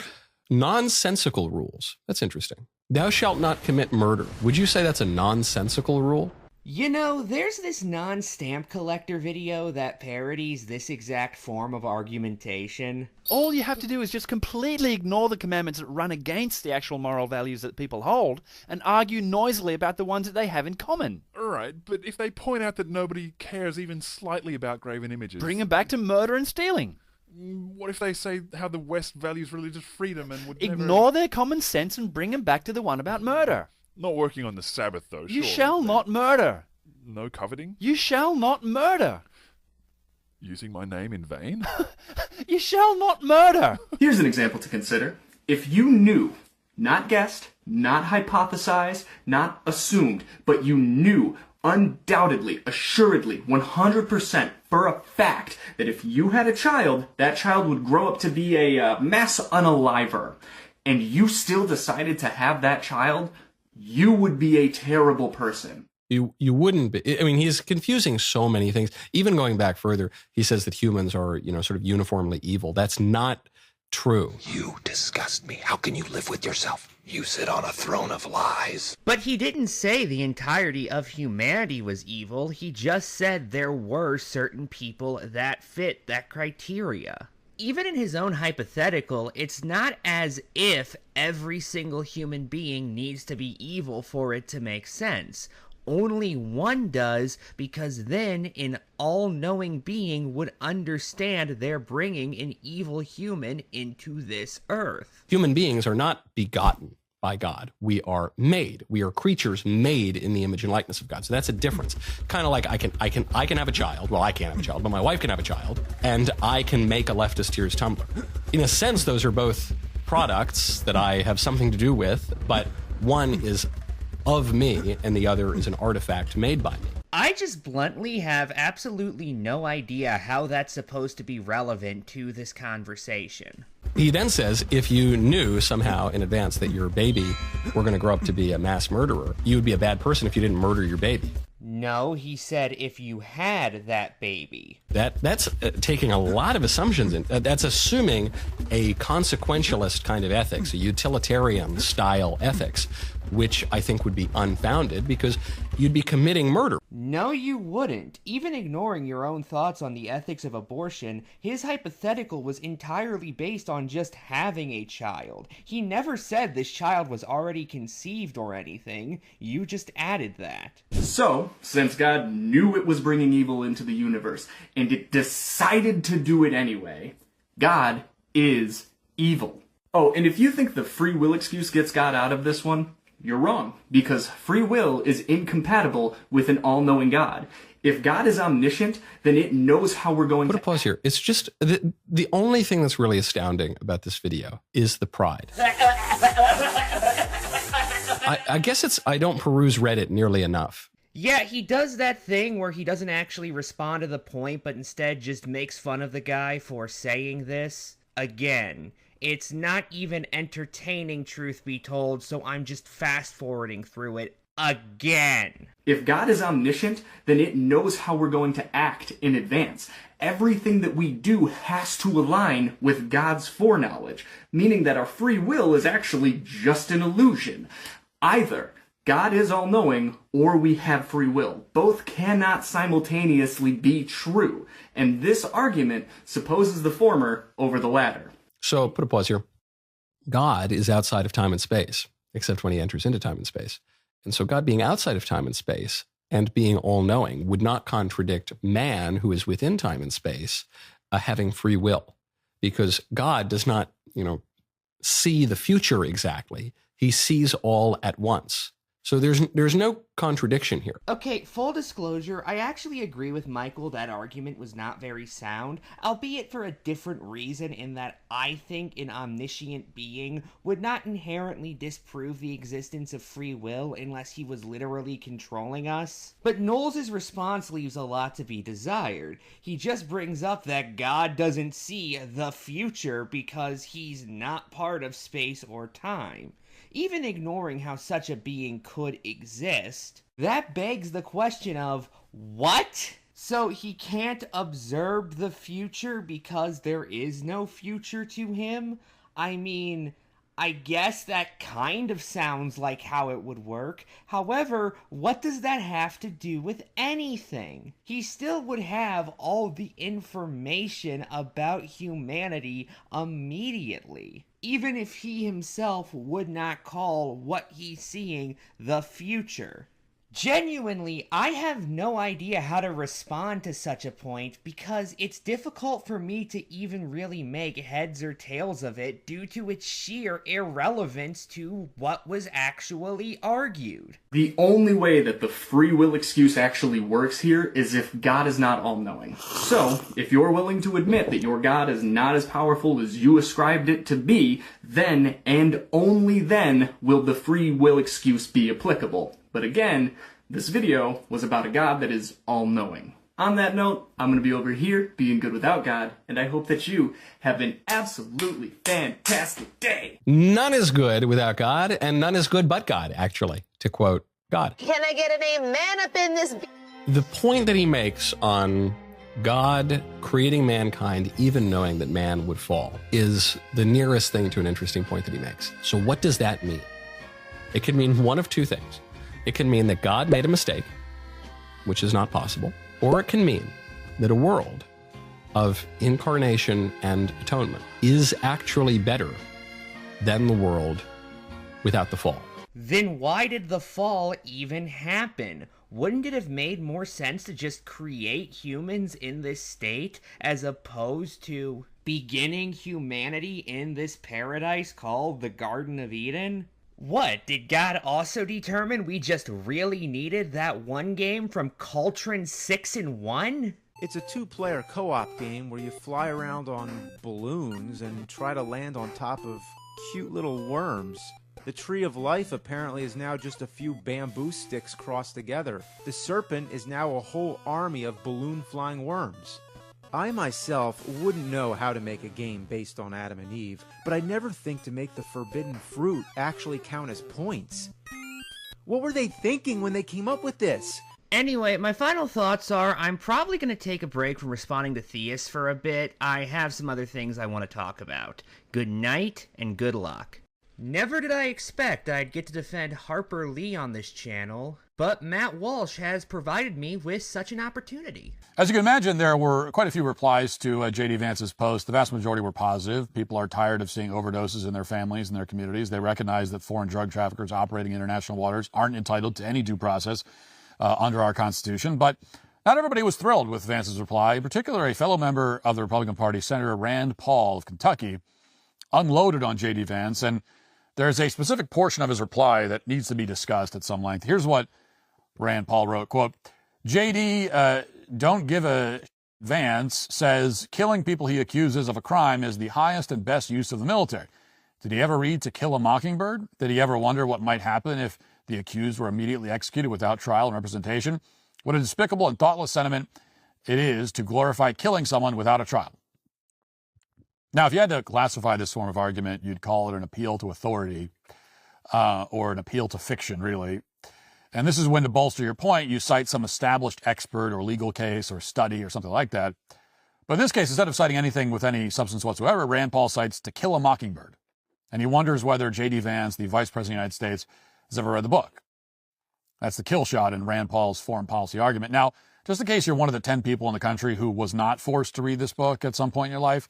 Nonsensical rules. That's interesting. Thou shalt not commit murder. Would you say that's a nonsensical rule? You know, there's this non-stamp collector video that parodies this exact form of argumentation. All you have to do is just completely ignore the commandments that run against the actual moral values that people hold and argue noisily about the ones that they have in common. Right, but if they point out that nobody cares even slightly about graven images... Bring them back to murder and stealing. What if they say how the West values religious freedom and would Ignore their common sense and bring them back to the one about murder. Not working on the Sabbath, though, You shall not murder. No coveting? You shall not murder. Using my name in vain? You shall not murder. Here's an example to consider. If you knew, not guessed, not hypothesized, not assumed, but you knew undoubtedly, assuredly, 100% for a fact that if you had a child, that child would grow up to be a mass unaliver, and you still decided to have that child, you would be a terrible person. You wouldn't be. I mean, he's confusing so many things. Even going back further, he says that humans are, sort of uniformly evil. That's not true. You disgust me. How can you live with yourself? You sit on a throne of lies. But he didn't say the entirety of humanity was evil. He just said there were certain people that fit that criteria. Even in his own hypothetical, it's not as if every single human being needs to be evil for it to make sense. Only one does, because then an all-knowing being would understand they're bringing an evil human into this earth. Human beings are not begotten by God. We are made. We are creatures made in the image and likeness of God. So that's a difference. Kind of like I can have a child. Well, I can't have a child, but my wife can have a child, and I can make a leftist tears tumbler. In a sense, those are both products that I have something to do with, but one is of me and the other is an artifact made by me. I just bluntly have absolutely no idea how that's supposed to be relevant to this conversation. He then says, if you knew somehow in advance that your baby were going to grow up to be a mass murderer, you would be a bad person if you didn't murder your baby. No, he said if you had that baby. That's taking a lot of assumptions in. That's assuming a consequentialist kind of ethics, a utilitarian style ethics, which I think would be unfounded because you'd be committing murder. No, you wouldn't. Even ignoring your own thoughts on the ethics of abortion, his hypothetical was entirely based on just having a child. He never said this child was already conceived or anything. You just added that. So, since God knew it was bringing evil into the universe, and it decided to do it anyway, God is evil. Oh, and if you think the free will excuse gets God out of this one, you're wrong, because free will is incompatible with an all-knowing God. If God is omniscient, then it knows how we're going to... Put a pause here. It's just, the only thing that's really astounding about this video is the pride. I guess I don't peruse Reddit nearly enough. Yeah, he does that thing where he doesn't actually respond to the point, but instead just makes fun of the guy for saying this. Again, it's not even entertaining, truth be told, so I'm just fast-forwarding through it again. If God is omniscient, then it knows how we're going to act in advance. Everything that we do has to align with God's foreknowledge, meaning that our free will is actually just an illusion. Either God is all-knowing, or we have free will. Both cannot simultaneously be true, and this argument supposes the former over the latter. So, put a pause here. God is outside of time and space, except when he enters into time and space. And so God being outside of time and space and being all-knowing would not contradict man, who is within time and space, having free will. Because God does not, see the future exactly. He sees all at once. So there's no contradiction here. Okay, full disclosure, I actually agree with Michael that argument was not very sound, albeit for a different reason in that I think an omniscient being would not inherently disprove the existence of free will unless he was literally controlling us. But Knowles' response leaves a lot to be desired. He just brings up that God doesn't see the future because he's not part of space or time. Even ignoring how such a being could exist, that begs the question of, what? So he can't observe the future because there is no future to him? I mean, I guess that kind of sounds like how it would work. However, what does that have to do with anything? He still would have all the information about humanity immediately, even if he himself would not call what he's seeing the future. Genuinely, I have no idea how to respond to such a point because it's difficult for me to even really make heads or tails of it due to its sheer irrelevance to what was actually argued. The only way that the free will excuse actually works here is if God is not all-knowing. So, if you're willing to admit that your God is not as powerful as you ascribed it to be, then, and only then, will the free will excuse be applicable. But again, this video was about a God that is all-knowing. On that note, I'm going to be over here being good without God, and I hope that you have an absolutely fantastic day. None is good without God, and none is good but God, actually, to quote God. Can I get an amen up in this? The point that he makes on God creating mankind, even knowing that man would fall, is the nearest thing to an interesting point that he makes. So what does that mean? It could mean one of two things. It can mean that God made a mistake, which is not possible, or it can mean that a world of incarnation and atonement is actually better than the world without the fall. Then why did the fall even happen? Wouldn't it have made more sense to just create humans in this state as opposed to beginning humanity in this paradise called the Garden of Eden? What, did God also determine we just really needed that one game from Coltrane 6-in-1? It's a two-player co-op game where you fly around on balloons and try to land on top of cute little worms. The Tree of Life apparently is now just a few bamboo sticks crossed together. The serpent is now a whole army of balloon-flying worms. I myself wouldn't know how to make a game based on Adam and Eve, but I'd never think to make the forbidden fruit actually count as points. What were they thinking when they came up with this? Anyway, my final thoughts are I'm probably going to take a break from responding to theists for a bit. I have some other things I want to talk about. Good night and good luck. Never did I expect I'd get to defend Harper Lee on this channel, but Matt Walsh has provided me with such an opportunity. As you can imagine, there were quite a few replies to J.D. Vance's post. The vast majority were positive. People are tired of seeing overdoses in their families and their communities. They recognize that foreign drug traffickers operating in international waters aren't entitled to any due process under our Constitution. But not everybody was thrilled with Vance's reply. In particular, a fellow member of the Republican Party, Senator Rand Paul of Kentucky, unloaded on J.D. Vance, and there's a specific portion of his reply that needs to be discussed at some length. Here's what Rand Paul wrote, quote, JD, don't give a Vance says killing people he accuses of a crime is the highest and best use of the military. Did he ever read To Kill a Mockingbird? Did he ever wonder what might happen if the accused were immediately executed without trial and representation? What a despicable and thoughtless sentiment it is to glorify killing someone without a trial. Now, if you had to classify this form of argument, you'd call it an appeal to authority or an appeal to fiction, really. And this is when, to bolster your point, you cite some established expert or legal case or study or something like that. But in this case, instead of citing anything with any substance whatsoever, Rand Paul cites To Kill a Mockingbird. And he wonders whether J.D. Vance, the Vice President of the United States, has ever read the book. That's the kill shot in Rand Paul's foreign policy argument. Now, just in case you're one of the 10 people in the country who was not forced to read this book at some point in your life,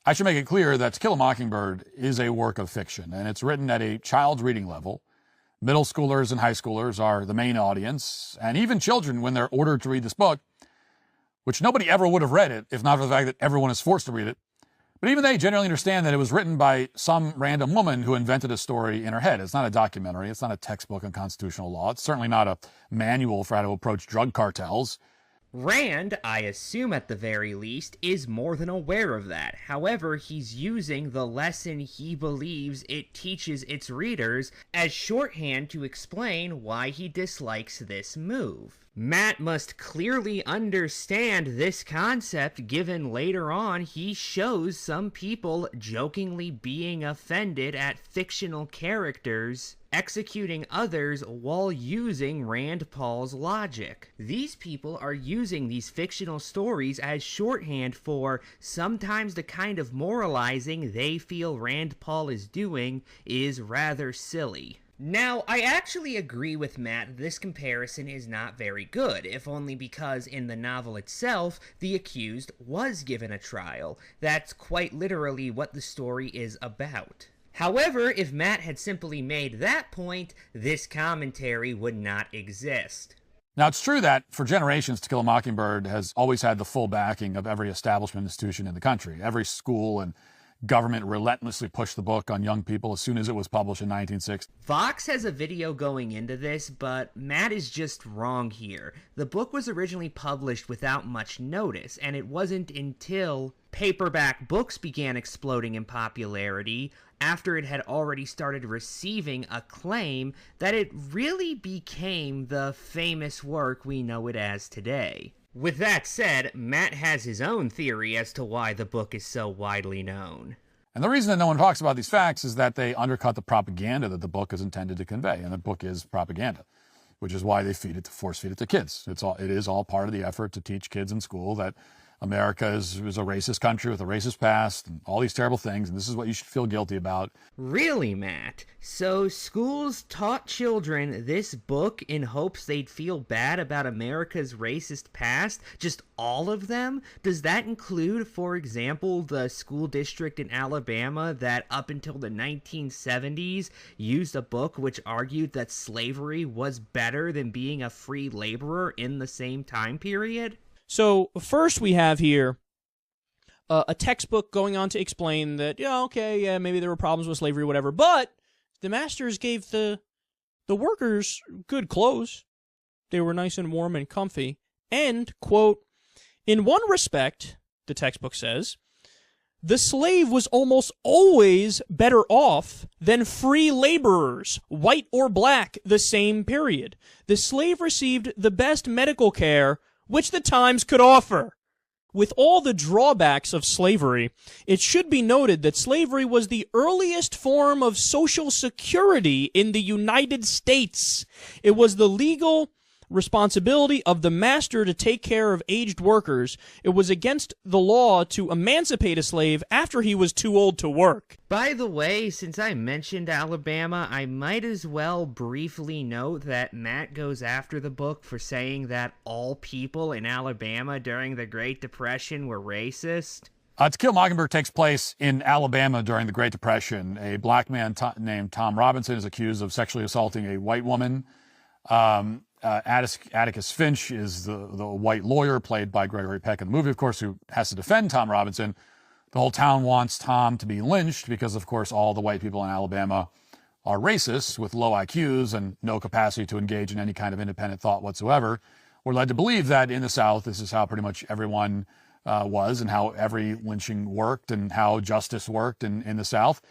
I should make it clear that To Kill a Mockingbird is a work of fiction, and it's written at a child's reading level. Middle schoolers and high schoolers are the main audience, and even children, when they're ordered to read this book, which nobody ever would have read it if not for the fact that everyone is forced to read it, But even they generally understand that it was written by some random woman who invented a story in her head. It's not a documentary. It's not a textbook on constitutional law. It's certainly not a manual for how to approach drug cartels. Rand, I assume at the very least, is more than aware of that. However, he's using the lesson he believes it teaches its readers as shorthand to explain why he dislikes this move. Matt must clearly understand this concept, given later on he shows some people jokingly being offended at fictional characters executing others while using Rand Paul's logic. These people are using these fictional stories as shorthand for sometimes the kind of moralizing they feel Rand Paul is doing is rather silly. Now, I actually agree with Matt that this comparison is not very good, if only because in the novel itself, the accused was given a trial. That's quite literally what the story is about. However, if Matt had simply made that point, this commentary would not exist. Now, it's true that for generations, To Kill a Mockingbird has always had the full backing of every establishment institution in the country. Every school and government relentlessly pushed the book on young people as soon as it was published in 1960. Vox has a video going into this, but Matt is just wrong here. The book was originally published without much notice, and it wasn't until paperback books began exploding in popularity, after it had already started receiving acclaim, that it really became the famous work we know it as today. With that said, Matt has his own theory as to why the book is so widely known. And the reason that no one talks about these facts is that they undercut the propaganda that the book is intended to convey. And the book is propaganda, which is why they force feed it to kids. It is all part of the effort to teach kids in school that America is a racist country with a racist past and all these terrible things, and this is what you should feel guilty about. Really, Matt? So schools taught children this book in hopes they'd feel bad about America's racist past? Just all of them? Does that include, for example, the school district in Alabama that up until the 1970s used a book which argued that slavery was better than being a free laborer in the same time period? So first we have here a textbook going on to explain that, maybe there were problems with slavery or whatever, but the masters gave the workers good clothes. They were nice and warm and comfy. And, quote, in one respect, the textbook says, the slave was almost always better off than free laborers, white or black, the same period. The slave received the best medical care which the times could offer. With all the drawbacks of slavery, it should be noted that slavery was the earliest form of social security in the United States. It was the legal responsibility of the master to take care of aged workers. It was against the law to emancipate a slave after he was too old to work. By the way, since I mentioned Alabama, I might as well briefly note that Matt goes after the book for saying that all people in Alabama during the Great Depression were racist. To Kill a Mockingbird takes place in Alabama during the Great Depression. A black man named Tom Robinson is accused of sexually assaulting a white woman. Atticus Finch is the white lawyer played by Gregory Peck in the movie, of course, who has to defend Tom Robinson. The whole town wants Tom to be lynched because, of course, all the white people in Alabama are racists with low IQs and no capacity to engage in any kind of independent thought whatsoever. We're led to believe that in the South, this is how pretty much everyone was and how every lynching worked and how justice worked in the South.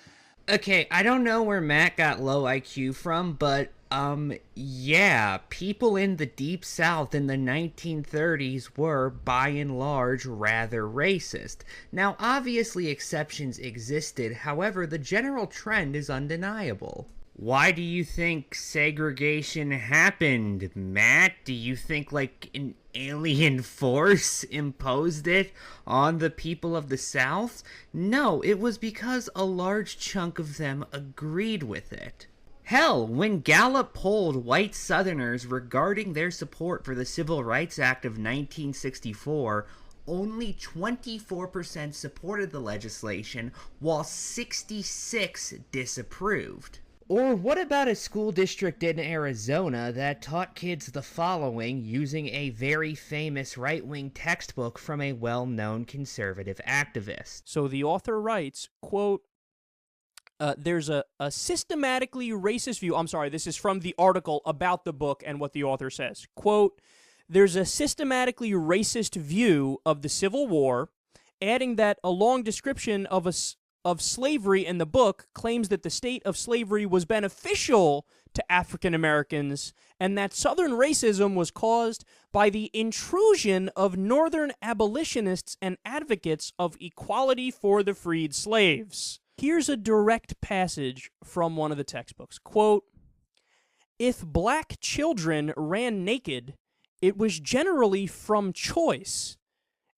Okay, I don't know where Matt got low IQ from, but yeah, people in the Deep South in the 1930s were, by and large, rather racist. Now, obviously exceptions existed, however, the general trend is undeniable. Why do you think segregation happened, Matt? Do you think, like, an alien force imposed it on the people of the South? No, it was because a large chunk of them agreed with it. Hell, when Gallup polled white Southerners regarding their support for the Civil Rights Act of 1964, only 24% supported the legislation, while 66% disapproved. Or what about a school district in Arizona that taught kids the following using a very famous right-wing textbook from a well-known conservative activist? So the author writes, quote, there's a systematically racist view. I'm sorry, this is from the article about the book and what the author says. Quote, there's a systematically racist view of the Civil War, adding that a long description of slavery in the book claims that the state of slavery was beneficial to African Americans and that Southern racism was caused by the intrusion of Northern abolitionists and advocates of equality for the freed slaves. Here's a direct passage from one of the textbooks. Quote, if black children ran naked, it was generally from choice.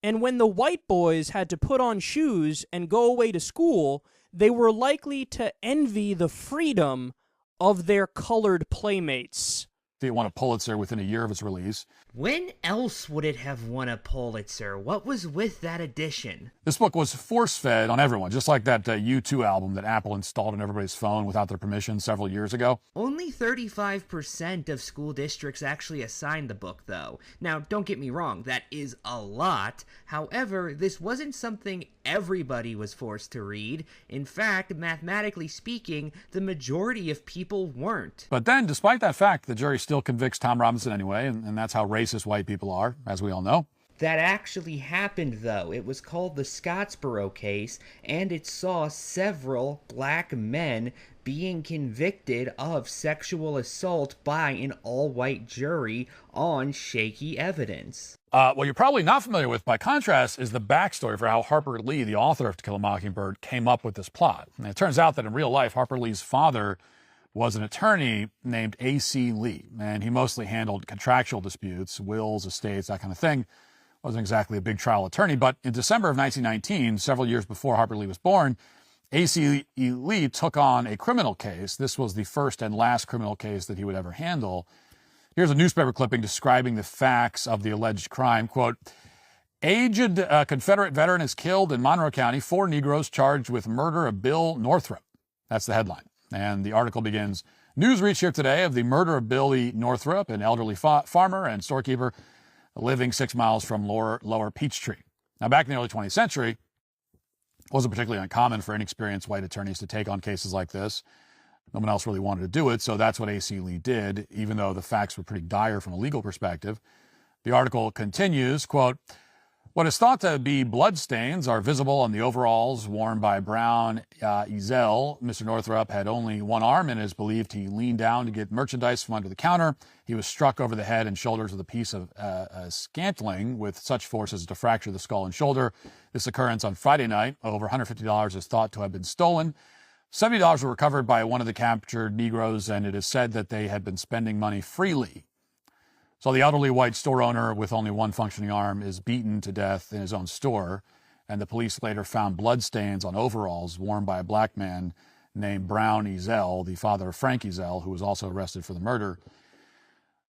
And when the white boys had to put on shoes and go away to school, they were likely to envy the freedom of their colored playmates. It won a Pulitzer within a year of its release. When else would it have won a Pulitzer? What was with that edition? This book was force-fed on everyone, just like that U2 album that Apple installed on everybody's phone without their permission several years ago. Only 35% of school districts actually assigned the book, though. Now, don't get me wrong, that is a lot. However, this wasn't something everybody was forced to read. In fact, mathematically speaking, the majority of people weren't. But then, despite that fact, the jury still convicts Tom Robinson anyway, and that's how racist white people are, as we all know. That actually happened, though. It was called the Scottsboro case, and it saw several black men being convicted of sexual assault by an all-white jury on shaky evidence. What you're probably not familiar with, by contrast, is the backstory for how Harper Lee, the author of To Kill a Mockingbird, came up with this plot. And it turns out that in real life, Harper Lee's father was an attorney named A.C. Lee, and he mostly handled contractual disputes, wills, estates, that kind of thing. Wasn't exactly a big trial attorney, but in December of 1919, several years before Harper Lee was born, A.C. Lee took on a criminal case. This was the first and last criminal case that he would ever handle. Here's a newspaper clipping describing the facts of the alleged crime. Quote, aged Confederate veteran is killed in Monroe County, 4 Negroes charged with murder of Bill Northrop. That's the headline. And the article begins, news reached here today of the murder of Billy Northrop, an elderly farmer and storekeeper living 6 miles from Lower Peachtree. Now, back in the early 20th century, it wasn't particularly uncommon for inexperienced white attorneys to take on cases like this. No one else really wanted to do it, so that's what A.C. Lee did, even though the facts were pretty dire from a legal perspective. The article continues, quote, what is thought to be bloodstains are visible on the overalls worn by Brown Ezel. Mr. Northrop had only one arm and is believed he leaned down to get merchandise from under the counter. He was struck over the head and shoulders with a piece of scantling with such force as to fracture the skull and shoulder. This occurrence on Friday night, over $150 is thought to have been stolen. $70 were recovered by one of the captured Negroes, and it is said that they had been spending money freely. So the elderly white store owner with only one functioning arm is beaten to death in his own store, and the police later found bloodstains on overalls worn by a black man named Brown Ezel, the father of Frank Ezel, who was also arrested for the murder.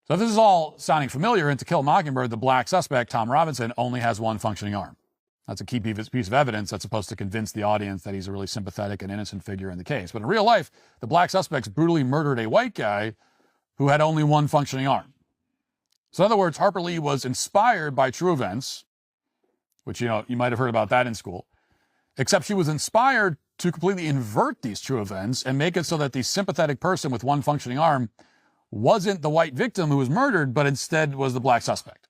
So if this is all sounding familiar, in To Kill a Mockingbird, the black suspect, Tom Robinson, only has one functioning arm. That's a key piece of evidence that's supposed to convince the audience that he's a really sympathetic and innocent figure in the case. But in real life, the black suspects brutally murdered a white guy who had only one functioning arm. So in other words, Harper Lee was inspired by true events, which, you might have heard about that in school, except she was inspired to completely invert these true events and make it so that the sympathetic person with one functioning arm wasn't the white victim who was murdered, but instead was the black suspect.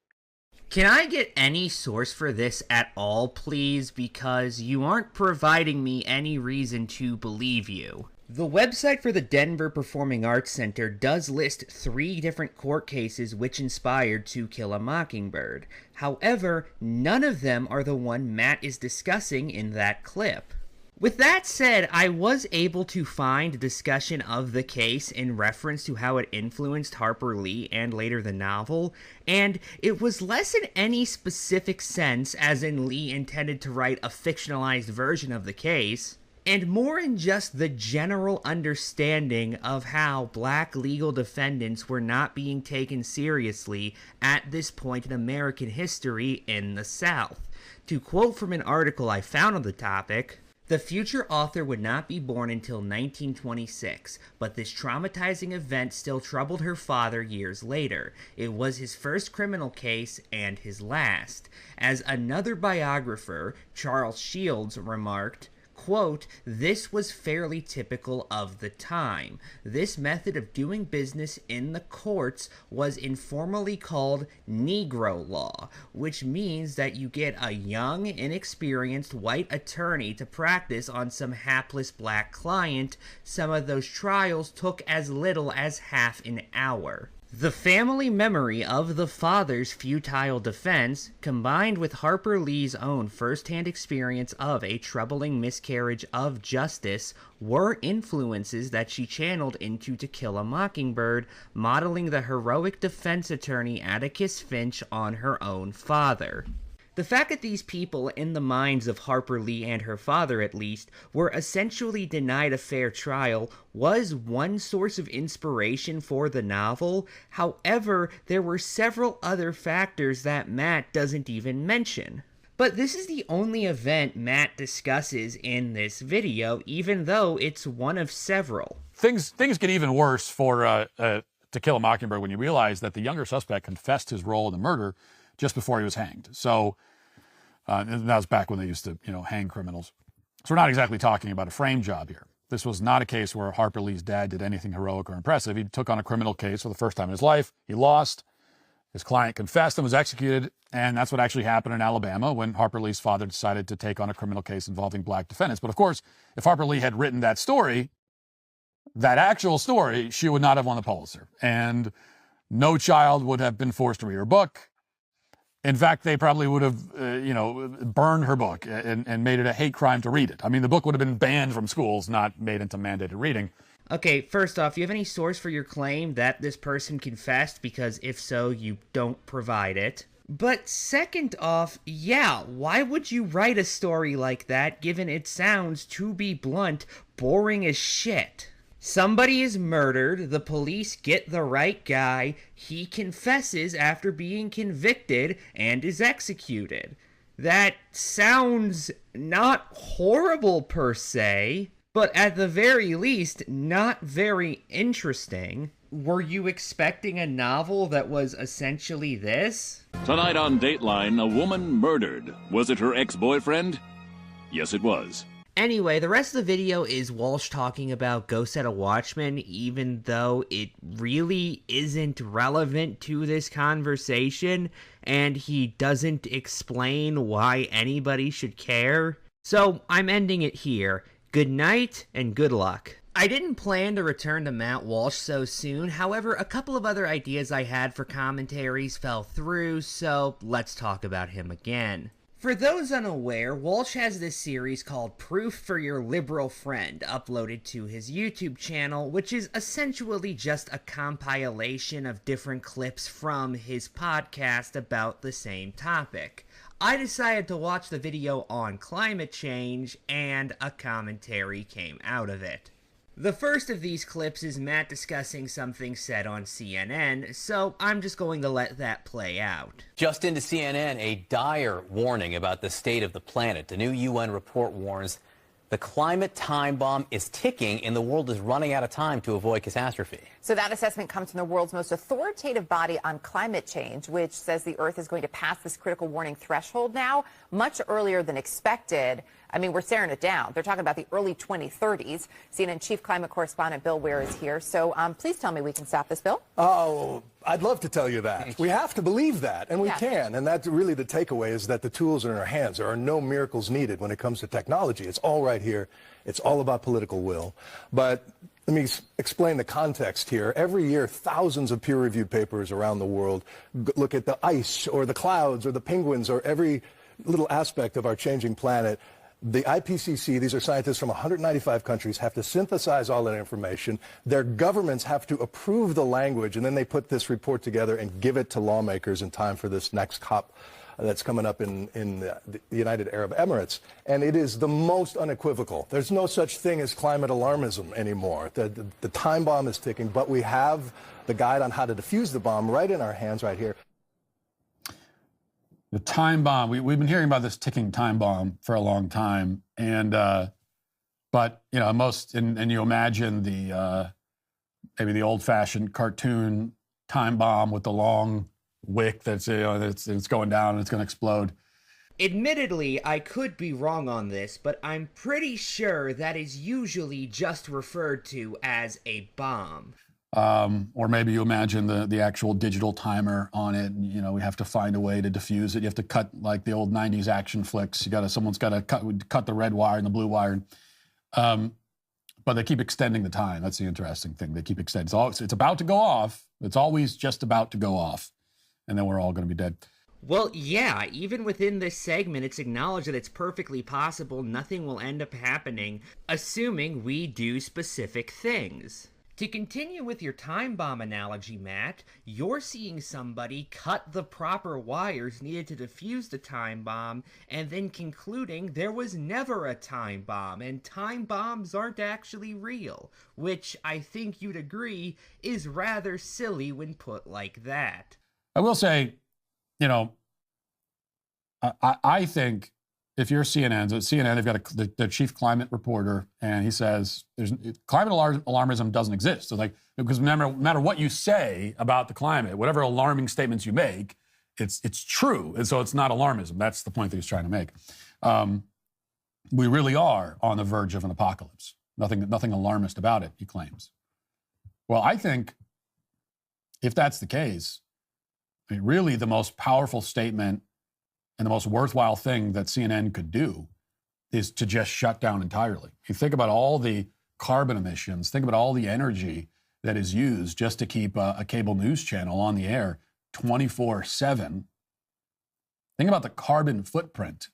Can I get any source for this at all, please? Because you aren't providing me any reason to believe you. The website for the Denver Performing Arts Center does list 3 different court cases which inspired To Kill a Mockingbird. However, none of them are the one Matt is discussing in that clip. With that said, I was able to find a discussion of the case in reference to how it influenced Harper Lee and later the novel, and it was less in any specific sense, as in Lee intended to write a fictionalized version of the case, and more in just the general understanding of how black legal defendants were not being taken seriously at this point in American history in the South. To quote from an article I found on the topic, The future author would not be born until 1926, but this traumatizing event still troubled her father years later. It was his first criminal case and his last. As another biographer, Charles Shields, remarked, quote, "This was fairly typical of the time. This method of doing business in the courts was informally called Negro law, which means that you get a young, inexperienced white attorney to practice on some hapless black client. Some of those trials took as little as half an hour." The family memory of the father's futile defense, combined with Harper Lee's own first-hand experience of a troubling miscarriage of justice, were influences that she channeled into To Kill a Mockingbird, modeling the heroic defense attorney Atticus Finch on her own father. The fact that these people, in the minds of Harper Lee and her father at least, were essentially denied a fair trial was one source of inspiration for the novel. However, there were several other factors that Matt doesn't even mention. But this is the only event Matt discusses in this video, even though it's one of several. Things get even worse for To Kill a Mockingbird when you realize that the younger suspect confessed his role in the murder just before he was hanged. So and that was back when they used to, hang criminals. So we're not exactly talking about a frame job here. This was not a case where Harper Lee's dad did anything heroic or impressive. He took on a criminal case for the first time in his life. He lost. His client confessed and was executed. And that's what actually happened in Alabama when Harper Lee's father decided to take on a criminal case involving black defendants. But of course, if Harper Lee had written that story, that actual story, she would not have won the Pulitzer. And no child would have been forced to read her book. In fact, they probably would have, burned her book and made it a hate crime to read it. I mean, the book would have been banned from schools, not made into mandated reading. Okay, first off, do you have any source for your claim that this person confessed? Because if so, you don't provide it. But second off, yeah, why would you write a story like that, given it sounds, to be blunt, boring as shit? Somebody is murdered, the police get the right guy, he confesses after being convicted, and is executed. That sounds not horrible per se, but at the very least, not very interesting. Were you expecting a novel that was essentially this? Tonight on Dateline, a woman murdered. Was it her ex-boyfriend? Yes, it was. Anyway, the rest of the video is Walsh talking about Go Set a Watchman, even though it really isn't relevant to this conversation, and he doesn't explain why anybody should care. So, I'm ending it here. Good night, and good luck. I didn't plan to return to Matt Walsh so soon, however, a couple of other ideas I had for commentaries fell through, so let's talk about him again. For those unaware, Walsh has this series called Proof for Your Liberal Friend uploaded to his YouTube channel, which is essentially just a compilation of different clips from his podcast about the same topic. I decided to watch the video on climate change, and a commentary came out of it. The first of these clips is Matt discussing something said on CNN, so I'm just going to let that play out. Just into CNN, a dire warning about the state of the planet. The new UN report warns the climate time bomb is ticking and the world is running out of time to avoid catastrophe. So that assessment comes from the world's most authoritative body on climate change, which says the Earth is going to pass this critical warning threshold now much earlier than expected. I mean, we're staring it down. They're talking about the early 2030s. CNN chief climate correspondent Bill Ware is here. So please tell me we can stop this, Bill. Oh, I'd love to tell you that. We have to believe that, and we can. And that's really the takeaway, is that the tools are in our hands. There are no miracles needed when it comes to technology. It's all right here. It's all about political will. But let me explain the context here. Every year, thousands of peer-reviewed papers around the world look at the ice or the clouds or the penguins or every little aspect of our changing planet. The IPCC, these are scientists from 195 countries, have to synthesize all that information. Their governments have to approve the language, and then they put this report together and give it to lawmakers in time for this next COP that's coming up in the United Arab Emirates. And it is the most unequivocal. There's no such thing as climate alarmism anymore. The time bomb is ticking, but we have the guide on how to defuse the bomb right in our hands right here. The time bomb, we've been hearing about this ticking time bomb for a long time. And But, you know, and you imagine the maybe the old-fashioned cartoon time bomb with the long wick that's, you know, it's going down and it's going to explode. Admittedly, I could be wrong on this, but I'm pretty sure that is usually just referred to as a bomb. Or maybe you imagine the actual digital timer on it, and, you know, we have to find a way to diffuse it. You have to cut, like the old 90s action flicks. Someone's got to cut the red wire and the blue wire. But they keep extending the time. That's the interesting thing. They keep extending. It's about to go off. It's always just about to go off. And then we're all going to be dead. Well, yeah, even within this segment, it's acknowledged that it's perfectly possible nothing will end up happening, assuming we do specific things. To continue with your time bomb analogy, Matt, you're seeing somebody cut the proper wires needed to defuse the time bomb, and then concluding there was never a time bomb, and time bombs aren't actually real, which I think you'd agree is rather silly when put like that. I will say, you know, I think if you're CNN, they've got the chief climate reporter, and he says climate alarmism doesn't exist. So like, because no matter what you say about the climate, whatever alarming statements you make, it's true, and so it's not alarmism. That's the point that he's trying to make. We really are on the verge of an apocalypse. Nothing alarmist about it, he claims. Well, I think if that's the case, I mean, really the most powerful statement and the most worthwhile thing that CNN could do is to just shut down entirely. You think about all the carbon emissions, think about all the energy that is used just to keep a cable news channel on the air 24/7. Think about the carbon footprint.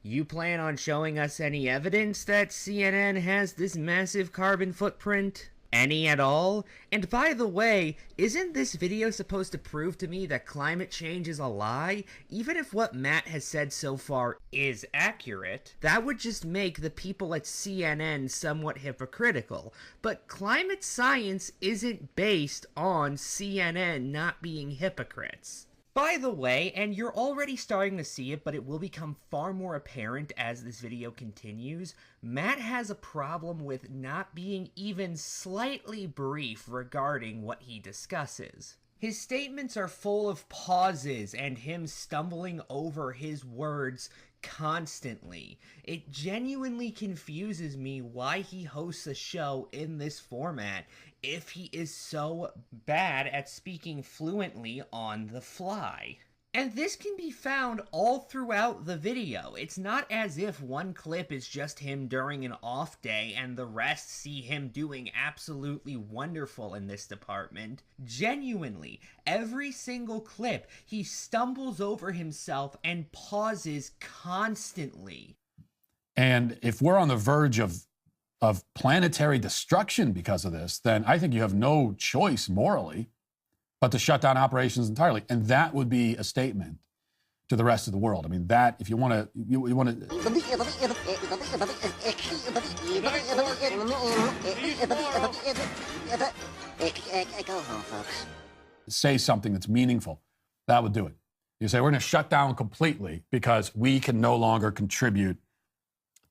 You plan on showing us any evidence that CNN has this massive carbon footprint? Any at all? And by the way, isn't this video supposed to prove to me that climate change is a lie? Even if what Matt has said so far is accurate, that would just make the people at CNN somewhat hypocritical. But climate science isn't based on CNN not being hypocrites. By the way, and you're already starting to see it, but it will become far more apparent as this video continues, Matt has a problem with not being even slightly brief regarding what he discusses. His statements are full of pauses and him stumbling over his words constantly. It genuinely confuses me why he hosts a show in this format if he is so bad at speaking fluently on the fly. And this can be found all throughout the video. It's not as if one clip is just him during an off day and the rest see him doing absolutely wonderful in this department. Genuinely, every single clip, he stumbles over himself and pauses constantly. And if we're on the verge of planetary destruction because of this, then I think you have no choice morally but to shut down operations entirely. And that would be a statement to the rest of the world. I mean, that, if you want to, you want to Go home, folks. say something that's meaningful, that would do it. You say, we're going to shut down completely because we can no longer contribute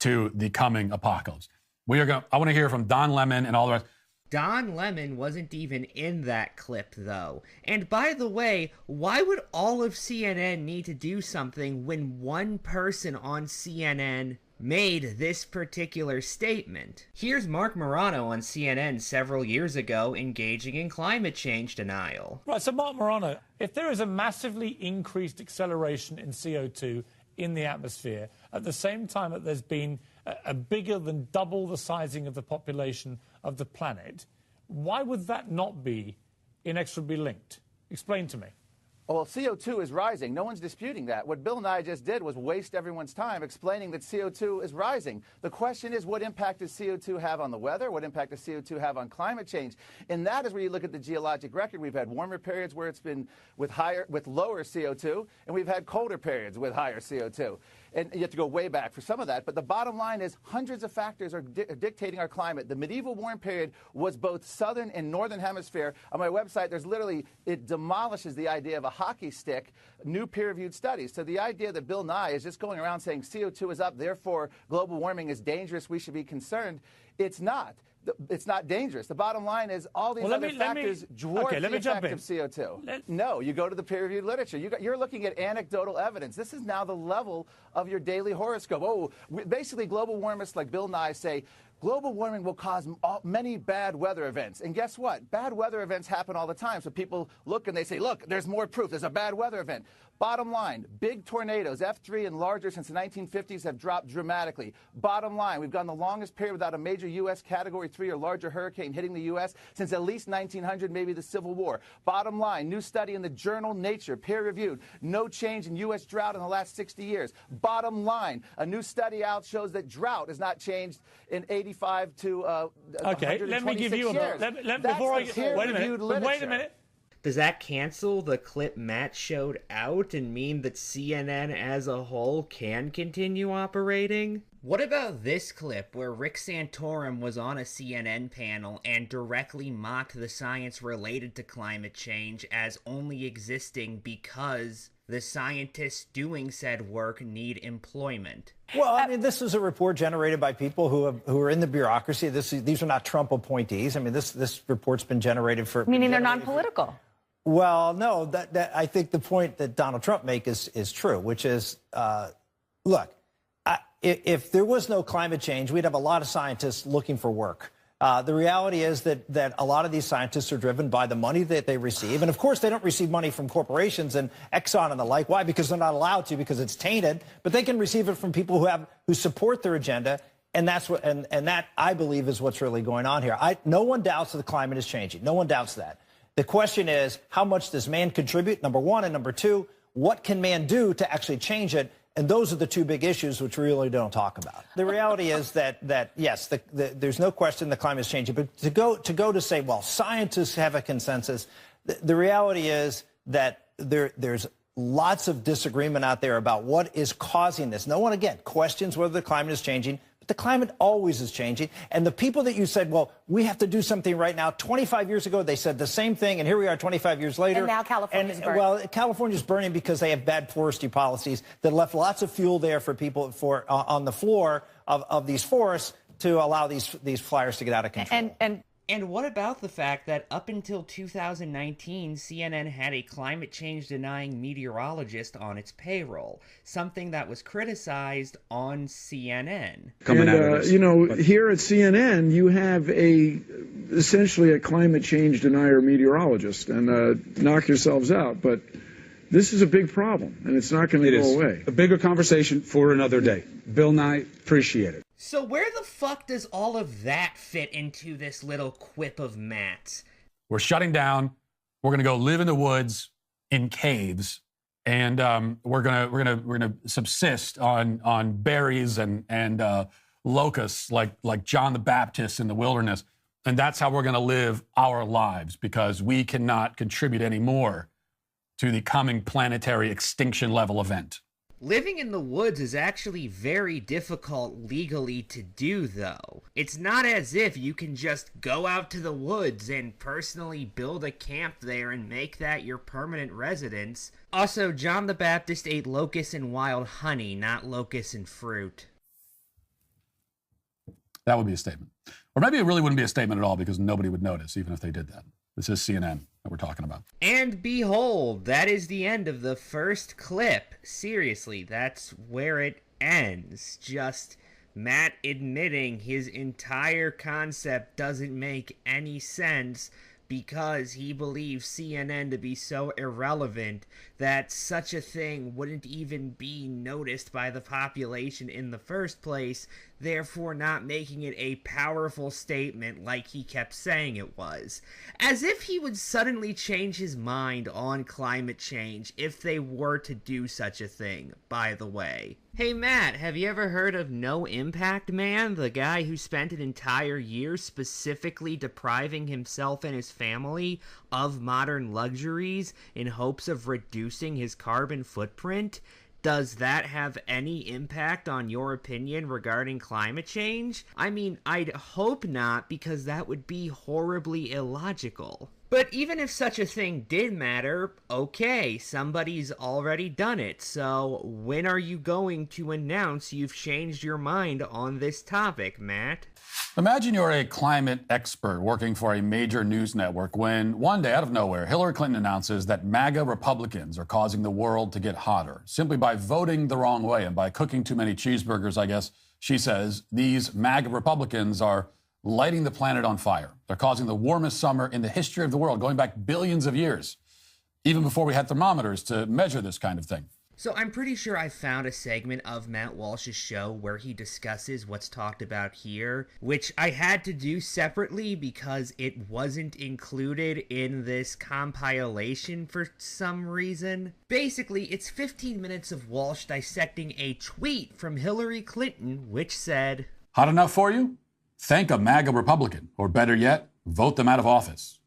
to the coming apocalypse. I want to hear from Don Lemon and all the rest. Don Lemon wasn't even in that clip, though. And by the way, why would all of CNN need to do something when one person on CNN made this particular statement? Here's Mark Morano on CNN several years ago engaging in climate change denial. Right, so Mark Morano, if there is a massively increased acceleration in CO2 in the atmosphere, at the same time that there's been a bigger than double the sizing of the population of the planet, why would that not be inexorably linked? Explain to me. Well, CO2 is rising. No one's disputing that. What Bill and I just did was waste everyone's time explaining that CO2 is rising. The question is, what impact does CO2 have on the weather? What impact does CO2 have on climate change? And that is where you look at the geologic record. We've had warmer periods where it's been with lower CO2, and we've had colder periods with higher CO2. And you have to go way back for some of that. But the bottom line is hundreds of factors are dictating our climate. The medieval warm period was both southern and northern hemisphere. On my website, there's literally, it demolishes the idea of a hockey stick, new peer-reviewed studies. So the idea that Bill Nye is just going around saying CO2 is up, therefore global warming is dangerous, we should be concerned, it's not. It's not dangerous. The bottom line is all these other factors dwarf the effect of CO2. No, you go to the peer-reviewed literature. You're looking at anecdotal evidence. This is now the level of your daily horoscope. Oh, basically global warmists like Bill Nye say, global warming will cause many bad weather events. And guess what? Bad weather events happen all the time. So people look and they say, look, there's more proof. There's a bad weather event. Bottom line, big tornadoes, F3 and larger since the 1950s have dropped dramatically. Bottom line, we've gone the longest period without a major U.S. Category 3 or larger hurricane hitting the U.S. since at least 1900, maybe the Civil War. Bottom line, new study in the journal Nature, peer-reviewed, no change in U.S. drought in the last 60 years. Bottom line, a new study out shows that drought has not changed in 85 to okay, let me give you years. Wait a minute. Does that cancel the clip Matt showed out and mean that CNN as a whole can continue operating? What about this clip where Rick Santorum was on a CNN panel and directly mocked the science related to climate change as only existing because the scientists doing said work need employment? Well, I mean, this is a report generated by people who are in the bureaucracy. These are not Trump appointees. I mean, this report's been generated for... Meaning they're non-political. Well, no, that I think the point that Donald Trump makes is true, which is, look, if there was no climate change, we'd have a lot of scientists looking for work. The reality is that a lot of these scientists are driven by the money that they receive. And, of course, they don't receive money from corporations and Exxon and the like. Why? Because they're not allowed to, because it's tainted. But they can receive it from people who support their agenda. And that's what, and that, I believe, is what's really going on here. No one doubts that the climate is changing. No one doubts that. The question is, how much does man contribute, number one, and number two, what can man do to actually change it? And those are the two big issues which we really don't talk about. The reality is that yes, there's no question the climate is changing. But to go to say, well, scientists have a consensus, the reality is that there's lots of disagreement out there about what is causing this. No one, again, questions whether the climate is changing. But the climate always is changing. And the people that you said, well, we have to do something right now, 25 years ago, they said the same thing. And here we are 25 years later. And now California's burning. Well, California's burning because they have bad forestry policies that left lots of fuel there for people on the floor of these forests to allow these fires to get out of control. And what about the fact that up until 2019, CNN had a climate change denying meteorologist on its payroll, something that was criticized on CNN. You know, here at CNN, you have essentially a climate change denier meteorologist, and knock yourselves out. But this is a big problem, and it's not going to go away. A bigger conversation for another day. Bill Nye, appreciate it. So where the fuck does all of that fit into this little quip of Matt's? We're shutting down. We're going to go live in the woods, in caves, and we're gonna subsist on berries and locusts like John the Baptist in the wilderness, and that's how we're going to live our lives because we cannot contribute anymore to the coming planetary extinction level event. Living in the woods is actually very difficult legally to do, though. It's not as if you can just go out to the woods and personally build a camp there and make that your permanent residence. Also, John the Baptist ate locusts and wild honey, not locusts and fruit. That would be a statement. Or maybe it really wouldn't be a statement at all because nobody would notice, even if they did that. This is CNN that we're talking about. And behold, that is the end of the first clip. Seriously, that's where it ends. Just Matt admitting his entire concept doesn't make any sense because he believes CNN to be so irrelevant that such a thing wouldn't even be noticed by the population in the first place, therefore not making it a powerful statement like he kept saying it was. As if he would suddenly change his mind on climate change if they were to do such a thing, by the way. Hey Matt, have you ever heard of No Impact Man, the guy who spent an entire year specifically depriving himself and his family of modern luxuries in hopes of reducing his carbon footprint? does that have any impact on your opinion regarding climate change? I mean, I'd hope not, because that would be horribly illogical. But even if such a thing did matter, okay, somebody's already done it, so when are you going to announce you've changed your mind on this topic, Matt? Imagine you're a climate expert working for a major news network when one day, out of nowhere, Hillary Clinton announces that MAGA Republicans are causing the world to get hotter simply by voting the wrong way and by cooking too many cheeseburgers, I guess she says. These MAGA Republicans are lighting the planet on fire. They're causing the warmest summer in the history of the world, going back billions of years, even before we had thermometers to measure this kind of thing. So I'm pretty sure I found a segment of Matt Walsh's show where he discusses what's talked about here, which I had to do separately because it wasn't included in this compilation for some reason. Basically, it's 15 minutes of Walsh dissecting a tweet from Hillary Clinton, which said, "Hot enough for you? Thank a MAGA Republican, or better yet, vote them out of office."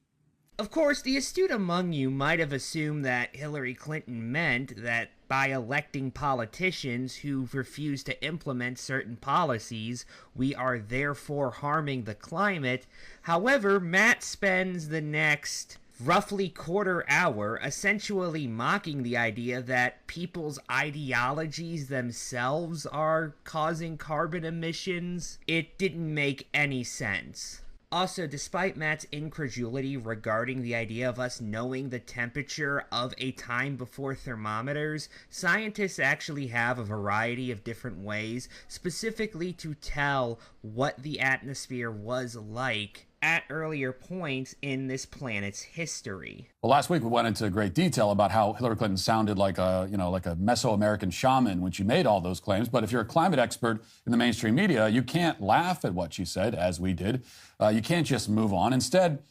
Of course, the astute among you might have assumed that Hillary Clinton meant that by electing politicians who refuse to implement certain policies, we are therefore harming the climate. However, Matt spends the next roughly quarter hour essentially mocking the idea that people's ideologies themselves are causing carbon emissions. It didn't make any sense. Also, despite Matt's incredulity regarding the idea of us knowing the temperature of a time before thermometers, scientists actually have a variety of different ways specifically to tell what the atmosphere was like at earlier points in this planet's history. Well, last week we went into great detail about how Hillary Clinton sounded like a Mesoamerican shaman when she made all those claims. But if you're a climate expert in the mainstream media, you can't laugh at what she said, as we did. You can't just move on. Instead,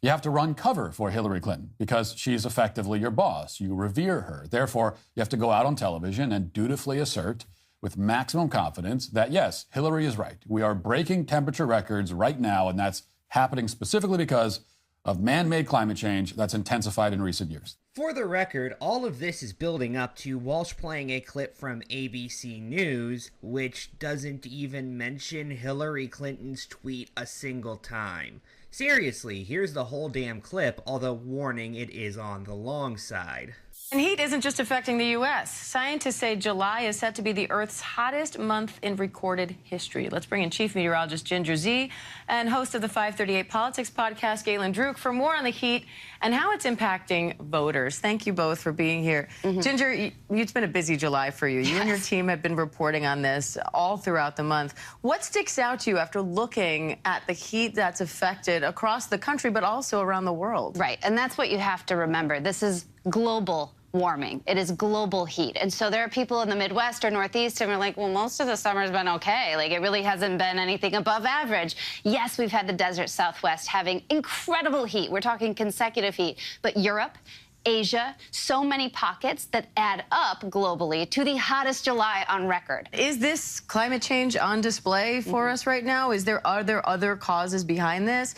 you have to run cover for Hillary Clinton because she's effectively your boss. You revere her. Therefore, you have to go out on television and dutifully assert with maximum confidence that, yes, Hillary is right. We are breaking temperature records right now, and that's happening specifically because of man-made climate change that's intensified in recent years. For the record, all of this is building up to Walsh playing a clip from ABC News, which doesn't even mention Hillary Clinton's tweet a single time. Seriously, here's the whole damn clip, although warning, it is on the long side. And heat isn't just affecting the U.S. Scientists say July is set to be the Earth's hottest month in recorded history. Let's bring in Chief Meteorologist Ginger Z and host of the 538 Politics podcast, Galen Druk, for more on the heat and how it's impacting voters. Thank you both for being here. Ginger, it's been a busy July for you. You and your team have been reporting on this all throughout the month. What sticks out to you after looking at the heat that's affected across the country, but also around the world? Right, and that's what you have to remember. This is global warming. It is global heat. And so there are people in the Midwest or Northeast who are like, well, most of the summer's been okay. Like, it really hasn't been anything above average. Yes, we've had the desert Southwest having incredible heat. We're talking consecutive heat. But Europe, Asia, so many pockets that add up globally to the hottest July on record. Is this climate change on display for us right now? Are there other causes behind this?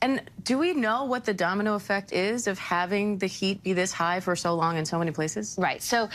And do we know what the domino effect is of having the heat be this high for so long in so many places? Right. So,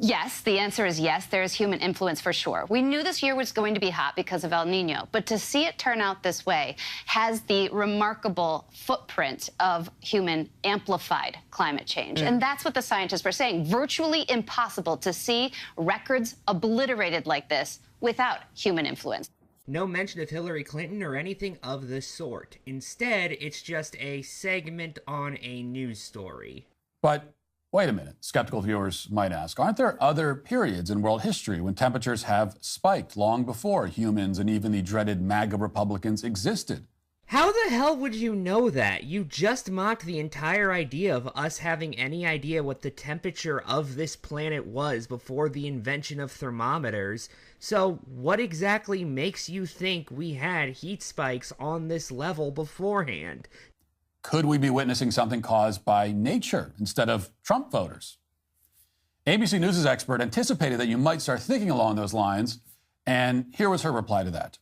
yes, the answer is yes. There is human influence for sure. We knew this year was going to be hot because of El Nino, but to see it turn out this way has the remarkable footprint of human amplified climate change. And that's what the scientists were saying. Virtually impossible to see records obliterated like this without human influence. No mention of Hillary Clinton or anything of the sort. Instead, it's just a segment on a news story. But wait a minute, skeptical viewers might ask, aren't there other periods in world history when temperatures have spiked long before humans and even the dreaded MAGA Republicans existed? How the hell would you know that? You just mocked the entire idea of us having any idea what the temperature of this planet was before the invention of thermometers. So what exactly makes you think we had heat spikes on this level beforehand? Could we be witnessing something caused by nature instead of Trump voters? ABC News' expert anticipated that you might start thinking along those lines, and here was her reply to that.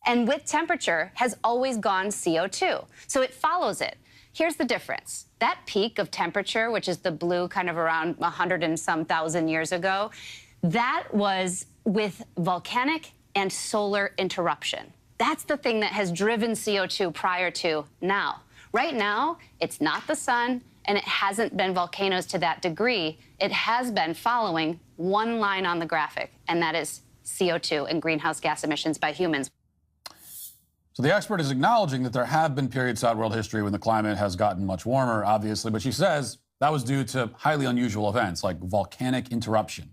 And with temperature has always gone CO2. So it follows it. Here's the difference. That peak of temperature, which is the blue kind of around 100 and some thousand years ago, that was with volcanic and solar interruption. That's the thing that has driven CO2 prior to now. Right now, it's not the sun, and it hasn't been volcanoes to that degree. It has been following one line on the graphic, and that is CO2 and greenhouse gas emissions by humans. So the expert is acknowledging that there have been periods throughout world history when the climate has gotten much warmer, obviously, but she says that was due to highly unusual events like volcanic interruption.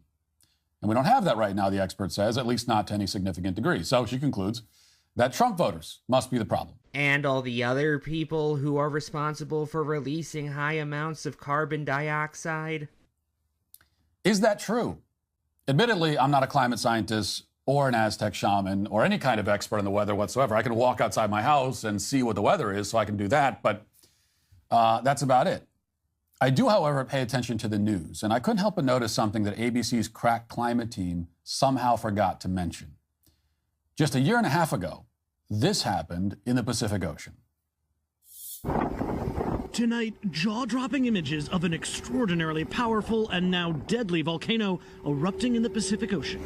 And we don't have that right now, the expert says, at least not to any significant degree. So she concludes that Trump voters must be the problem. And all the other people who are responsible for releasing high amounts of carbon dioxide. Is that true? Admittedly, I'm not a climate scientist or an Aztec shaman or any kind of expert on the weather whatsoever. I can walk outside my house and see what the weather is, so I can do that, but that's about it. I do, however, pay attention to the news, and I couldn't help but notice something that ABC's crack climate team somehow forgot to mention. Just a year and a half ago, this happened in the Pacific Ocean. Tonight, jaw-dropping images of an extraordinarily powerful and now deadly volcano erupting in the Pacific Ocean.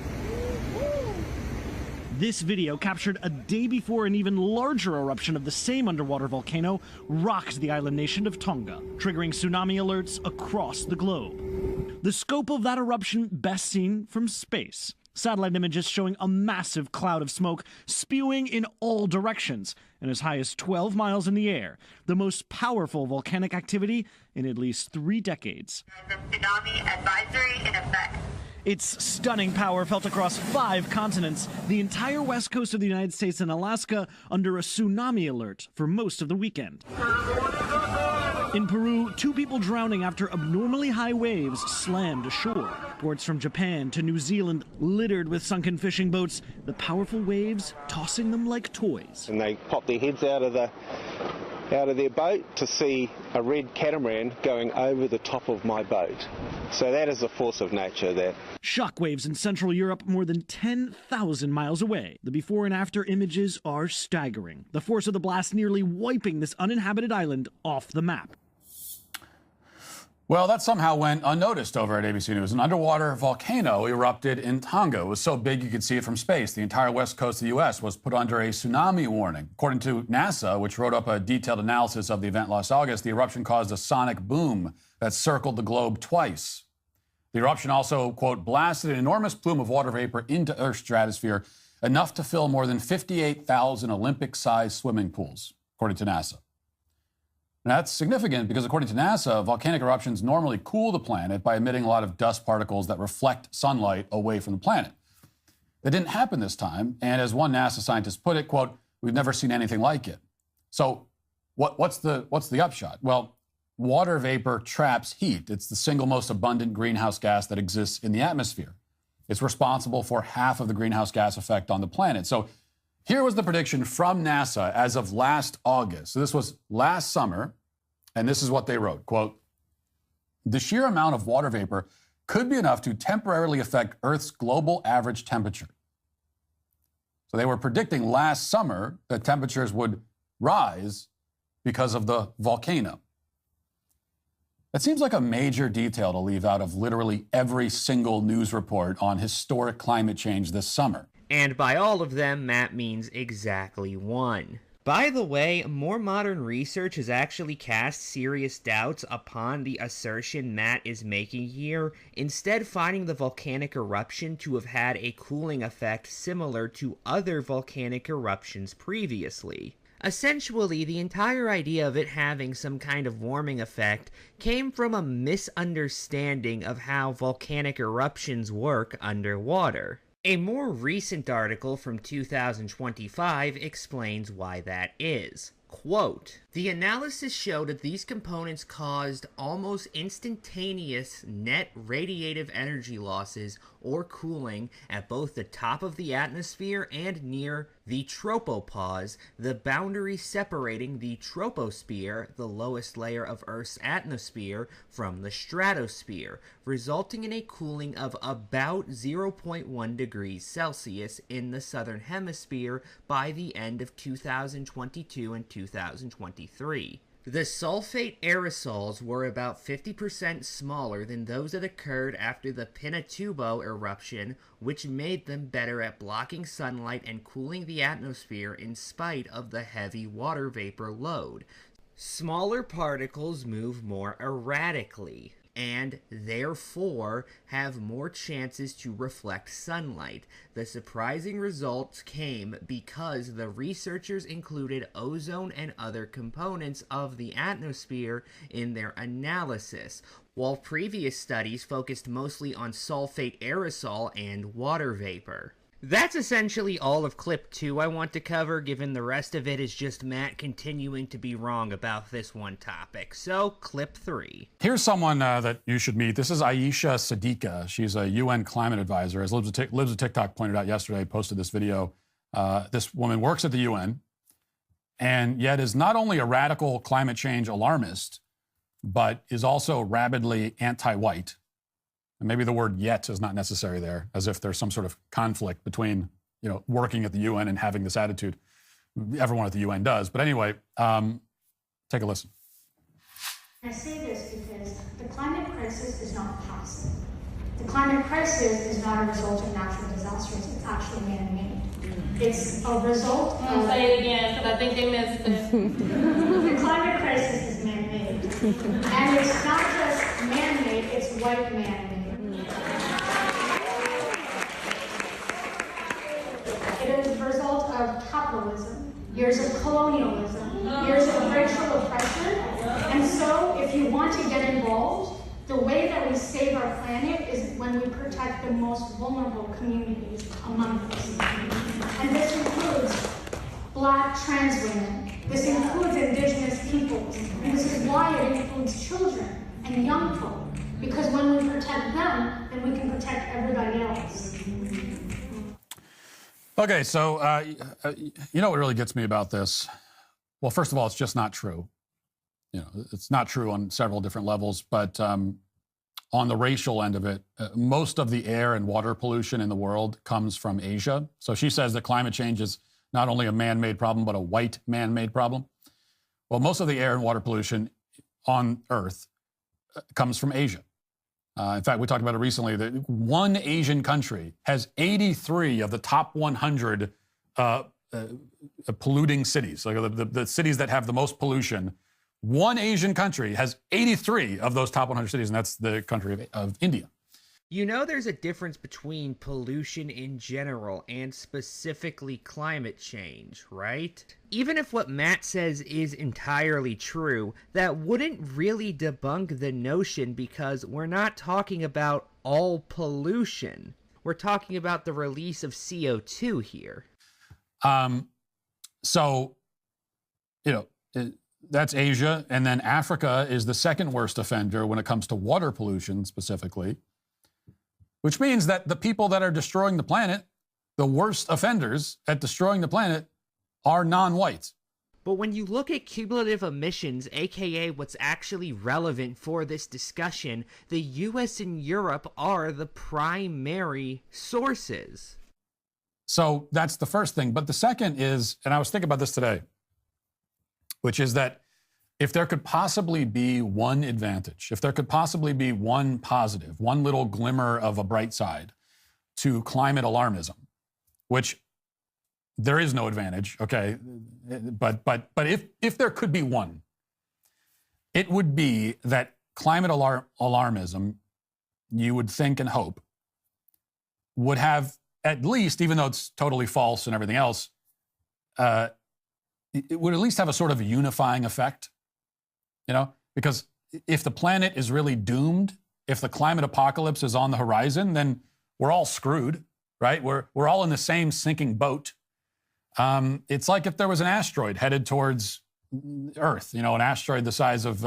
This video, captured a day before an even larger eruption of the same underwater volcano, rocked the island nation of Tonga, triggering tsunami alerts across the globe. The scope of that eruption best seen from space. Satellite images showing a massive cloud of smoke spewing in all directions and as high as 12 miles in the air, the most powerful volcanic activity in at least 3 decades. The tsunami advisory in effect. Its stunning power felt across 5 continents, the entire west coast of the United States and Alaska under a tsunami alert for most of the weekend. In Peru, 2 people drowning after abnormally high waves slammed ashore. Ports from Japan to New Zealand littered with sunken fishing boats, the powerful waves tossing them like toys. And they pop their heads out of their boat to see a red catamaran going over the top of my boat. So that is a force of nature there. Shockwaves in Central Europe more than 10,000 miles away. The before and after images are staggering. The force of the blast nearly wiping this uninhabited island off the map. Well, that somehow went unnoticed over at ABC News. An underwater volcano erupted in Tonga. It was so big you could see it from space. The entire west coast of the U.S. was put under a tsunami warning. According to NASA, which wrote up a detailed analysis of the event last August, the eruption caused a sonic boom that circled the globe twice. The eruption also, quote, blasted an enormous plume of water vapor into Earth's stratosphere, enough to fill more than 58,000 Olympic-sized swimming pools, according to NASA. Now, that's significant because, according to NASA, volcanic eruptions normally cool the planet by emitting a lot of dust particles that reflect sunlight away from the planet. That didn't happen this time, and as one NASA scientist put it, quote, we've never seen anything like it. So what's the upshot? Well, water vapor traps heat. It's the single most abundant greenhouse gas that exists in the atmosphere. It's responsible for half of the greenhouse gas effect on the planet. So here was the prediction from NASA as of last August. So this was last summer, and this is what they wrote, quote, the sheer amount of water vapor could be enough to temporarily affect Earth's global average temperature. So they were predicting last summer that temperatures would rise because of the volcano. That seems like a major detail to leave out of literally every single news report on historic climate change this summer. And by all of them, Matt means exactly one. By the way, more modern research has actually cast serious doubts upon the assertion Matt is making here, instead finding the volcanic eruption to have had a cooling effect similar to other volcanic eruptions previously. Essentially, the entire idea of it having some kind of warming effect came from a misunderstanding of how volcanic eruptions work underwater. A more recent article from 2025 explains why that is. Quote, the analysis showed that these components caused almost instantaneous net radiative energy losses or cooling at both the top of the atmosphere and near the tropopause, the boundary separating the troposphere, the lowest layer of Earth's atmosphere, from the stratosphere, resulting in a cooling of about 0.1 degrees Celsius in the southern hemisphere by the end of 2022 and 2023. The sulfate aerosols were about 50% smaller than those that occurred after the Pinatubo eruption, which made them better at blocking sunlight and cooling the atmosphere in spite of the heavy water vapor load. Smaller particles move more erratically, and therefore have more chances to reflect sunlight. The surprising results came because the researchers included ozone and other components of the atmosphere in their analysis, while previous studies focused mostly on sulfate aerosol and water vapor. That's essentially all of clip 2 I want to cover, given the rest of it is just Matt continuing to be wrong about this one topic. So, clip 3. Here's someone that you should meet. This is Aisha Sadiqa. She's a UN climate advisor. As Libs of TikTok pointed out yesterday, posted this video. This woman works at the UN and yet is not only a radical climate change alarmist, but is also rabidly anti-white. And maybe the word yet is not necessary there, as if there's some sort of conflict between, working at the UN and having this attitude. Everyone at the UN does. But anyway, take a listen. I say this because the climate crisis is not passive. The climate crisis is not a result of natural disasters. It's actually man-made. It's a result of... I'll say it again, because I think they missed it. The climate crisis is man-made. And it's not just man-made, it's white man-made. It is a result of capitalism, years of colonialism, years of racial oppression. And so, if you want to get involved, the way that we save our planet is when we protect the most vulnerable communities among us. And this includes Black trans women. This includes indigenous peoples. And this is why it includes children and young folk. Because when we protect them, then we can protect everybody else. Okay, so you know what really gets me about this? Well, first of all, it's just not true. It's not true on several different levels, but on the racial end of it, most of the air and water pollution in the world comes from Asia. So she says that climate change is not only a man-made problem, but a white man-made problem. Well, most of the air and water pollution on Earth comes from Asia. In fact, we talked about it recently, that one Asian country has 83 of the top 100 polluting cities, like the cities that have the most pollution. One Asian country has 83 of those top 100 cities, and that's the country of India. There's a difference between pollution in general and specifically climate change, right? Even if what Matt says is entirely true, that wouldn't really debunk the notion, because we're not talking about all pollution. We're talking about the release of CO2 here. That's Asia, and then Africa is the second worst offender when it comes to water pollution specifically, which means that the people that are destroying the planet, the worst offenders at destroying the planet, are non-whites. But when you look at cumulative emissions, aka what's actually relevant for this discussion, the US and Europe are the primary sources. So that's the first thing. But the second is, and I was thinking about this today, which is that if there could possibly be one advantage, if there could possibly be one positive, one little glimmer of a bright side to climate alarmism, which there is no advantage, okay, but if there could be one, it would be that climate alarmism, you would think and hope, would have at least, even though it's totally false and everything else, it would at least have a sort of unifying effect. Because if the planet is really doomed, if the climate apocalypse is on the horizon, then we're all screwed, right? We're all in the same sinking boat. It's like if there was an asteroid headed towards Earth, an asteroid the size of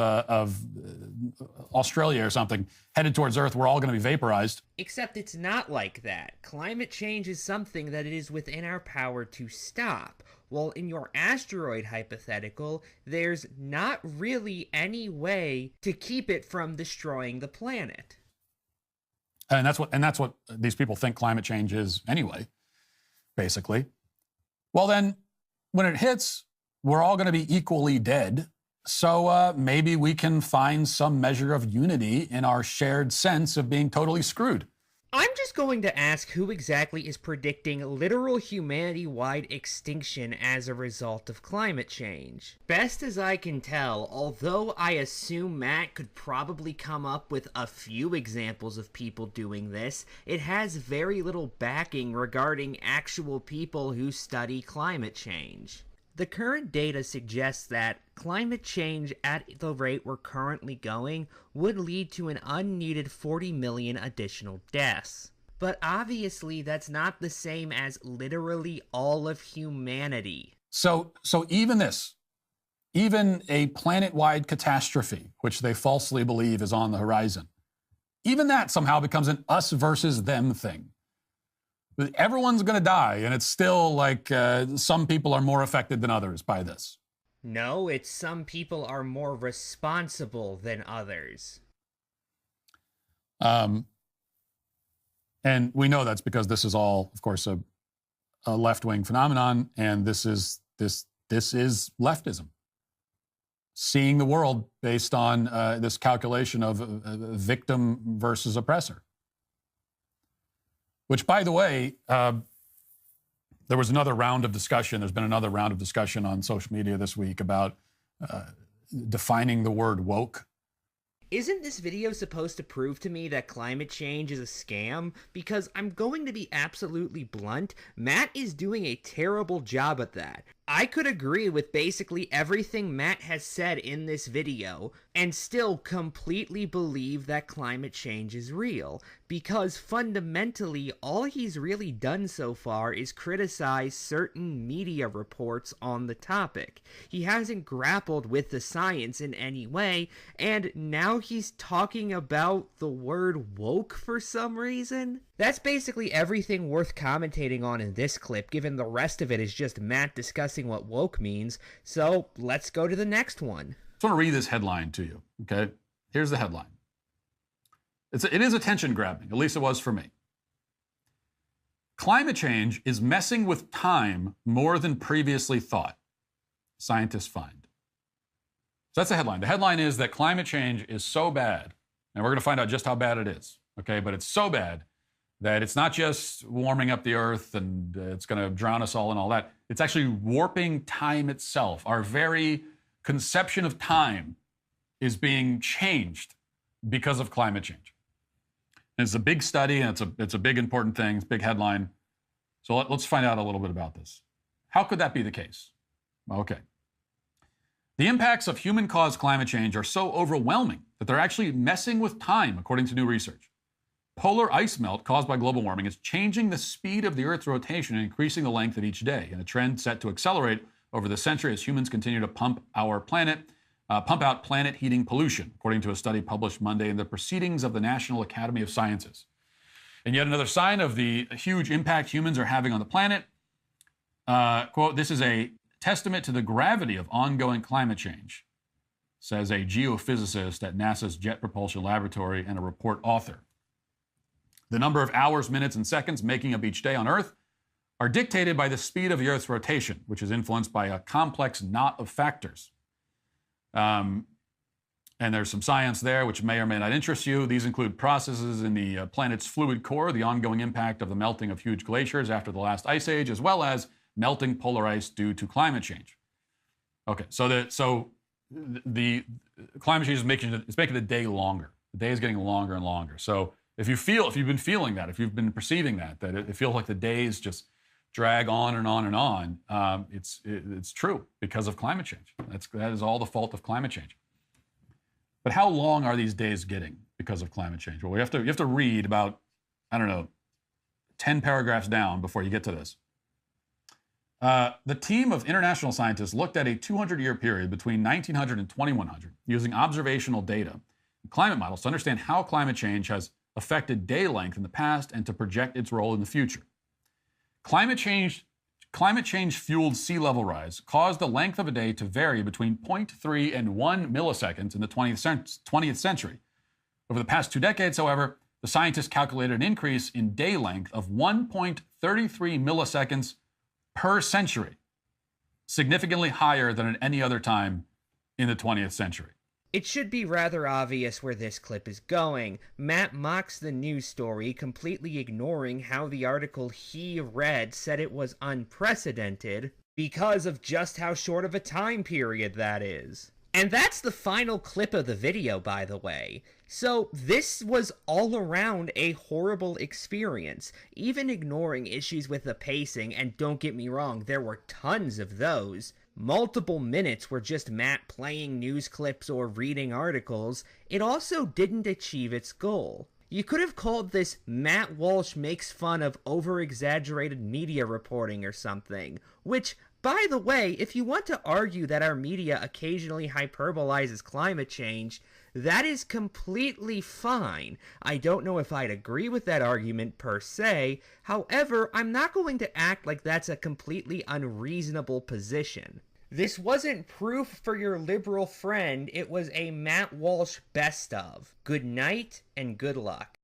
Australia or something, headed towards Earth, we're all going to be vaporized. Except it's not like that. Climate change is something that it is within our power to stop. Well, in your asteroid hypothetical, there's not really any way to keep it from destroying the planet. And that's what these people think climate change is anyway, basically. Well, then, when it hits, we're all going to be equally dead, So maybe we can find some measure of unity in our shared sense of being totally screwed. I'm just going to ask who exactly is predicting literal humanity-wide extinction as a result of climate change. Best as I can tell, although I assume Matt could probably come up with a few examples of people doing this, it has very little backing regarding actual people who study climate change. The current data suggests that climate change at the rate we're currently going would lead to an unneeded 40 million additional deaths. But obviously that's not the same as literally all of humanity. So even this, even a planet-wide catastrophe, which they falsely believe is on the horizon, even that somehow becomes an us versus them thing. Everyone's going to die, and it's still like some people are more affected than others by this. No, it's some people are more responsible than others. And we know that's because this is all, of course, a left-wing phenomenon, and this is leftism. Seeing the world based on this calculation of victim versus oppressor. Which, by the way, there was another round of discussion. There's been another round of discussion on social media this week about defining the word woke. Isn't this video supposed to prove to me that climate change is a scam? Because I'm going to be absolutely blunt, Matt is doing a terrible job at that. I could agree with basically everything Matt has said in this video and still completely believe that climate change is real, because fundamentally all he's really done so far is criticize certain media reports on the topic. He hasn't grappled with the science in any way, and now he's talking about the word woke for some reason. That's basically everything worth commentating on in this clip, given the rest of it is just Matt discussing what woke means, so let's go to the next one. I just want to read this headline to you, okay? Here's the headline. It is attention-grabbing, at least it was for me. Climate change is messing with time more than previously thought, scientists find. So that's the headline. The headline is that climate change is so bad, and we're going to find out just how bad it is, okay? But it's so bad that it's not just warming up the earth and it's going to drown us all and all that. It's actually warping time itself. Our very conception of time is being changed because of climate change. And it's a big study, and it's a big important thing. It's a big headline. So let's find out a little bit about this. How could that be the case? Okay. The impacts of human-caused climate change are so overwhelming that they're actually messing with time, according to new research. Polar ice melt caused by global warming is changing the speed of the Earth's rotation and increasing the length of each day, in a trend set to accelerate over the century as humans continue to pump out planet heating pollution, according to a study published Monday in the Proceedings of the National Academy of Sciences. And yet another sign of the huge impact humans are having on the planet. Quote, "This is a testament to the gravity of ongoing climate change," says a geophysicist at NASA's Jet Propulsion Laboratory and a report author. The number of hours, minutes, and seconds making up each day on Earth are dictated by the speed of the Earth's rotation, which is influenced by a complex knot of factors. And there's some science there which may or may not interest you. These include processes in the planet's fluid core, the ongoing impact of the melting of huge glaciers after the last ice age, as well as melting polar ice due to climate change. Okay, so the climate change is making the day longer. The day is getting longer and longer. So if you've been feeling that, if you've been perceiving that it feels like the days just drag on and on and on, it's true because of climate change. That is all the fault of climate change. But how long are these days getting because of climate change? Well, you have to read about, 10 paragraphs down before you get to this. The team of international scientists looked at a 200-year period between 1900 and 2100 using observational data and climate models to understand how climate change has affected day length in the past and to project its role in the future. Climate change fueled sea level rise caused the length of a day to vary between 0.3 and 1 milliseconds in the 20th century. Over the past 2 decades, however, the scientists calculated an increase in day length of 1.33 milliseconds per century, significantly higher than at any other time in the 20th century. It should be rather obvious where this clip is going. Matt mocks the news story, completely ignoring how the article he read said it was unprecedented because of just how short of a time period that is. And that's the final clip of the video, by the way. So this was all around a horrible experience, even ignoring issues with the pacing, and don't get me wrong, there were tons of those. Multiple minutes were just Matt playing news clips or reading articles. It also didn't achieve its goal. You could have called this Matt Walsh makes fun of over-exaggerated media reporting or something, which, by the way, if you want to argue that our media occasionally hyperbolizes climate change, that is completely fine. I don't know if I'd agree with that argument per se. However, I'm not going to act like that's a completely unreasonable position. This wasn't proof for your liberal friend, it was a Matt Walsh best of. Good night and good luck.